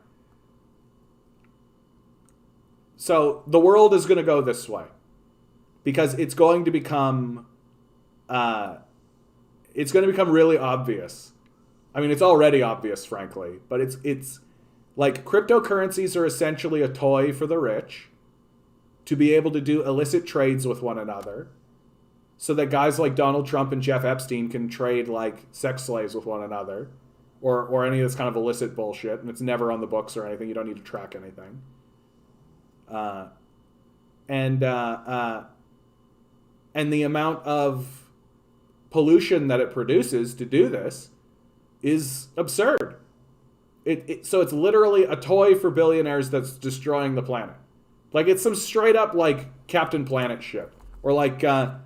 So the world is going to go this way because it's going to become really obvious. I mean, it's already obvious, frankly, but it's like cryptocurrencies are essentially a toy for the rich to be able to do illicit trades with one another, so that guys like Donald Trump and Jeff Epstein can trade like sex slaves with one another, or any of this kind of illicit bullshit, and it's never on the books or anything. You don't need to track anything. And the amount of pollution that it produces to do this is absurd. So it's literally a toy for billionaires that's destroying the planet. Like, it's some straight up like Captain Planet shit. Or like, do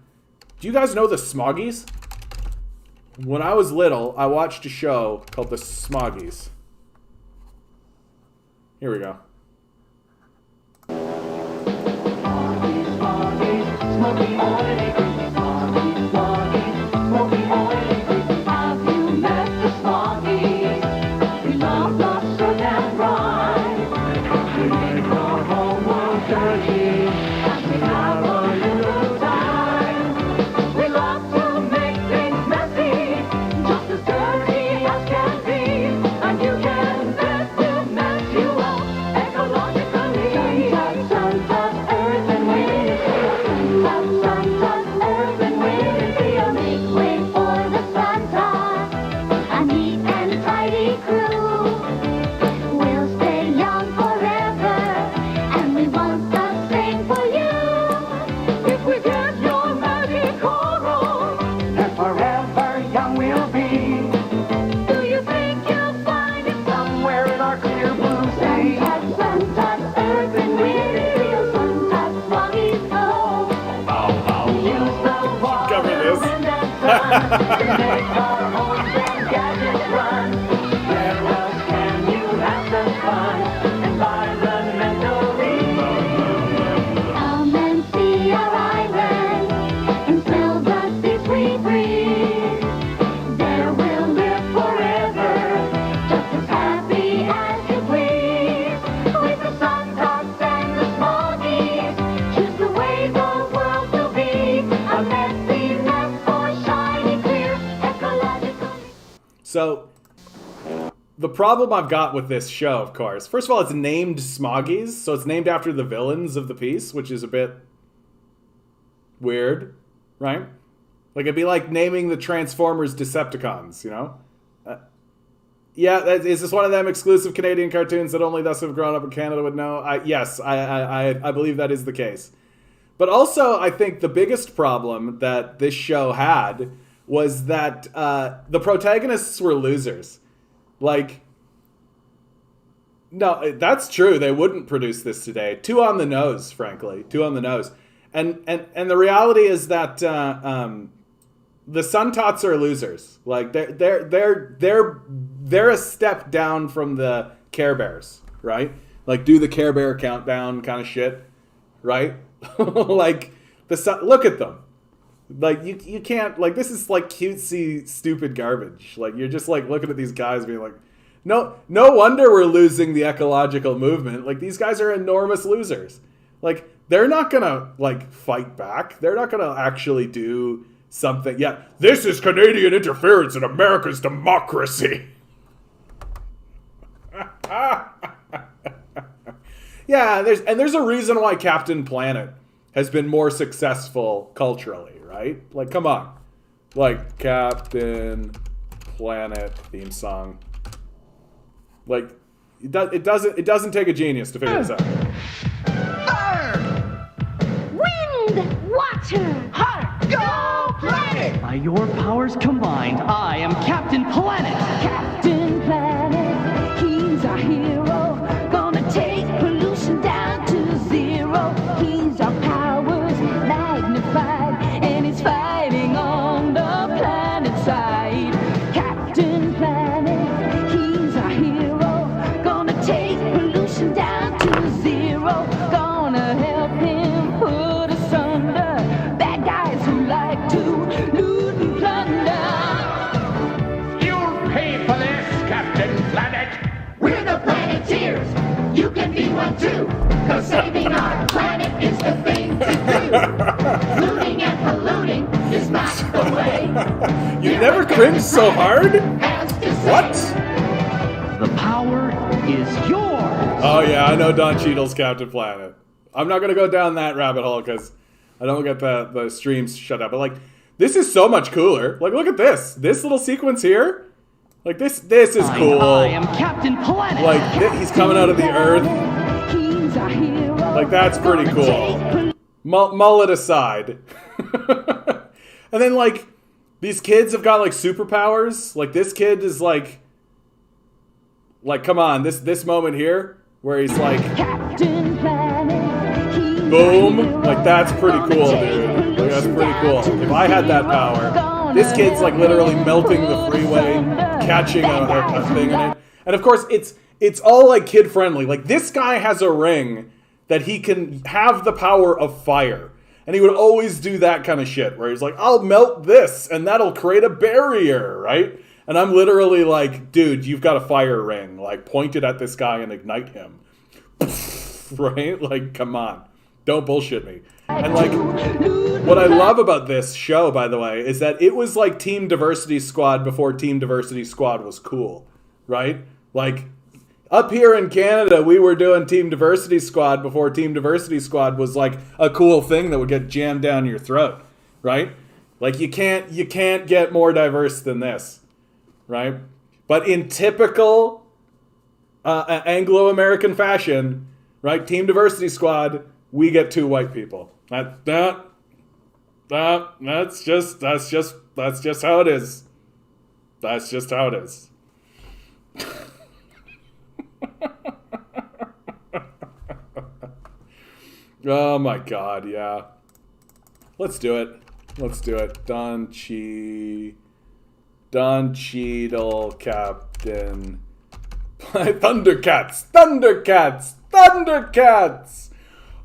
you guys know the Smoggies? When I was little, I watched a show called the Smoggies. Here we go. Smoky oily creepy Smoggies, Smoggies, smoky oily creepy. Have you met the Smoggies? We love the so damn right. We make our whole world dirty, and we have a little time. We love to make things messy, just as dirty as can be. And you can bet we'll mess you up ecologically. Sometimes earth and wind. Sometimes earth and wind be a make way for the Santa. A neat and tidy crew. We'll stay young forever, and we want the same for you. If we get your magic coral, then forever young we'll be. Do you think you'll find it somewhere in our clear blue sea? Sometimes earth and wind feel sometimes Smoggies go. Use the water Cover this. and the sun to make our homes and gadgets run. Where else can you have the fun environmentally? Come and see our island and smell the sea we breathe. There we'll live forever, just as happy as you please. With the sun tops and the Smoggies, choose the way the world will be. A messy mess or shiny clear, ecological. So, the problem I've got with this show, of course, first of all, it's named Smoggies, so it's named after the villains of the piece, which is a bit weird, right? Like, it'd be like naming the Transformers Decepticons, you know? Yeah, is this one of them exclusive Canadian cartoons that only thus have grown up in Canada would know? Yes, I believe that is the case. But also, I think the biggest problem that this show had was that the protagonists were losers. Like, no, that's true. They wouldn't produce this today. Too on the nose, frankly. Too on the nose. And the reality is that the Sun Tots are losers. Like, they're a step down from the Care Bears, right? Like, do the Care Bear countdown kind of shit, right? Like, look at them. Like, you can't, like, this is like cutesy, stupid garbage. Like, you're just like looking at these guys being like, no wonder we're losing the ecological movement. Like, these guys are enormous losers. Like, they're not gonna like fight back. They're not gonna actually do something. Yeah, this is Canadian interference in America's democracy. Yeah, there's a reason why Captain Planet has been more successful culturally, right? Like, come on. Like, Captain Planet theme song. Like, it doesn't take a genius to figure this out. Wind, water, heart, go planet! By your powers combined, I am Captain Planet. Captain Planet, he's our hero. Gonna take pollution down to zero. He's our powers magnified, and he's fighting on the planet side. Captain Planet, he's our hero. Gonna take pollution down to zero. Gonna help him put asunder bad guys who like to lose. Planeteers, you can be one too. Cause saving our planet is the thing to do. Looting and polluting is not the way. You never cringed so hard? What? The power is yours. Oh yeah, I know Don Cheadle's Captain Planet. I'm not gonna go down that rabbit hole because I don't get the streams shut up. But like, this is so much cooler. Like, look at this. This little sequence here. Like this is cool. I am Captain Planet. Like he's coming out of the earth. Like that's pretty cool. Mullet aside. And then like these kids have got like superpowers. Like this kid is like come on, this moment here where he's like boom. Like that's pretty cool, dude. Like, that's pretty cool. If I had that power, this kid's like literally melting the freeway, catching a thing in it. And of course it's all like kid friendly. Like this guy has a ring that he can have the power of fire. And he would always do that kind of shit where he's like, I'll melt this and that'll create a barrier, right? And I'm literally like, dude, you've got a fire ring. Like, point it at this guy and ignite him. Right? Like, come on. Don't bullshit me. And like, what I love about this show, by the way, is that it was like Team Diversity Squad before Team Diversity Squad was cool. Right? Like, up here in Canada, we were doing Team Diversity Squad before Team Diversity Squad was like a cool thing that would get jammed down your throat. Right? Like, you can't get more diverse than this. Right? But in typical Anglo-American fashion, right? Team Diversity Squad, we get 2 white people. That's just how it is. That's just how it is. Oh my god, yeah. Let's do it. Let's do it. Don Cheadle, Captain. Thundercats! Thundercats! Thundercats!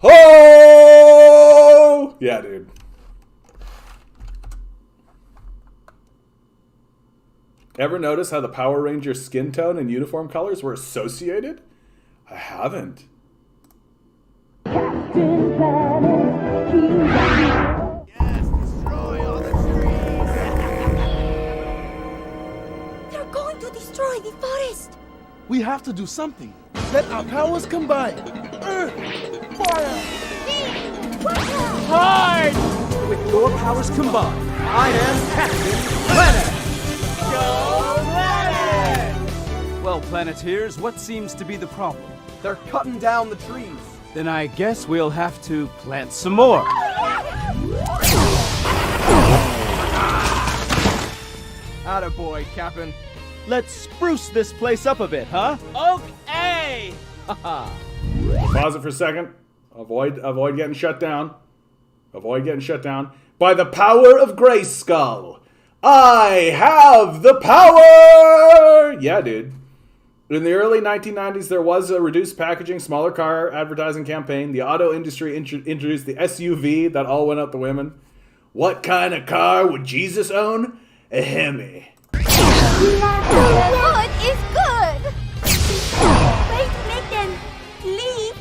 Ho! Yeah, dude. Ever notice how the Power Ranger skin tone and uniform colors were associated? I haven't. Destroy the forest! We have to do something. Let our powers combine. Earth, fire, hide! With your powers combined, I am Captain Planet! Go Planet! Well, Planeteers, what seems to be the problem? They're cutting down the trees. Then I guess we'll have to plant some more. Attaboy, Captain. Let's spruce this place up a bit, huh? Okay! Pause it for a second. Avoid getting shut down. Avoid getting shut down. By the power of Grayskull, I have the power! Yeah, dude. In the early 1990s, there was a reduced packaging, smaller car advertising campaign. The auto industry introduced the SUV that all went out the women. What kind of car would Jesus own? A Hemi. What is good? Wait to make them leave.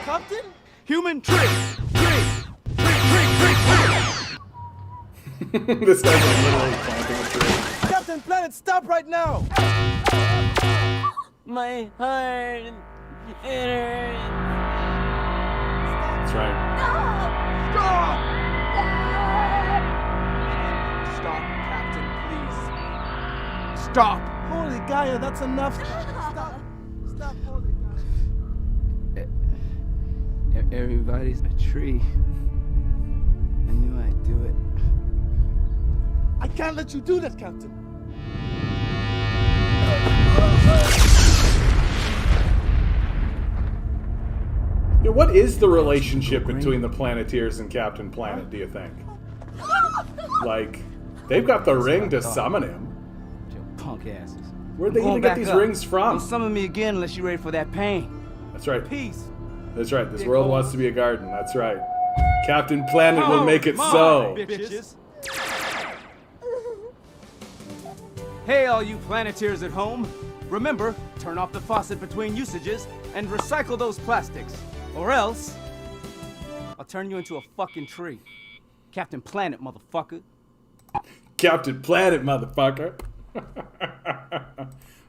Captain? Human tree! This guy's literally planting a tree. Captain Planet, stop right now! My heart. It hurts. That's right. Stop, Captain, please. Stop! Holy Gaia, that's enough. Stop. Stop, holy Gaia. Everybody's a tree. I knew I'd do it. I can't let you do that, Captain. Yeah, what is the relationship between the Planeteers and Captain Planet, do you think? Like, they've got the ring to summon him. Your punk asses. Where'd they even get these rings from? Don't summon me again unless you're ready for that pain. That's right. Peace. That's right. This world wants to be a garden. That's right. Captain Planet will make it so. Bitches. Hey, all you Planeteers at home. Remember, turn off the faucet between usages and recycle those plastics. Or else, I'll turn you into a fucking tree. Captain Planet, motherfucker. Captain Planet, motherfucker.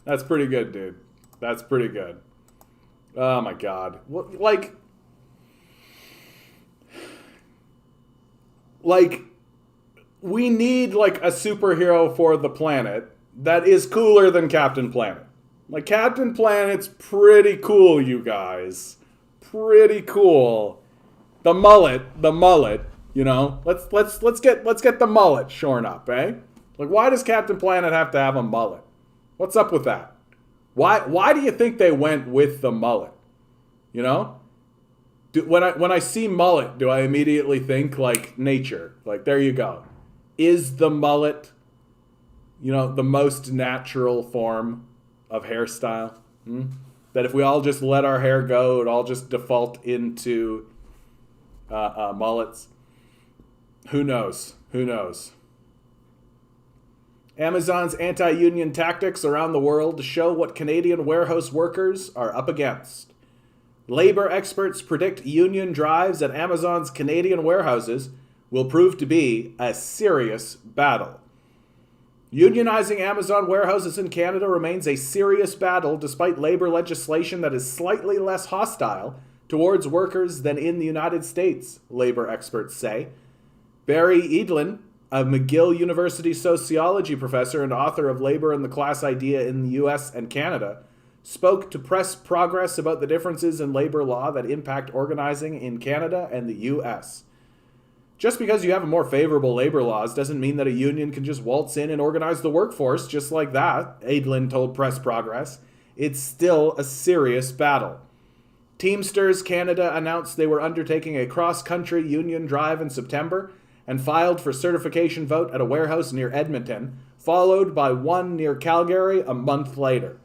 That's pretty good, dude. That's pretty good. Oh my god. Like, we need, like, a superhero for the planet that is cooler than Captain Planet. Like, Captain Planet's pretty cool, you guys. Pretty cool. The mullet, you know? Let's get the mullet shorn up, eh? Like, why does Captain Planet have to have a mullet? What's up with that? Why do you think they went with the mullet? You know? When I see mullet, do I immediately think, like, nature? Like, there you go. Is the mullet, you know, the most natural form of hairstyle? That if we all just let our hair go, it all just default into mullets? Who knows? Who knows? Amazon's anti-union tactics around the world to show what Canadian warehouse workers are up against. Labor experts predict union drives at Amazon's Canadian warehouses will prove to be a serious battle. Unionizing Amazon warehouses in Canada remains a serious battle despite labor legislation that is slightly less hostile towards workers than in the United States, labor experts say. Barry Edlin, a McGill University sociology professor and author of Labor and the Class Idea in the US and Canada, spoke to Press Progress about the differences in labor law that impact organizing in Canada and the US. Just because you have more favorable labor laws doesn't mean that a union can just waltz in and organize the workforce just like that, Adlin told Press Progress. It's still a serious battle. Teamsters Canada announced they were undertaking a cross-country union drive in September and filed for certification vote at a warehouse near Edmonton, followed by one near Calgary a month later.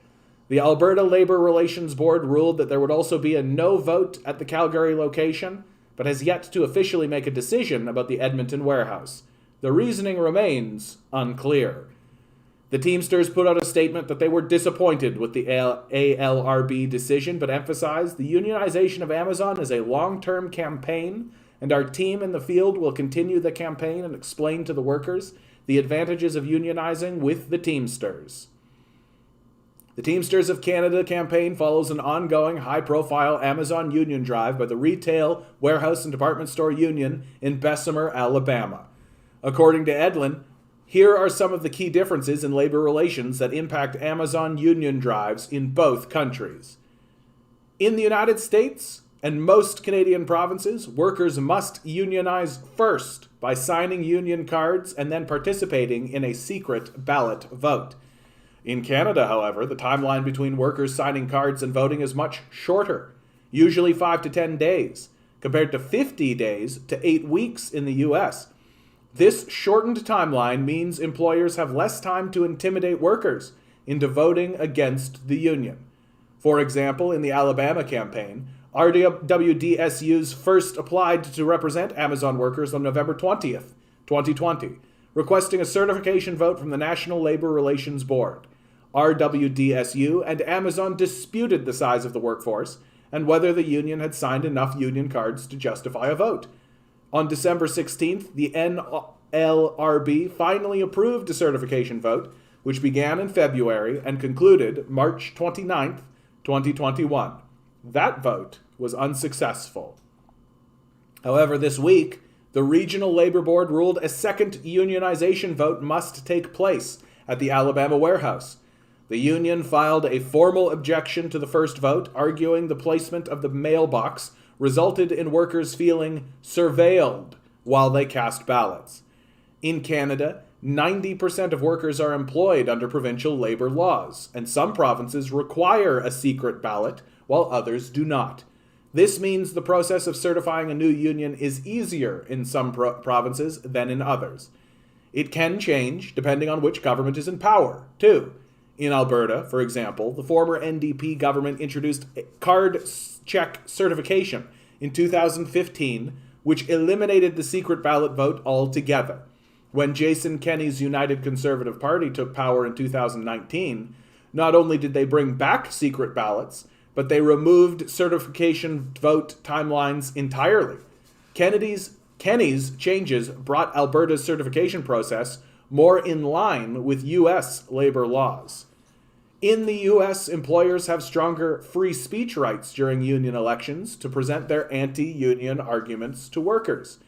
The Alberta Labour Relations Board ruled that there would also be a no vote at the Calgary location, but has yet to officially make a decision about the Edmonton warehouse. The reasoning remains unclear. The Teamsters put out a statement that they were disappointed with the ALRB decision, but emphasized the unionization of Amazon is a long-term campaign, and our team in the field will continue the campaign and explain to the workers the advantages of unionizing with the Teamsters. The Teamsters of Canada campaign follows an ongoing high-profile Amazon union drive by the Retail, Warehouse, and Department Store Union in Bessemer, Alabama. According to Edlin, here are some of the key differences in labor relations that impact Amazon union drives in both countries. In the United States and most Canadian provinces, workers must unionize first by signing union cards and then participating in a secret ballot vote. In Canada, however, the timeline between workers signing cards and voting is much shorter, usually 5 to 10 days, compared to 50 days to 8 weeks in the US. This shortened timeline means employers have less time to intimidate workers into voting against the union. For example, in the Alabama campaign, RWDSUs first applied to represent Amazon workers on November 20th, 2020, requesting a certification vote from the National Labor Relations Board. RWDSU and Amazon disputed the size of the workforce and whether the union had signed enough union cards to justify a vote. On December 16th, the NLRB finally approved a certification vote, which began in February and concluded March 29th, 2021. That vote was unsuccessful. However, this week, the Regional Labor Board ruled a second unionization vote must take place at the Alabama warehouse. The union filed a formal objection to the first vote, arguing the placement of the mailbox resulted in workers feeling surveilled while they cast ballots. In Canada, 90% of workers are employed under provincial labor laws, and some provinces require a secret ballot, while others do not. This means the process of certifying a new union is easier in some provinces than in others. It can change depending on which government is in power, too. In Alberta, for example, the former NDP government introduced card check certification in 2015 which eliminated the secret ballot vote altogether. When Jason Kenney's United Conservative Party took power in 2019, not only did they bring back secret ballots, but they removed certification vote timelines entirely. Kenney's changes brought Alberta's certification process more in line with U.S. labor laws. In the U.S., employers have stronger free speech rights during union elections to present their anti-union arguments to workers.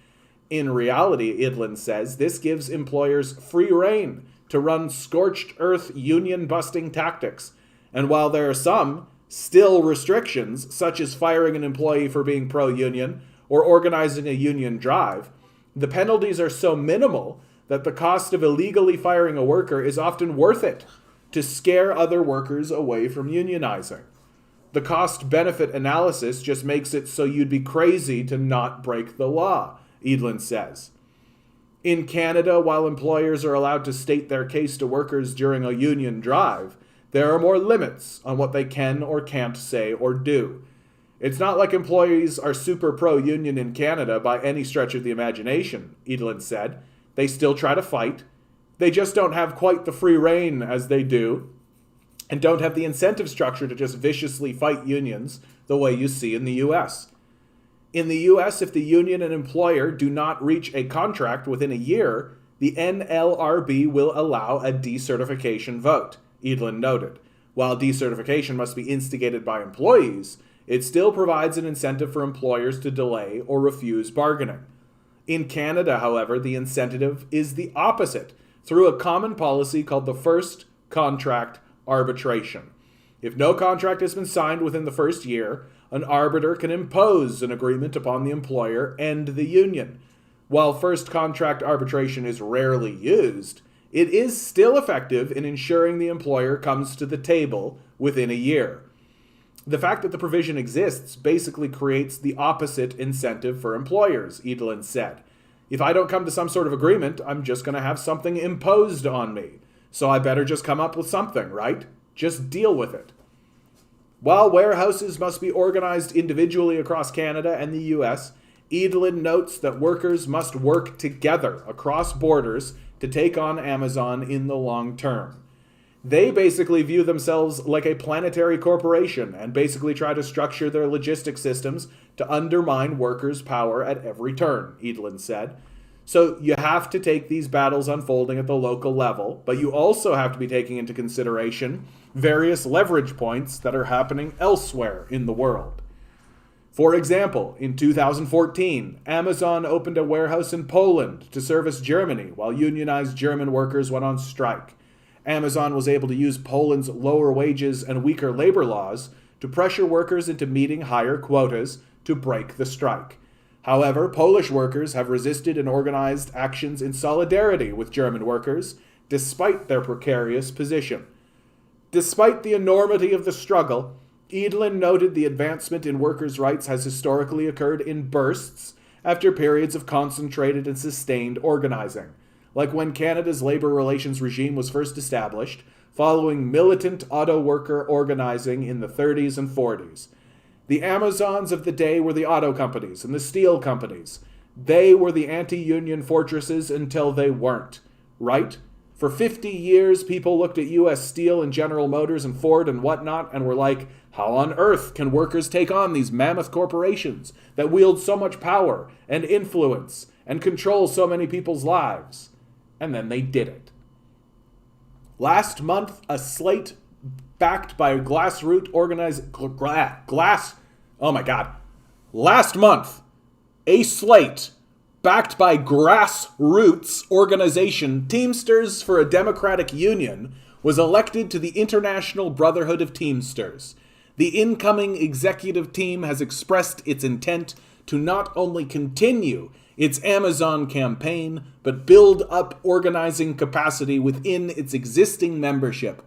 In reality, Idlin says, this gives employers free rein to run scorched earth union-busting tactics. And while there are some still restrictions, such as firing an employee for being pro-union or organizing a union drive, the penalties are so minimal that the cost of illegally firing a worker is often worth it to scare other workers away from unionizing. The cost-benefit analysis just makes it so you'd be crazy to not break the law, Edlin says. In Canada, while employers are allowed to state their case to workers during a union drive, there are more limits on what they can or can't say or do. It's not like employees are super pro-union in Canada by any stretch of the imagination, Edlin said. They still try to fight. They just don't have quite the free rein as they do, and don't have the incentive structure to just viciously fight unions the way you see in the U.S. In the U.S., if the union and employer do not reach a contract within a year, the NLRB will allow a decertification vote, Edlin noted. While decertification must be instigated by employees, it still provides an incentive for employers to delay or refuse bargaining. In Canada, however, the incentive is the opposite, through a common policy called the first contract arbitration. If no contract has been signed within the first year, an arbiter can impose an agreement upon the employer and the union. While first contract arbitration is rarely used, it is still effective in ensuring the employer comes to the table within a year. The fact that the provision exists basically creates the opposite incentive for employers, Edlin said. If I don't come to some sort of agreement, I'm just going to have something imposed on me. So I better just come up with something, right? Just deal with it. While warehouses must be organized individually across Canada and the US, Edlin notes that workers must work together across borders to take on Amazon in the long term. They basically view themselves like a planetary corporation and basically try to structure their logistics systems to undermine workers' power at every turn, Edlin said. So you have to take these battles unfolding at the local level, but you also have to be taking into consideration various leverage points that are happening elsewhere in the world. For example, in 2014, Amazon opened a warehouse in Poland to service Germany while unionized German workers went on strike. Amazon was able to use Poland's lower wages and weaker labor laws to pressure workers into meeting higher quotas to break the strike. However, Polish workers have resisted and organized actions in solidarity with German workers, despite their precarious position. Despite the enormity of the struggle, Edlin noted the advancement in workers' rights has historically occurred in bursts after periods of concentrated and sustained organizing, like when Canada's labor relations regime was first established, following militant auto worker organizing in the 30s and 40s. The Amazons of the day were the auto companies and the steel companies. They were the anti-union fortresses until they weren't, right? For 50 years, people looked at U.S. Steel and General Motors and Ford and whatnot and were like, how on earth can workers take on these mammoth corporations that wield so much power and influence and control so many people's lives? And then they did it. Last month, a slate backed by grassroots organized Last month, a slate backed by grassroots organization Teamsters for a Democratic Union was elected to the International Brotherhood of Teamsters. The incoming executive team has expressed its intent to not only continue its Amazon campaign, but build up organizing capacity within its existing membership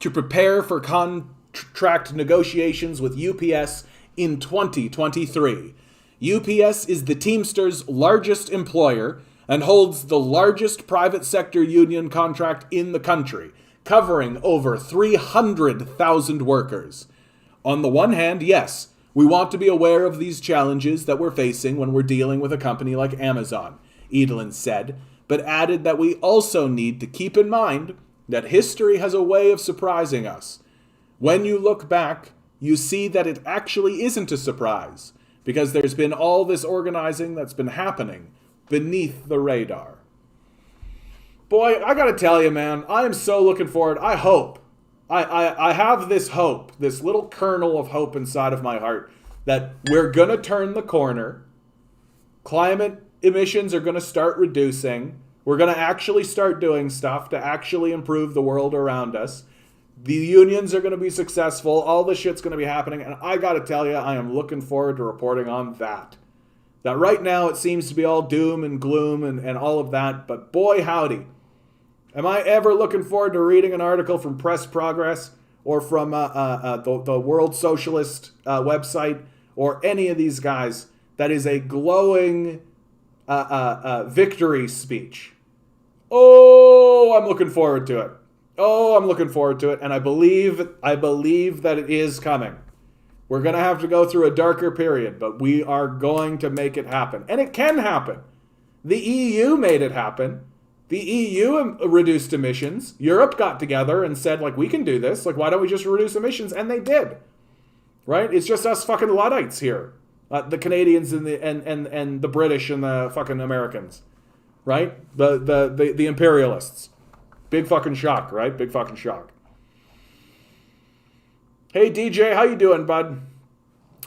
to prepare for contract negotiations with UPS in 2023. UPS is the Teamsters' largest employer and holds the largest private sector union contract in the country, covering over 300,000 workers. On the one hand, yes, We want to be aware of these challenges that we're facing when we're dealing with a company like Amazon, Edelin said, but added that we also need to keep in mind that history has a way of surprising us. When you look back, you see that it actually isn't a surprise, because there's been all this organizing that's been happening beneath the radar. Boy, I gotta tell you, man, I am so looking forward. I hope. I have this hope, this little kernel of hope inside of my heart that we're gonna turn the corner. Climate emissions are gonna start reducing. We're gonna actually start doing stuff to actually improve the world around us. The unions are gonna be successful. All this shit's gonna be happening. And I gotta tell you, I am looking forward to reporting on that. That right now it seems to be all doom and gloom and all of that. But boy, howdy. Am I ever looking forward to reading an article from Press Progress or from the World Socialist website or any of these guys that is a glowing victory speech? Oh, I'm looking forward to it. Oh, I'm looking forward to it. And I believe that it is coming. We're going to have to go through a darker period, but we are going to make it happen. And it can happen. The EU made it happen. The EU reduced emissions. Europe got together and said, like, we can do this. Like, why don't we just reduce emissions? And they did. Right? It's just us fucking Luddites here. The Canadians and the British and the fucking Americans. Right? The imperialists. Big fucking shock, right? Big fucking shock. Hey, DJ, how you doing, bud?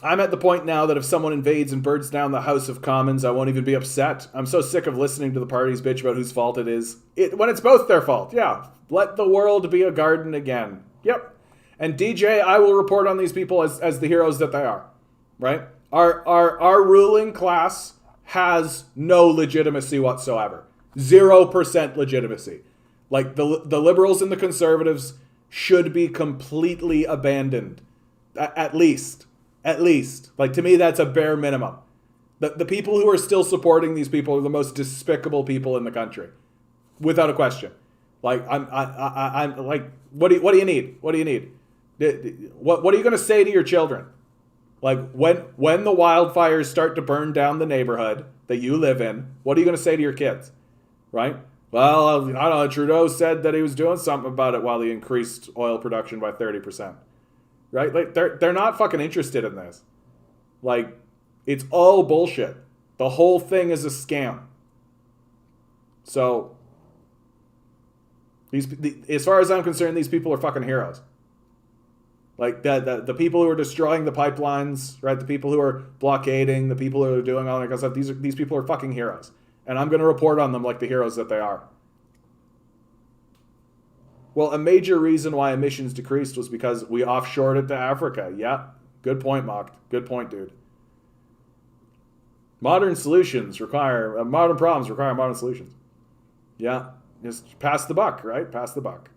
I'm at the point now that if someone invades and burns down the House of Commons, I won't even be upset. I'm so sick of listening to the parties bitch about whose fault it is. When it's both their fault, yeah. Let the world be a garden again. Yep. And DJ, I will report on these people as the heroes that they are. Right? Our ruling class has no legitimacy whatsoever. 0% legitimacy. Like, the liberals and the conservatives should be completely abandoned. At least. Like, to me, that's a bare minimum. The people who are still supporting these people are the most despicable people in the country. Without a question. Like, I'm like, what do you need? What do you need? What are you going to say to your children? Like, when the wildfires start to burn down the neighborhood that you live in, what are you going to say to your kids? Right? Well, I don't know, Trudeau said that he was doing something about it while he increased oil production by 30%. Right? Like, they're not fucking interested in this. Like, it's all bullshit. The whole thing is a scam. So, as far as I'm concerned, these people are fucking heroes. Like, the people who are destroying the pipelines, right? The people who are blockading, the people who are doing all that kind of stuff, these people are fucking heroes. And I'm going to report on them like the heroes that they are. Well, a major reason why emissions decreased was because we offshored it to Africa. Yeah, good point, Mocked. Good point, dude. Modern problems require modern solutions. Yeah, just pass the buck, right? Pass the buck.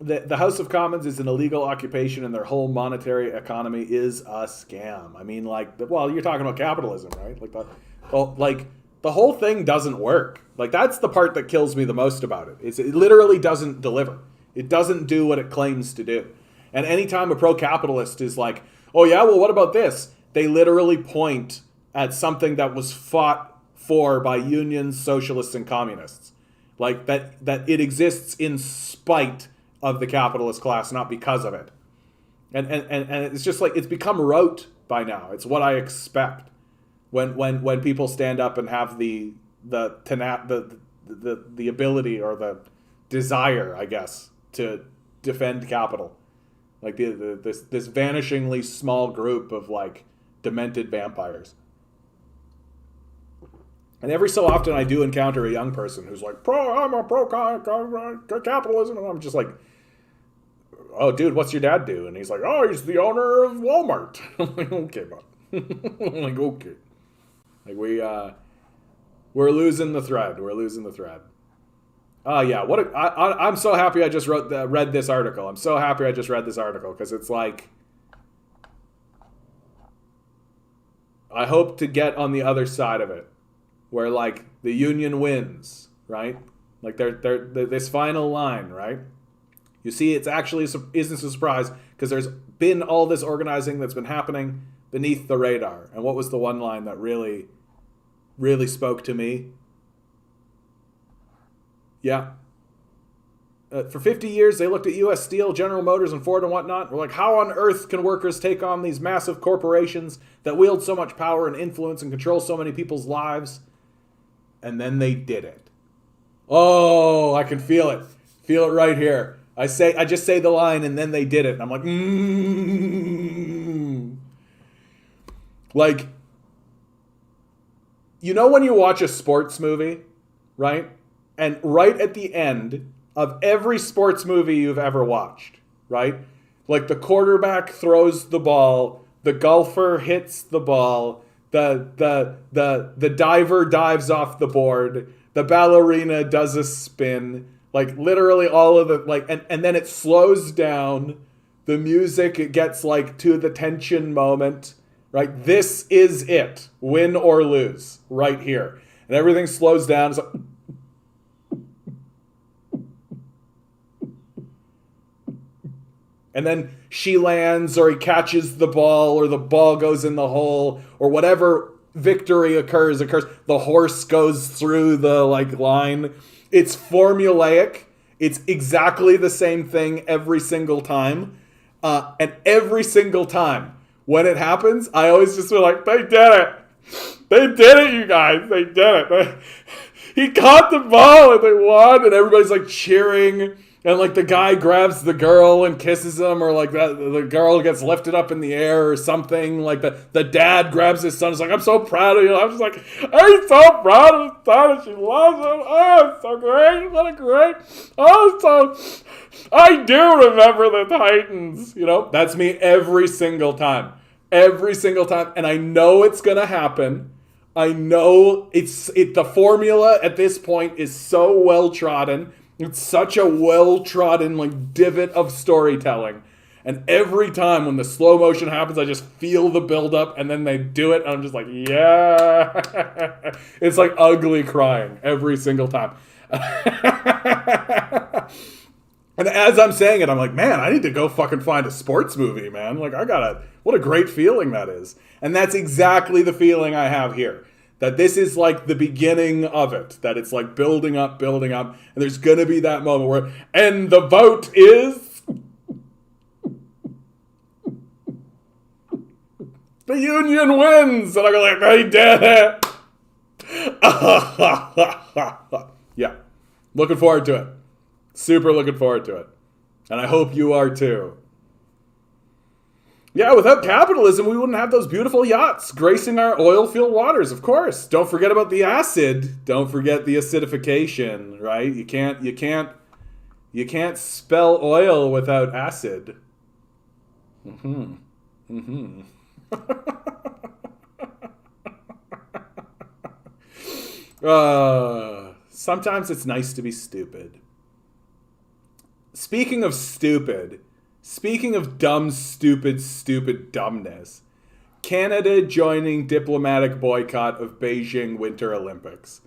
The House of Commons is an illegal occupation and their whole monetary economy is a scam. I mean, like, well, you're talking about capitalism, right? Like, the whole thing doesn't work. Like, that's the part that kills me the most about it. It literally doesn't deliver. It doesn't do what it claims to do. And anytime a pro-capitalist is like, oh yeah, well, what about this? They literally point at something that was fought for by unions, socialists, and communists. Like, that it exists in spite of the capitalist class, not because of it. And it's just like, it's become rote by now. It's what I expect when people stand up and have the ability or the desire, I guess, to defend capital. Like this vanishingly small group of like demented vampires. And every so often I do encounter a young person who's like, I'm a pro capitalism, and I'm just like, oh, dude, what's your dad do? And he's like, oh, he's the owner of Walmart. I'm like, okay, bud. I'm like, okay. Like, we're losing the thread. We're losing the thread. Yeah. I'm so happy I just read this article. I'm so happy I just read this article because it's like, I hope to get on the other side of it, where like the union wins, right? Like they're this final line, right? You see, it's actually isn't a surprise because there's been all this organizing that's been happening beneath the radar. And what was the one line that really, really spoke to me? Yeah. For 50 years, they looked at U.S. Steel, General Motors, and Ford and whatnot. We're like, how on earth can workers take on these massive corporations that wield so much power and influence and control so many people's lives? And then they did it. Oh, I can feel it. Feel it right here. I just say the line, and then they did it. And I'm like, Like, you know when you watch a sports movie, right? And right at the end of every sports movie you've ever watched, right? Like the quarterback throws the ball, the golfer hits the ball, the diver dives off the board, the ballerina does a spin, like literally all of the, like, and then it slows down, the music, it gets like to the tension moment, right? This is it, win or lose, right here. And everything slows down, it's like, and then she lands, or he catches the ball, or the ball goes in the hole, or whatever victory occurs. The horse goes through the like line. It's formulaic. It's exactly the same thing every single time. And every single time when it happens, I always just feel like, they did it. They did it, you guys. They did it. He caught the ball and they won, and everybody's like cheering. And like the guy grabs the girl and kisses him, or like the girl gets lifted up in the air or something. Like the dad grabs his son. It's like, I'm so proud of you. I'm just like, I'm so proud of his son, and she loves him. Oh, it's so great. What a great. Oh, so I do remember the Titans. You know, that's me every single time. Every single time. And I know it's going to happen. I know the formula at this point is so well trodden. It's such a well-trodden like divot of storytelling. And every time when the slow motion happens, I just feel the build-up, and then they do it, and I'm just like, yeah. It's like ugly crying every single time. And as I'm saying it, I'm like, man, I need to go fucking find a sports movie, man. Like, what a great feeling that is. And that's exactly the feeling I have here. That this is like the beginning of it. That it's like building up. And there's going to be that moment where, and the vote is, the Union wins. And I go like, they did it. Yeah. Looking forward to it. Super looking forward to it. And I hope you are too. Yeah, without capitalism, we wouldn't have those beautiful yachts gracing our oil-filled waters, of course. Don't forget about the acid. Don't forget the acidification, right? You can't spell oil without acid. Sometimes it's nice to be stupid. Speaking of stupid, speaking of dumb, stupid dumbness, Canada joining diplomatic boycott of Beijing Winter Olympics.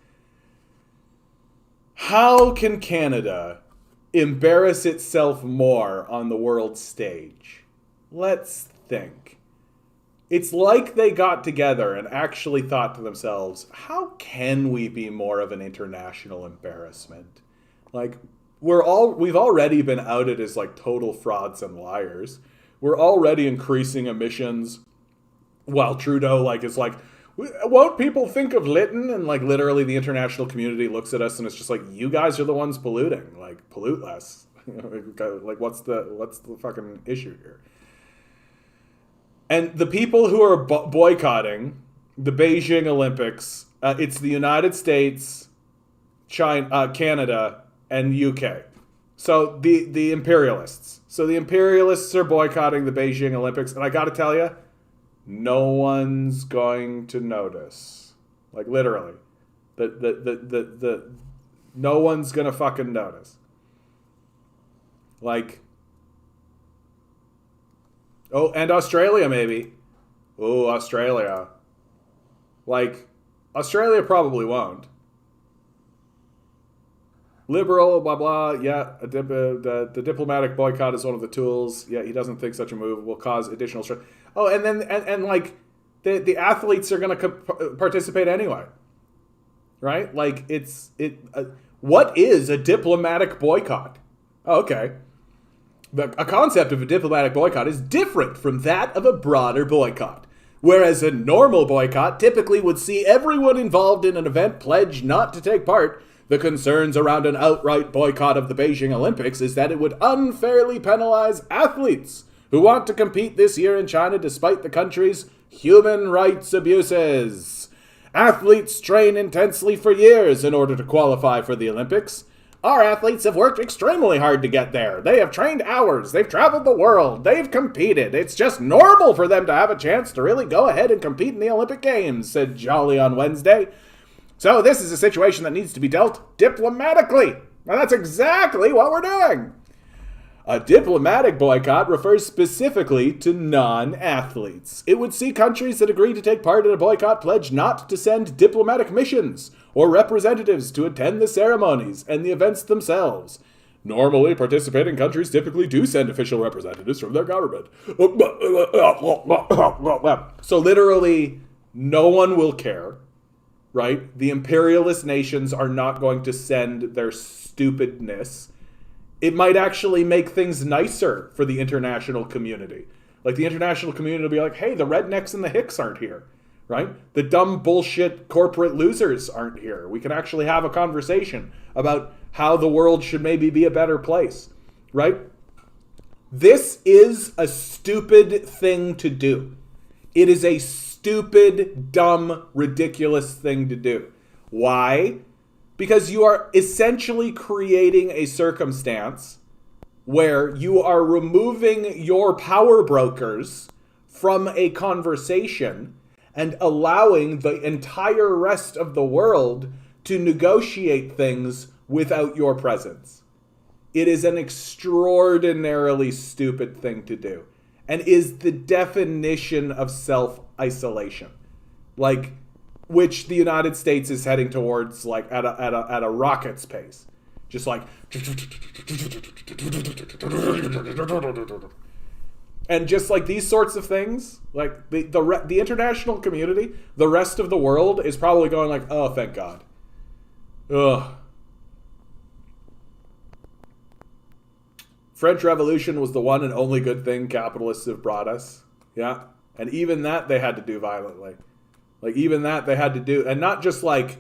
How can Canada embarrass itself more on the world stage? Let's think. It's like they got together and actually thought to themselves, how can we be more of an international embarrassment? Like, we've already been outed as like total frauds and liars. We're already increasing emissions while Trudeau like is like, won't people think of Lytton? And like literally the international community looks at us and it's just like, you guys are the ones polluting. Like, pollute less. Like, what's the fucking issue here? And the people who are boycotting the Beijing Olympics, it's the United States, China, Canada, and UK. So the imperialists. So the imperialists are boycotting the Beijing Olympics, and I got to tell you, no one's going to notice. Like literally, no one's gonna fucking notice. Like, oh, and Australia maybe. Oh, Australia. Like, Australia probably won't. Liberal, blah, blah. Yeah, the diplomatic boycott is one of the tools. Yeah, he doesn't think such a move will cause additional stress. Oh, and then, and like, the athletes are going to participate anyway. Right? Like, what is a diplomatic boycott? Oh, okay. A concept of a diplomatic boycott is different from that of a broader boycott. Whereas a normal boycott typically would see everyone involved in an event pledge not to take part, the concerns around an outright boycott of the Beijing Olympics is that it would unfairly penalize athletes who want to compete this year in China despite the country's human rights abuses. Athletes train intensely for years in order to qualify for the Olympics. Our athletes have worked extremely hard to get there. They have trained hours. They've traveled the world. They've competed. It's just normal for them to have a chance to really go ahead and compete in the Olympic Games, said Jolly on Wednesday. So this is a situation that needs to be dealt diplomatically. And that's exactly what we're doing. A diplomatic boycott refers specifically to non-athletes. It would see countries that agree to take part in a boycott pledge not to send diplomatic missions or representatives to attend the ceremonies and the events themselves. Normally, participating countries typically do send official representatives from their government. So literally, no one will care, right? The imperialist nations are not going to send their stupidness. It might actually make things nicer for the international community. Like, the international community will be like, hey, the rednecks and the hicks aren't here, right? The dumb bullshit corporate losers aren't here. We can actually have a conversation about how the world should maybe be a better place, right? This is a stupid thing to do. It is a stupid, dumb, ridiculous thing to do. Why? Because you are essentially creating a circumstance where you are removing your power brokers from a conversation and allowing the entire rest of the world to negotiate things without your presence. It is an extraordinarily stupid thing to do, and is the definition of self-isolation. Like, which the United States is heading towards, like, at a rocket's pace. Just like, and just like these sorts of things, like the international community, the rest of the world is probably going like, oh, thank God. Ugh. French Revolution was the one and only good thing capitalists have brought us. Yeah. And even that they had to do violently. Like, even that they had to do, and not just, like,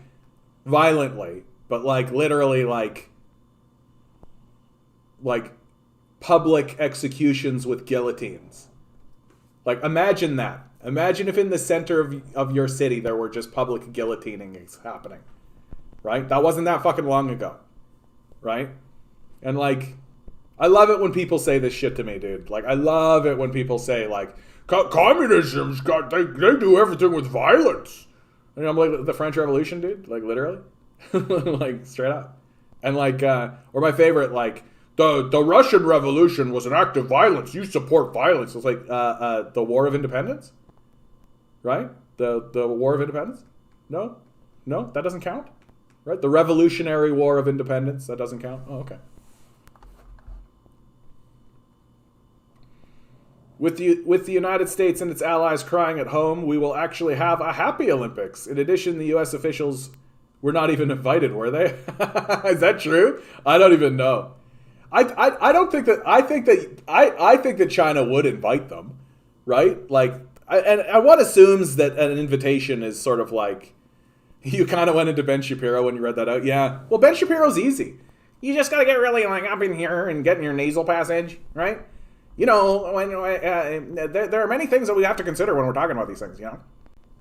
violently, but, like, literally, like public executions with guillotines. Like, imagine that. Imagine if in the center of your city there were just public guillotining happening. Right? That wasn't that fucking long ago. Right? And, like, I love it when people say this shit to me, dude. Like, I love it when people say, like, communism's got, they do everything with violence. And I'm like, the French Revolution, dude? Like, literally? Like, straight up. And, like, or my favorite, like, the Russian Revolution was an act of violence. You support violence. It's like, the War of Independence? Right? The War of Independence? No? No? That doesn't count? Right? The Revolutionary War of Independence? That doesn't count? Oh, okay. With the United States and its allies crying at home, we will actually have a happy Olympics. In addition, the U.S. officials were not even invited, were they? Is that true? I don't even know. I don't think that. I think that China would invite them, right? Like, and one assumes that an invitation is sort of like, you kind of went into Ben Shapiro when you read that out. Yeah. Well, Ben Shapiro's easy. You just got to get really like up in here and get in your nasal passage, right? You know, there are many things that we have to consider when we're talking about these things, you know?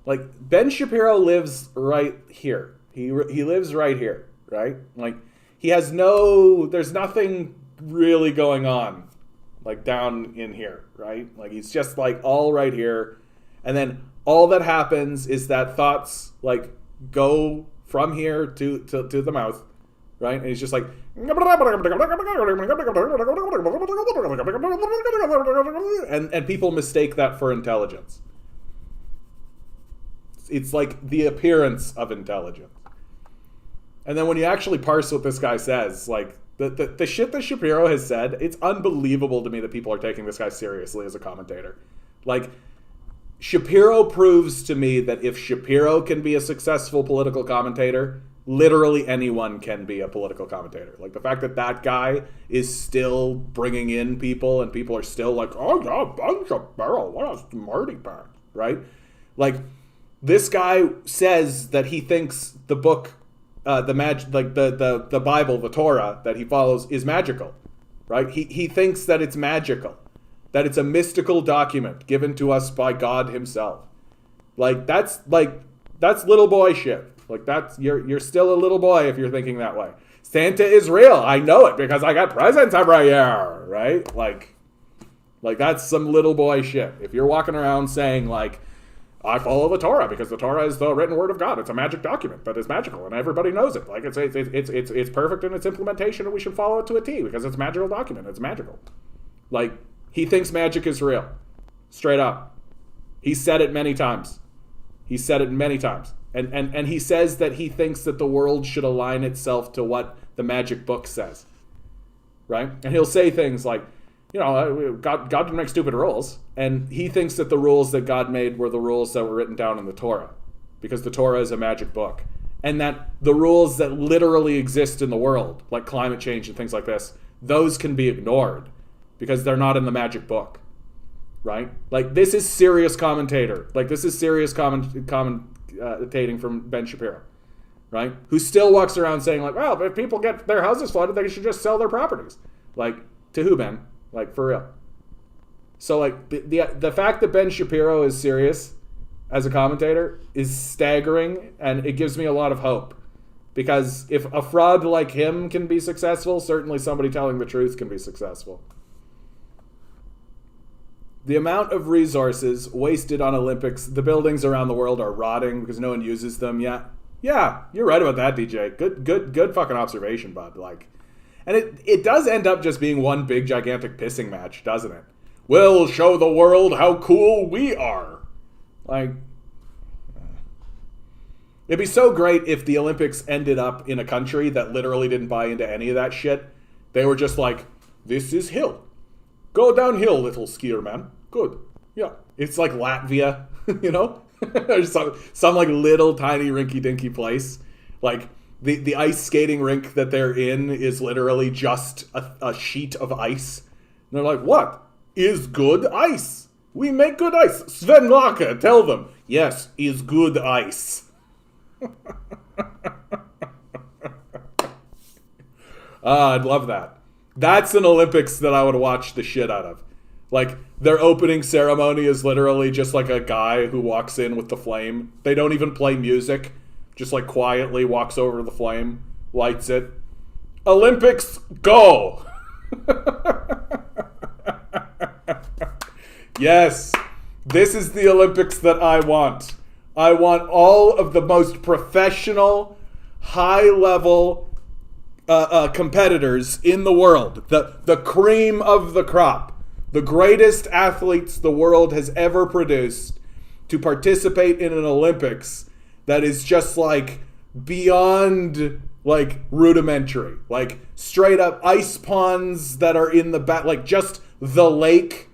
Like, Ben Shapiro lives right here. He lives right here, right? Like, there's nothing really going on, like, down in here, right? Like, he's just, like, all right here. And then all that happens is that thoughts, like, go from here to the mouth, right? And he's just like, and people mistake that for intelligence. It's like the appearance of intelligence. And then when you actually parse what this guy says, like, the shit that Shapiro has said, it's unbelievable to me that people are taking this guy seriously as a commentator. Like, Shapiro proves to me that if Shapiro can be a successful political commentator, literally anyone can be a political commentator. Like, the fact that that guy is still bringing in people and people are still like, oh yeah, Ben Shapiro, what a smarty pants, right? Like, this guy says that he thinks the book, the Bible, the Torah that he follows is magical, right? He thinks that it's magical, that it's a mystical document given to us by God himself. That's little boy shit. Like, that's, you're still a little boy if you're thinking that way. Santa is real. I know it because I got presents every year, right? Like that's some little boy shit. If you're walking around saying, like, I follow the Torah because the Torah is the written word of God. It's a magic document that is magical, and everybody knows it. Like, it's perfect in its implementation, and we should follow it to a T because it's a magical document. It's magical. Like, he thinks magic is real, straight up. He said it many times. And he says that he thinks that the world should align itself to what the magic book says, right? And he'll say things like, you know, God didn't make stupid rules. And he thinks that the rules that God made were the rules that were written down in the Torah, because the Torah is a magic book. And that the rules that literally exist in the world, like climate change and things like this, those can be ignored because they're not in the magic book, right? Like, this is serious commentator. Like, this is serious commentating from Ben Shapiro, right? Who still walks around saying, like, well, if people get their houses flooded, they should just sell their properties. Like, to who, Ben? Like, for real. So, like, the fact that Ben Shapiro is serious as a commentator is staggering, and it gives me a lot of hope. Because if a fraud like him can be successful, certainly somebody telling the truth can be successful. The amount of resources wasted on Olympics, the buildings around the world are rotting because no one uses them yet. Yeah, you're right about that, DJ. Good fucking observation, bud. Like, and it does end up just being one big gigantic pissing match, doesn't it? We'll show the world how cool we are. Like, it'd be so great if the Olympics ended up in a country that literally didn't buy into any of that shit. They were just like, this is hill. Go downhill, little skier man. Good. Yeah. It's like Latvia, you know? There's some like little tiny rinky-dinky place. Like, the ice skating rink that they're in is literally just a sheet of ice. And they're like, what is good ice? We make good ice. Sven Laka, tell them. Yes, is good ice. I'd love that. That's an Olympics that I would watch the shit out of. Like, their opening ceremony is literally just like a guy who walks in with the flame. They don't even play music. Just like quietly walks over to the flame, lights it. Olympics, go! Yes, this is the Olympics that I want. I want all of the most professional, high-level competitors in the world. The cream of the crop. The greatest athletes the world has ever produced to participate in an Olympics that is just like beyond like rudimentary. Like straight up ice ponds that are in the back, like just the lake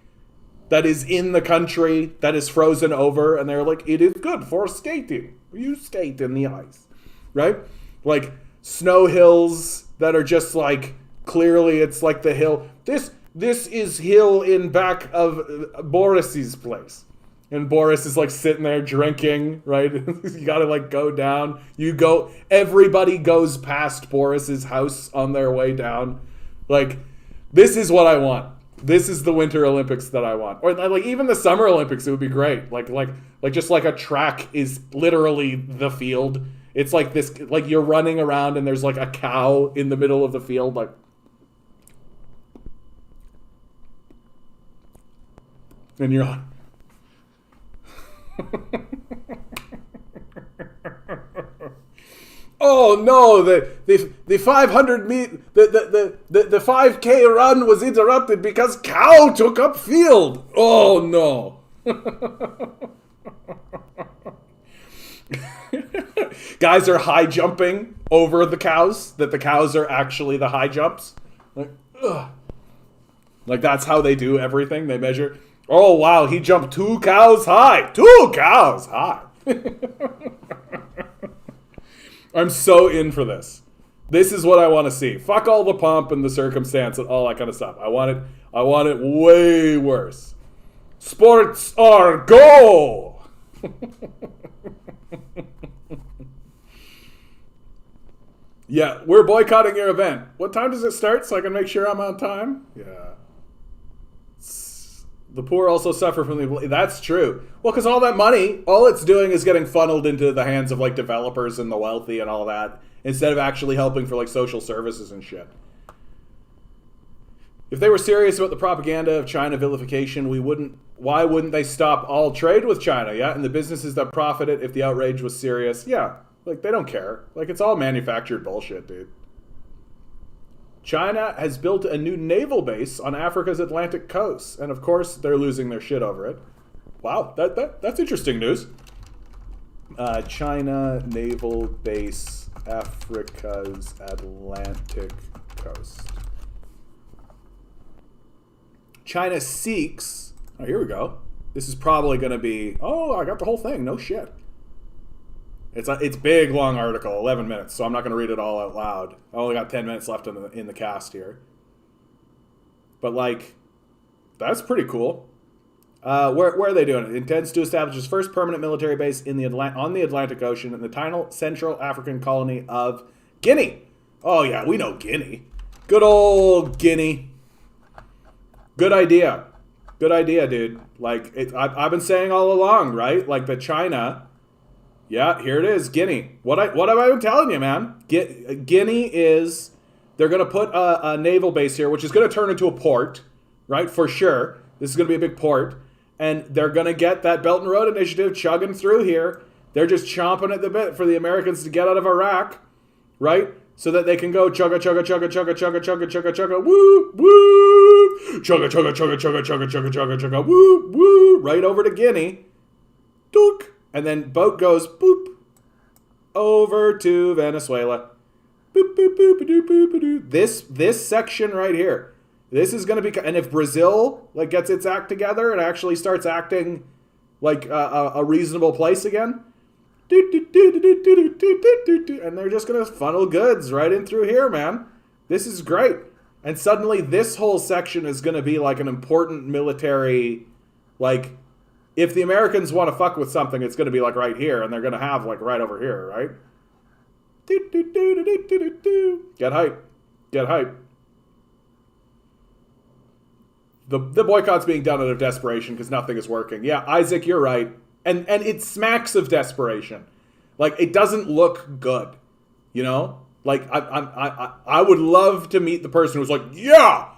that is in the country that is frozen over, and they're like, it is good for skating. You skate in the ice, right? Like snow hills that are just like, clearly it's like the hill. This is hill in back of Boris's place. And Boris is like sitting there drinking, right? You gotta like go down. Everybody goes past Boris's house on their way down. Like, this is what I want. This is the Winter Olympics that I want. Or like even the Summer Olympics, it would be great. Like just like a track is literally the field. It's like this, like you're running around and there's like a cow in the middle of the field, like. And you're like, oh no, the 500 the 5K run was interrupted because cow took up field. Oh no. Guys are high jumping over the cows, that the cows are actually the high jumps. Like, ugh. Like that's how they do everything. They measure, oh wow, he jumped 2 cows high. 2 cows high. I'm so in for this. This is what I want to see. Fuck all the pomp and the circumstance and all that kind of stuff. I want it way worse. Sports are go! Yeah, we're boycotting your event. What time does it start so I can make sure I'm on time? Yeah. The poor also suffer from the... That's true. Well, because all that money, all it's doing is getting funneled into the hands of, like, developers and the wealthy and all that, instead of actually helping for, like, social services and shit. If they were serious about the propaganda of China vilification, why wouldn't they stop all trade with China, yeah? And the businesses that profit it, if the outrage was serious, yeah. Like, they don't care. Like, it's all manufactured bullshit, dude. China has built a new naval base on Africa's Atlantic coast. And, of course, they're losing their shit over it. Wow, that's interesting news. China naval base, Africa's Atlantic coast. China seeks... Oh, here we go. This is probably going to be... Oh, I got the whole thing. No shit. It's big, long article, 11 minutes, so I'm not going to read it all out loud. I only got 10 minutes left in the cast here. But, like, that's pretty cool. Where are they doing it? It intends to establish its first permanent military base on the Atlantic Ocean in the tiny Central African colony of Guinea. Oh, yeah, we know Guinea. Good old Guinea. Good idea. Good idea, dude. Like, I've been saying all along, right? Like, the China... Yeah, here it is, Guinea. What have I been telling you, man? Guinea is... They're going to put a naval base here, which is going to turn into a port, right? For sure. This is going to be a big port. And they're going to get that Belt and Road Initiative chugging through here. They're just chomping at the bit for the Americans to get out of Iraq, right? So that they can go chugga, chugga, chugga, chugga, chugga, chugga, chugga, chugga, woo, woo. Chugga, chugga, chugga, chugga, chugga, chugga, chugga, chugga, woo, woo. Right over to Guinea. Dook. And then boat goes, boop, over to Venezuela. Boop, boop, boop, boop, boop, boop. This section right here. This is going to be... And if Brazil like gets its act together and actually starts acting like a reasonable place again, and they're just going to funnel goods right in through here, man. This is great. And suddenly this whole section is going to be like an important military... like. If the Americans want to fuck with something, it's going to be like right here, and they're going to have like right over here, right? Get hype. Get hype. The boycott's being done out of desperation because nothing is working. Yeah, Isaac, you're right. And it smacks of desperation. Like, it doesn't look good, you know? Like, I would love to meet the person who's like, yeah,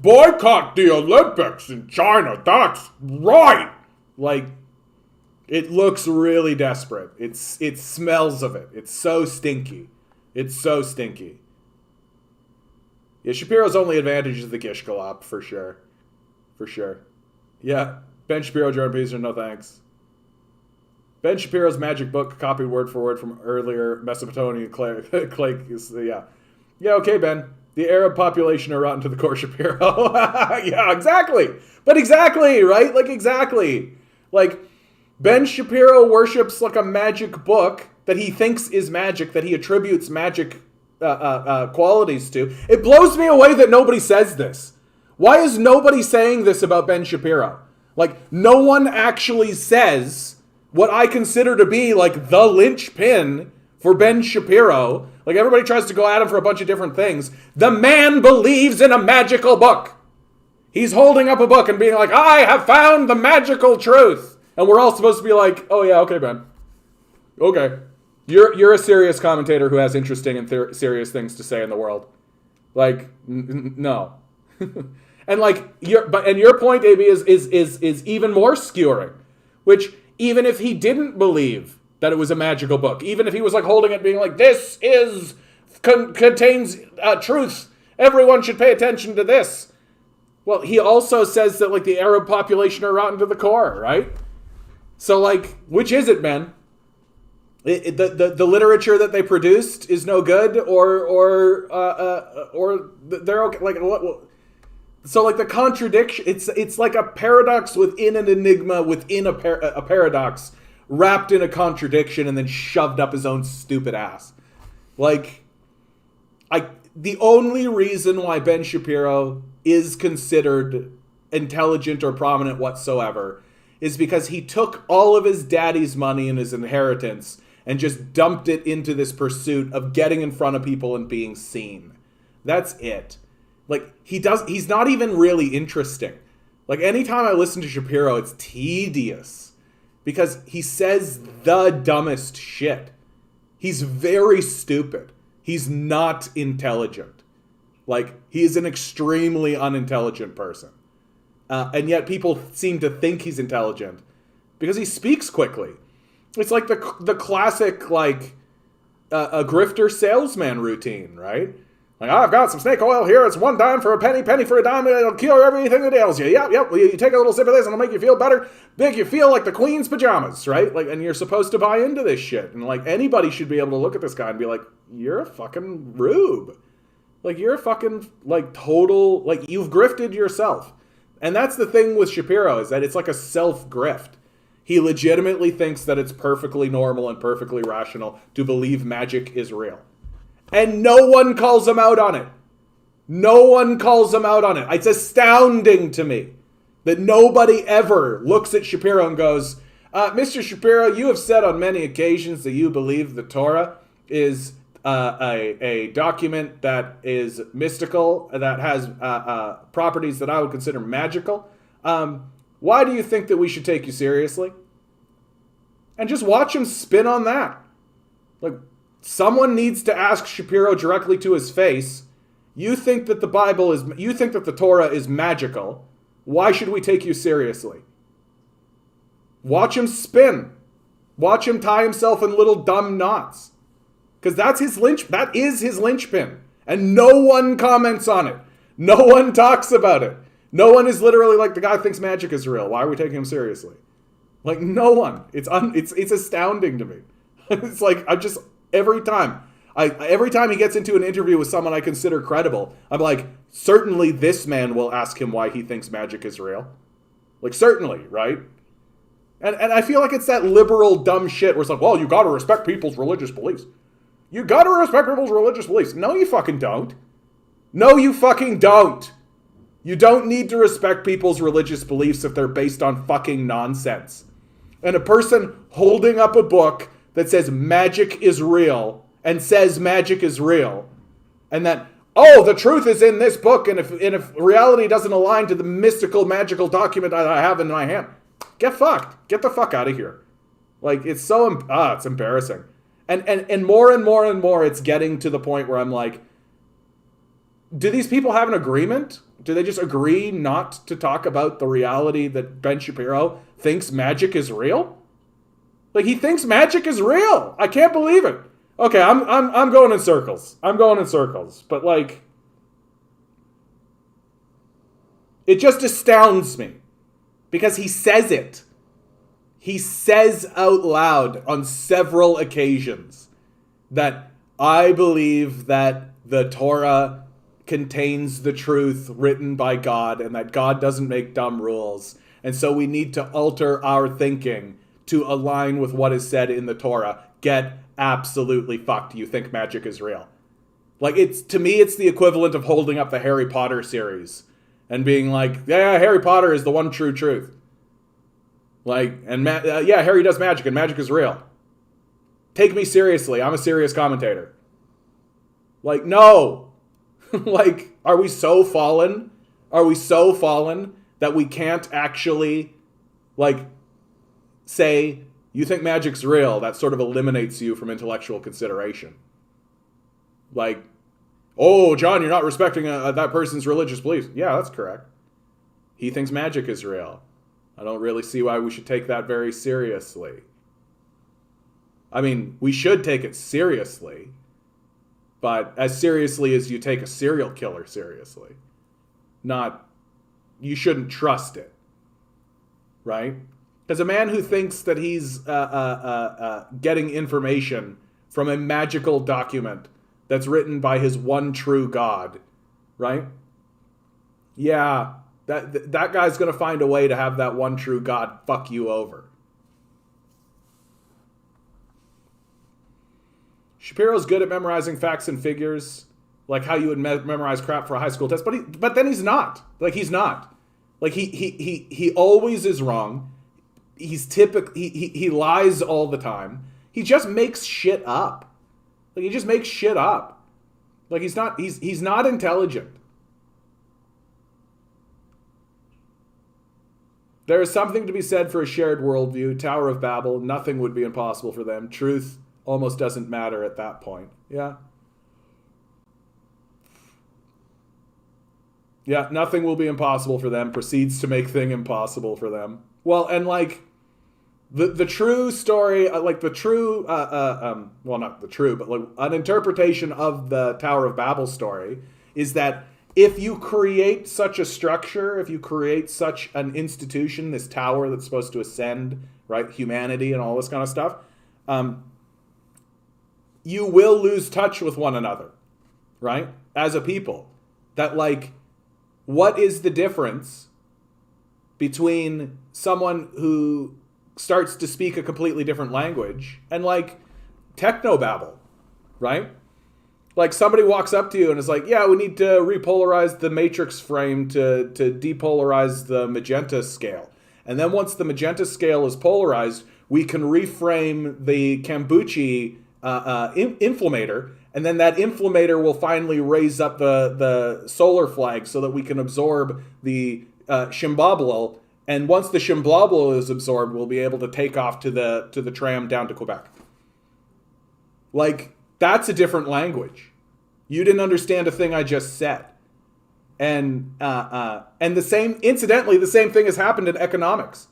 boycott the Olympics in China. That's right. Like, it looks really desperate. It smells of it. It's so stinky. It's so stinky. Yeah, Shapiro's only advantage is the Gish Galop, for sure. For sure. Yeah, Ben Shapiro, Jordan Peterson, no thanks. Ben Shapiro's magic book, copied word for word from earlier Mesopotamian clay yeah. Yeah, okay, Ben. The Arab population are rotten to the core, Shapiro. Yeah, exactly. But exactly, right? Like, exactly. Like, Ben Shapiro worships, like, a magic book that he thinks is magic, that he attributes magic qualities to. It blows me away that nobody says this. Why is nobody saying this about Ben Shapiro? Like, no one actually says what I consider to be, like, the linchpin for Ben Shapiro. Like, everybody tries to go at him for a bunch of different things. The man believes in a magical book. He's holding up a book and being like, I have found the magical truth. And we're all supposed to be like, oh yeah, okay, Ben. Okay. You're a serious commentator who has interesting and serious things to say in the world. Like, no. And like, your point, AB, is even more skewering. Which, even if he didn't believe that it was a magical book, even if he was like holding it being like, this contains truth, everyone should pay attention to this. Well, he also says that like the Arab population are rotten to the core, right? So like, which is it, Ben? The literature that they produced is no good, or they're okay. Like what? So like the contradiction, it's like a paradox within an enigma within a paradox, wrapped in a contradiction and then shoved up his own stupid ass. Like, the only reason why Ben Shapiro is considered intelligent or prominent whatsoever is because he took all of his daddy's money and his inheritance and just dumped it into this pursuit of getting in front of people and being seen. That's it. Like, he's not even really interesting. Like, anytime I listen to Shapiro, it's tedious because he says the dumbest shit. He's very stupid. He's not intelligent. Like, he is an extremely unintelligent person. And yet people seem to think he's intelligent because he speaks quickly. It's like the classic, like, a grifter salesman routine, right? Like, I've got some snake oil here. It's 1 dime for a penny, penny for a dime. It'll cure everything that ails you. Yep. Well, you take a little sip of this and it'll make you feel better. Make you feel like the queen's pajamas, right? Like, and you're supposed to buy into this shit. And like, anybody should be able to look at this guy and be like, you're a fucking rube. Like, you're a fucking, like, total, like, you've grifted yourself. And that's the thing with Shapiro, is that it's like a self-grift. He legitimately thinks that it's perfectly normal and perfectly rational to believe magic is real. And no one calls him out on it. No one calls him out on it. It's astounding to me that nobody ever looks at Shapiro and goes, Mr. Shapiro, you have said on many occasions that you believe the Torah is a document that is mystical, that has properties that I would consider magical. Why do you think that we should take you seriously? And just watch him spin on that. Like, someone needs to ask Shapiro directly to his face, you think that the Torah is magical. Why should we take you seriously? Watch him spin. Watch him tie himself in little dumb knots. Because that is his linchpin. And no one comments on it. No one talks about it. No one is literally like, the guy thinks magic is real. Why are we taking him seriously? Like, no one. It's astounding to me. It's like, every time he gets into an interview with someone I consider credible, I'm like, certainly this man will ask him why he thinks magic is real. Like, certainly, right? And I feel like it's that liberal dumb shit where it's like, well, you gotta respect people's religious beliefs. You gotta respect people's religious beliefs. No, you fucking don't. No, you fucking don't. You don't need to respect people's religious beliefs if they're based on fucking nonsense. And a person holding up a book that says magic is real and says magic is real, and that, oh, the truth is in this book, and if reality doesn't align to the mystical, magical document that I have in my hand, get fucked. Get the fuck out of here. Like, it's so, it's embarrassing. And more and more and more, it's getting to the point where I'm like, do these people have an agreement? Do they just agree not to talk about the reality that Ben Shapiro thinks magic is real? Like, he thinks magic is real. I can't believe it. Okay, I'm going in circles. But like, it just astounds me because he says it. He says out loud on several occasions that I believe that the Torah contains the truth written by God and that God doesn't make dumb rules. And so we need to alter our thinking to align with what is said in the Torah. Get absolutely fucked. You think magic is real. Like, to me, it's the equivalent of holding up the Harry Potter series and being like, yeah, Harry Potter is the one true truth. Like, and yeah, Harry does magic and magic is real. Take me seriously. I'm a serious commentator. Like, no. Like, are we so fallen? Are we so fallen that we can't actually, like, say, you think magic's real? That sort of eliminates you from intellectual consideration. Like, oh, John, you're not respecting that person's religious beliefs. Yeah, that's correct. He thinks magic is real. I don't really see why we should take that very seriously. I mean, we should take it seriously, but as seriously as you take a serial killer seriously. Not, you shouldn't trust it, right? Because a man who thinks that he's getting information from a magical document that's written by his one true God, right? Yeah, that guy's going to find a way to have that one true God fuck you over. Shapiro's good at memorizing facts and figures, like how you would memorize crap for a high school test, but then he's not. Like, he's not. Like, he always is wrong. He lies all the time. He just makes shit up. Like, he just makes shit up. Like, he's not intelligent. There is something to be said for a shared worldview. Tower of Babel, nothing would be impossible for them. Truth almost doesn't matter at that point. Yeah. Yeah, nothing will be impossible for them. Proceeds to make thing impossible for them. Well, and like the true story, like the true, well, not the true, but like an interpretation of the Tower of Babel story is that if you create such a structure, if you create such an institution, this tower that's supposed to ascend, right, humanity and all this kind of stuff, you will lose touch with one another, right, as a people. That, like, what is the difference between someone who starts to speak a completely different language and, like, technobabble, right? Like, somebody walks up to you and is like, yeah, we need to repolarize the matrix frame to depolarize the magenta scale. And then once the magenta scale is polarized, we can reframe the Cambucci inflammator, and then that inflammator will finally raise up the solar flag so that we can absorb the Shimbobolol. And once the Shimbobolol is absorbed, we'll be able to take off to the tram down to Quebec. Like, that's a different language. You didn't understand a thing I just said. And the same, incidentally, the same thing has happened in economics,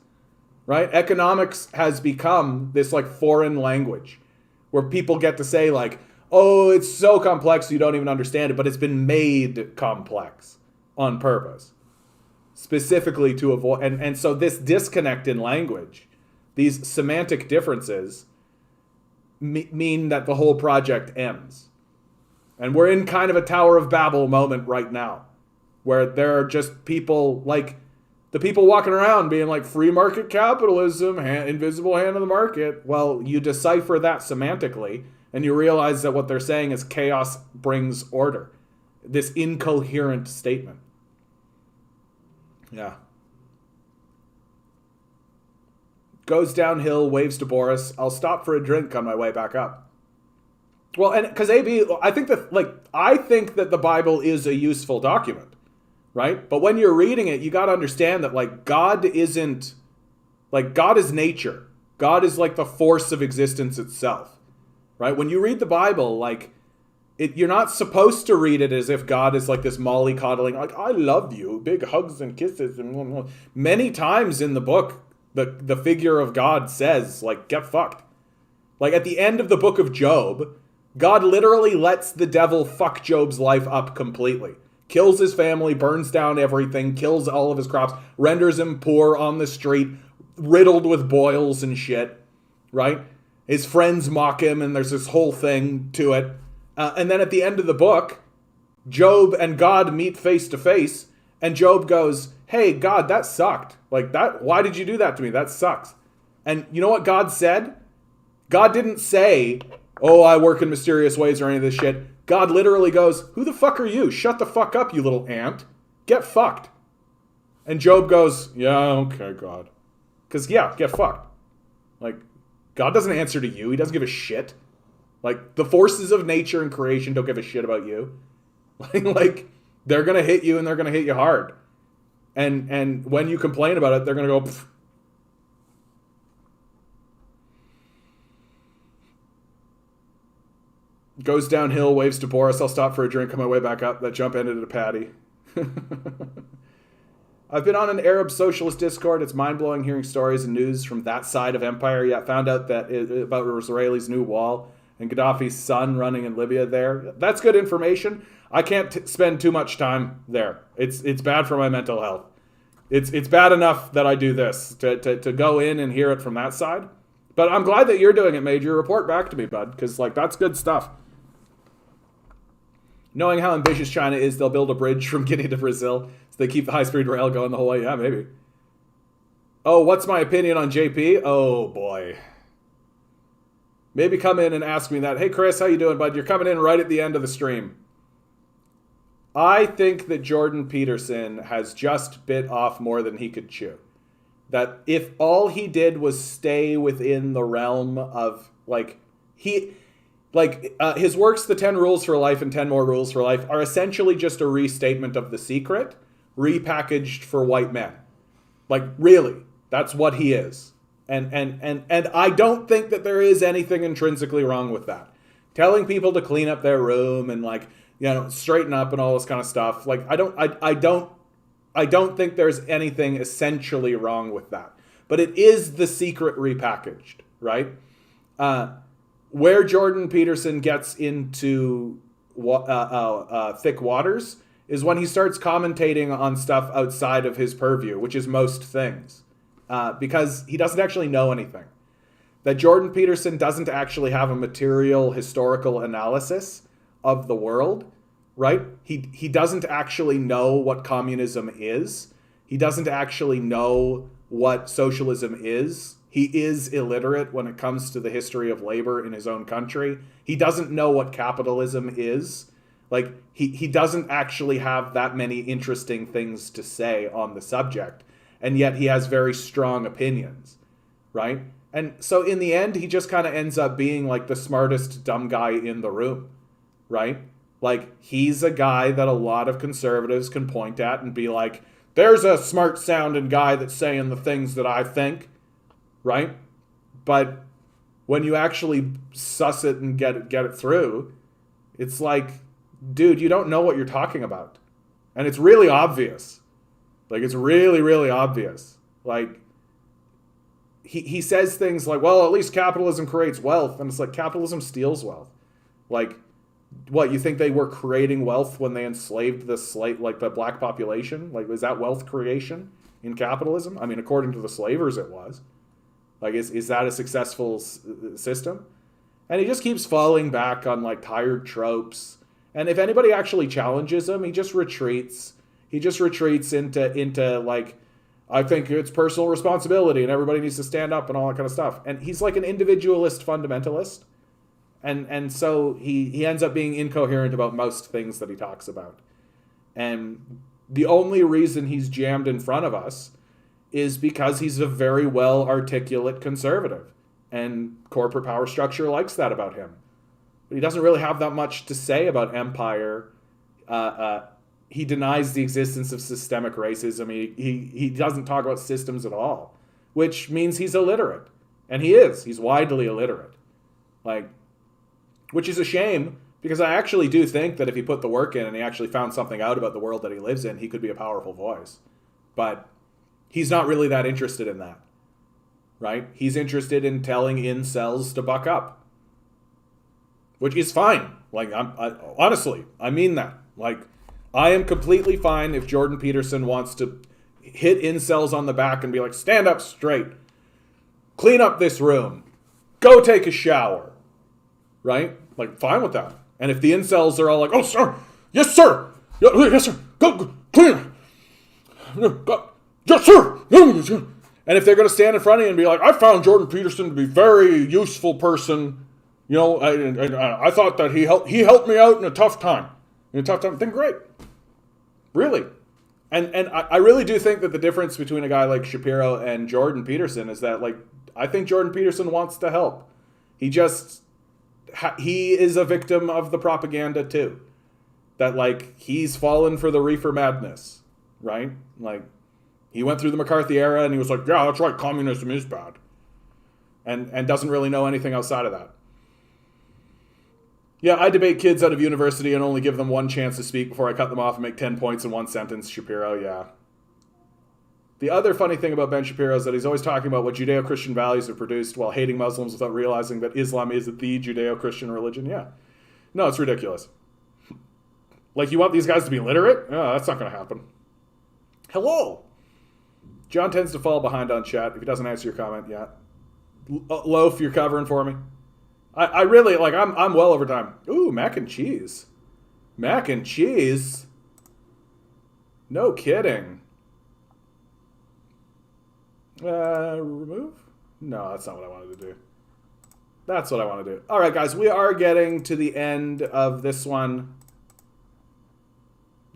right? Economics has become this, like, foreign language where people get to say, like, oh, it's so complex you don't even understand it, but it's been made complex on purpose, specifically to avoid, and so this disconnect in language, these semantic differences mean that the whole project ends. And we're in kind of a Tower of Babel moment right now, where there are just people, like, the people walking around being like, free market capitalism, invisible hand of the market. Well, you decipher that semantically, and you realize that what they're saying is chaos brings order. This incoherent statement. Yeah. Goes downhill, waves to Boris. I'll stop for a drink on my way back up. Well, and because AB, I think that the Bible is a useful document. Right? But when you're reading it, you got to understand that, like, God isn't, like, God is nature. God is, like, the force of existence itself. Right? When you read the Bible, like, you're not supposed to read it as if God is like this mollycoddling, like, I love you, big hugs and kisses. And many times in the book, the figure of God says, like, get fucked. Like, at the end of the book of Job, God literally lets the devil fuck Job's life up completely. Kills his family, burns down everything, kills all of his crops, renders him poor on the street, riddled with boils and shit, right? His friends mock him, and there's this whole thing to it. And then at the end of the book, Job and God meet face to face, and Job goes, hey, God, that sucked. Like, that, why did you do that to me? That sucks. And you know what God said? God didn't say, oh, I work in mysterious ways or any of this shit. God literally goes, who the fuck are you? Shut the fuck up, you little ant. Get fucked. And Job goes, yeah, okay, God. Because, yeah, get fucked. Like, God doesn't answer to you. He doesn't give a shit. Like, the forces of nature and creation don't give a shit about you. Like, they're going to hit you, and they're going to hit you hard. And when you complain about it, they're going to go, pfft. Goes downhill, waves to Boris. I'll stop for a drink on my way back up. That jump ended at a patty. I've been on an Arab socialist Discord. It's mind-blowing hearing stories and news from that side of empire. Yeah, found out that about Israeli's new wall and Gaddafi's son running in Libya there. That's good information. I can't spend too much time there. It's bad for my mental health. It's bad enough that I do this, to go in and hear it from that side. But I'm glad that you're doing it, Major. Report back to me, bud, because, like, that's good stuff. Knowing how ambitious China is, they'll build a bridge from Guinea to Brazil so they keep the high-speed rail going the whole way. Yeah, maybe. Oh, what's my opinion on JP? Oh, boy. Maybe come in and ask me that. Hey, Chris, how you doing, bud? You're coming in right at the end of the stream. I think that Jordan Peterson has just bit off more than he could chew. That if all he did was stay within the realm of, his works, The 10 Rules for Life and 10 More Rules for Life, are essentially just a restatement of The Secret, repackaged for white men. Like, really, that's what he is. And I don't think that there is anything intrinsically wrong with that. Telling people to clean up their room and, like, straighten up and all this kind of stuff. Like, I don't think there's anything essentially wrong with that. But it is The Secret repackaged, right? Where Jordan Peterson gets into thick waters is when he starts commentating on stuff outside of his purview, which is most things, because he doesn't actually know anything. That Jordan Peterson doesn't actually have a material historical analysis of the world, right? He doesn't actually know what communism is. He doesn't actually know what socialism is. He is illiterate when it comes to the history of labor in his own country. He doesn't know what capitalism is. Like, he doesn't actually have that many interesting things to say on the subject. And yet he has very strong opinions, right? And so in the end, he just kind of ends up being like the smartest dumb guy in the room, right? Like, he's a guy that a lot of conservatives can point at and be like, there's a smart sounding guy that's saying the things that I think, right? But when you actually suss it and get it through, it's like, dude, you don't know what you're talking about. And it's really obvious. Like, it's really, really obvious. Like, he says things like, well, at least capitalism creates wealth. And it's like, capitalism steals wealth. Like, what, you think they were creating wealth when they enslaved the black population? Like, was that wealth creation in capitalism? I mean, according to the slavers, it was. Like, is that a successful system? And he just keeps falling back on, like, tired tropes. And if anybody actually challenges him, he just retreats. He just retreats into like, I think it's personal responsibility and everybody needs to stand up and all that kind of stuff. And he's like an individualist fundamentalist. And so he ends up being incoherent about most things that he talks about. And the only reason he's jammed in front of us is because he's a very well articulate conservative. And corporate power structure likes that about him. But he doesn't really have that much to say about empire. He denies the existence of systemic racism. He doesn't talk about systems at all, which means he's illiterate. And he is. He's widely illiterate. Like, which is a shame, because I actually do think that if he put the work in and he actually found something out about the world that he lives in, he could be a powerful voice. But he's not really that interested in that, right? He's interested in telling incels to buck up, which is fine. Like, honestly, I mean that. Like, I am completely fine if Jordan Peterson wants to hit incels on the back and be like, stand up straight, clean up this room, go take a shower, right? Like, fine with that. And if the incels are all like, oh, sir, yes, sir, yes, sir, go clean it, go, yes, sir. And if they're going to stand in front of you and be like, I found Jordan Peterson to be a very useful person, you know, I thought that he helped me out in a tough time. Then great. Really. And I really do think that the difference between a guy like Shapiro and Jordan Peterson is that, like, I think Jordan Peterson wants to help. He just, he is a victim of the propaganda too. That, like, he's fallen for the reefer madness, right? Like, he went through the McCarthy era and he was like, yeah, that's right, communism is bad. And doesn't really know anything outside of that. Yeah, I debate kids out of university and only give them one chance to speak before I cut them off and make 10 points in one sentence, Shapiro, yeah. The other funny thing about Ben Shapiro is that he's always talking about what Judeo-Christian values have produced while hating Muslims without realizing that Islam is the Judeo-Christian religion. Yeah. No, it's ridiculous. Like, you want these guys to be literate? Oh, that's not going to happen. Hello. John tends to fall behind on chat if he doesn't answer your comment yet. Loaf, you're covering for me. I really, like, I'm well over time. Ooh, mac and cheese. Mac and cheese? No kidding. Remove? No, that's not what I wanted to do. That's what I want to do. All right, guys, we are getting to the end of this one.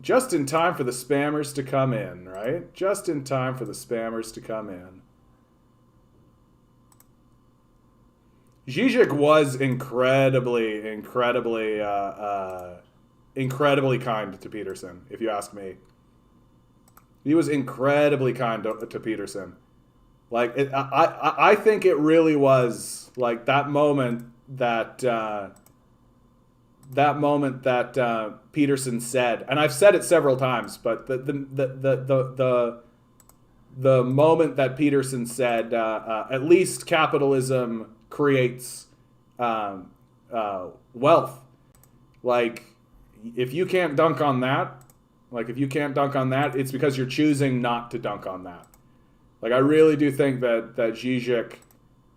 Just in time for the spammers to come in, right? Just in time for the spammers to come in. Zizek was incredibly kind to Peterson, if you ask me. He was incredibly kind to Peterson. Like, I think it really was like that moment that Peterson said, and I've said it several times, but the moment that Peterson said, at least capitalism creates wealth. Like, if you can't dunk on that, it's because you're choosing not to dunk on that. Like, I really do think that Zizek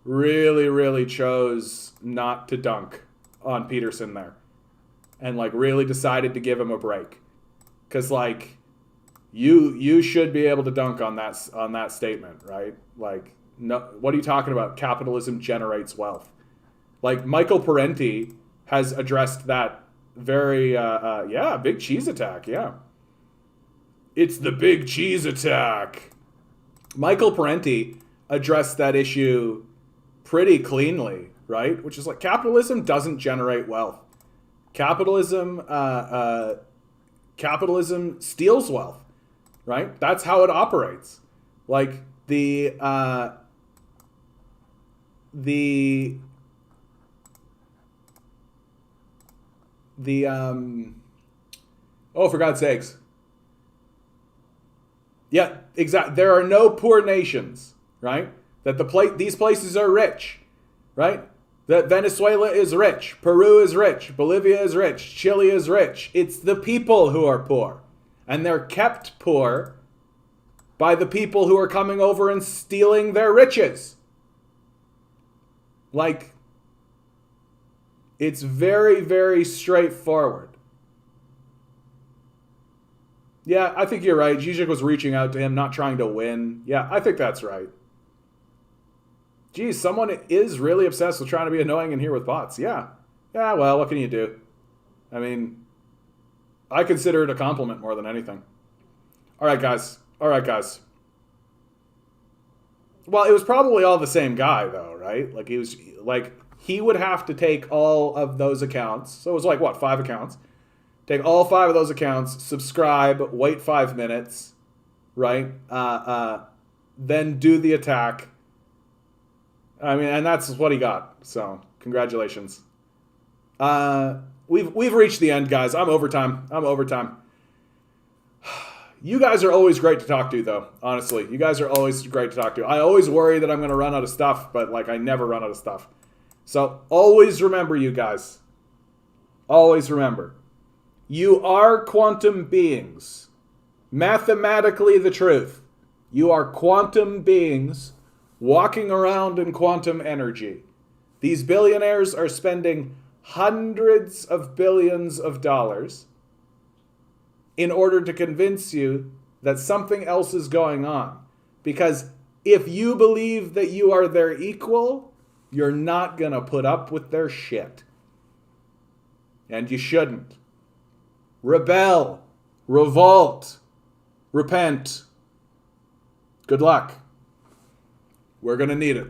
really chose not to dunk on Peterson there. And, like, really decided to give him a break. Because, like, you should be able to dunk on that statement, right? Like, no, what are you talking about? Capitalism generates wealth. Like, Michael Parenti has addressed that very, big cheese attack, yeah. It's the big cheese attack. Michael Parenti addressed that issue pretty cleanly, right? Which is like, capitalism doesn't generate wealth. Capitalism steals wealth, right? That's how it operates. Like, oh, for God's sakes. Yeah, exactly. There are no poor nations, right? That these places are rich, right? That Venezuela is rich, Peru is rich, Bolivia is rich, Chile is rich. It's the people who are poor. And they're kept poor by the people who are coming over and stealing their riches. Like, it's very straightforward. Yeah, I think you're right. Zizek was reaching out to him, not trying to win. Yeah, I think that's right. Geez, someone is really obsessed with trying to be annoying and here with bots. Yeah. Yeah, well, what can you do? I mean, I consider it a compliment more than anything. All right, guys. Well, it was probably all the same guy, though, right? Like, he would have to take all of those accounts. So it was like, what, 5 accounts? Take all 5 of those accounts, subscribe, wait 5 minutes, right? Then do the attack. I mean, and that's what he got. So, congratulations. We've reached the end, guys. I'm overtime. You guys are always great to talk to, though. Honestly, you guys are always great to talk to. I always worry that I'm going to run out of stuff, but like, I never run out of stuff. So, always remember, you guys. Always remember. You are quantum beings. Mathematically the truth. You are quantum beings walking around in quantum energy. These billionaires are spending hundreds of billions of dollars in order to convince you that something else is going on. Because if you believe that you are their equal, you're not going to put up with their shit. And you shouldn't. Rebel. Revolt. Repent. Good luck. We're going to need it.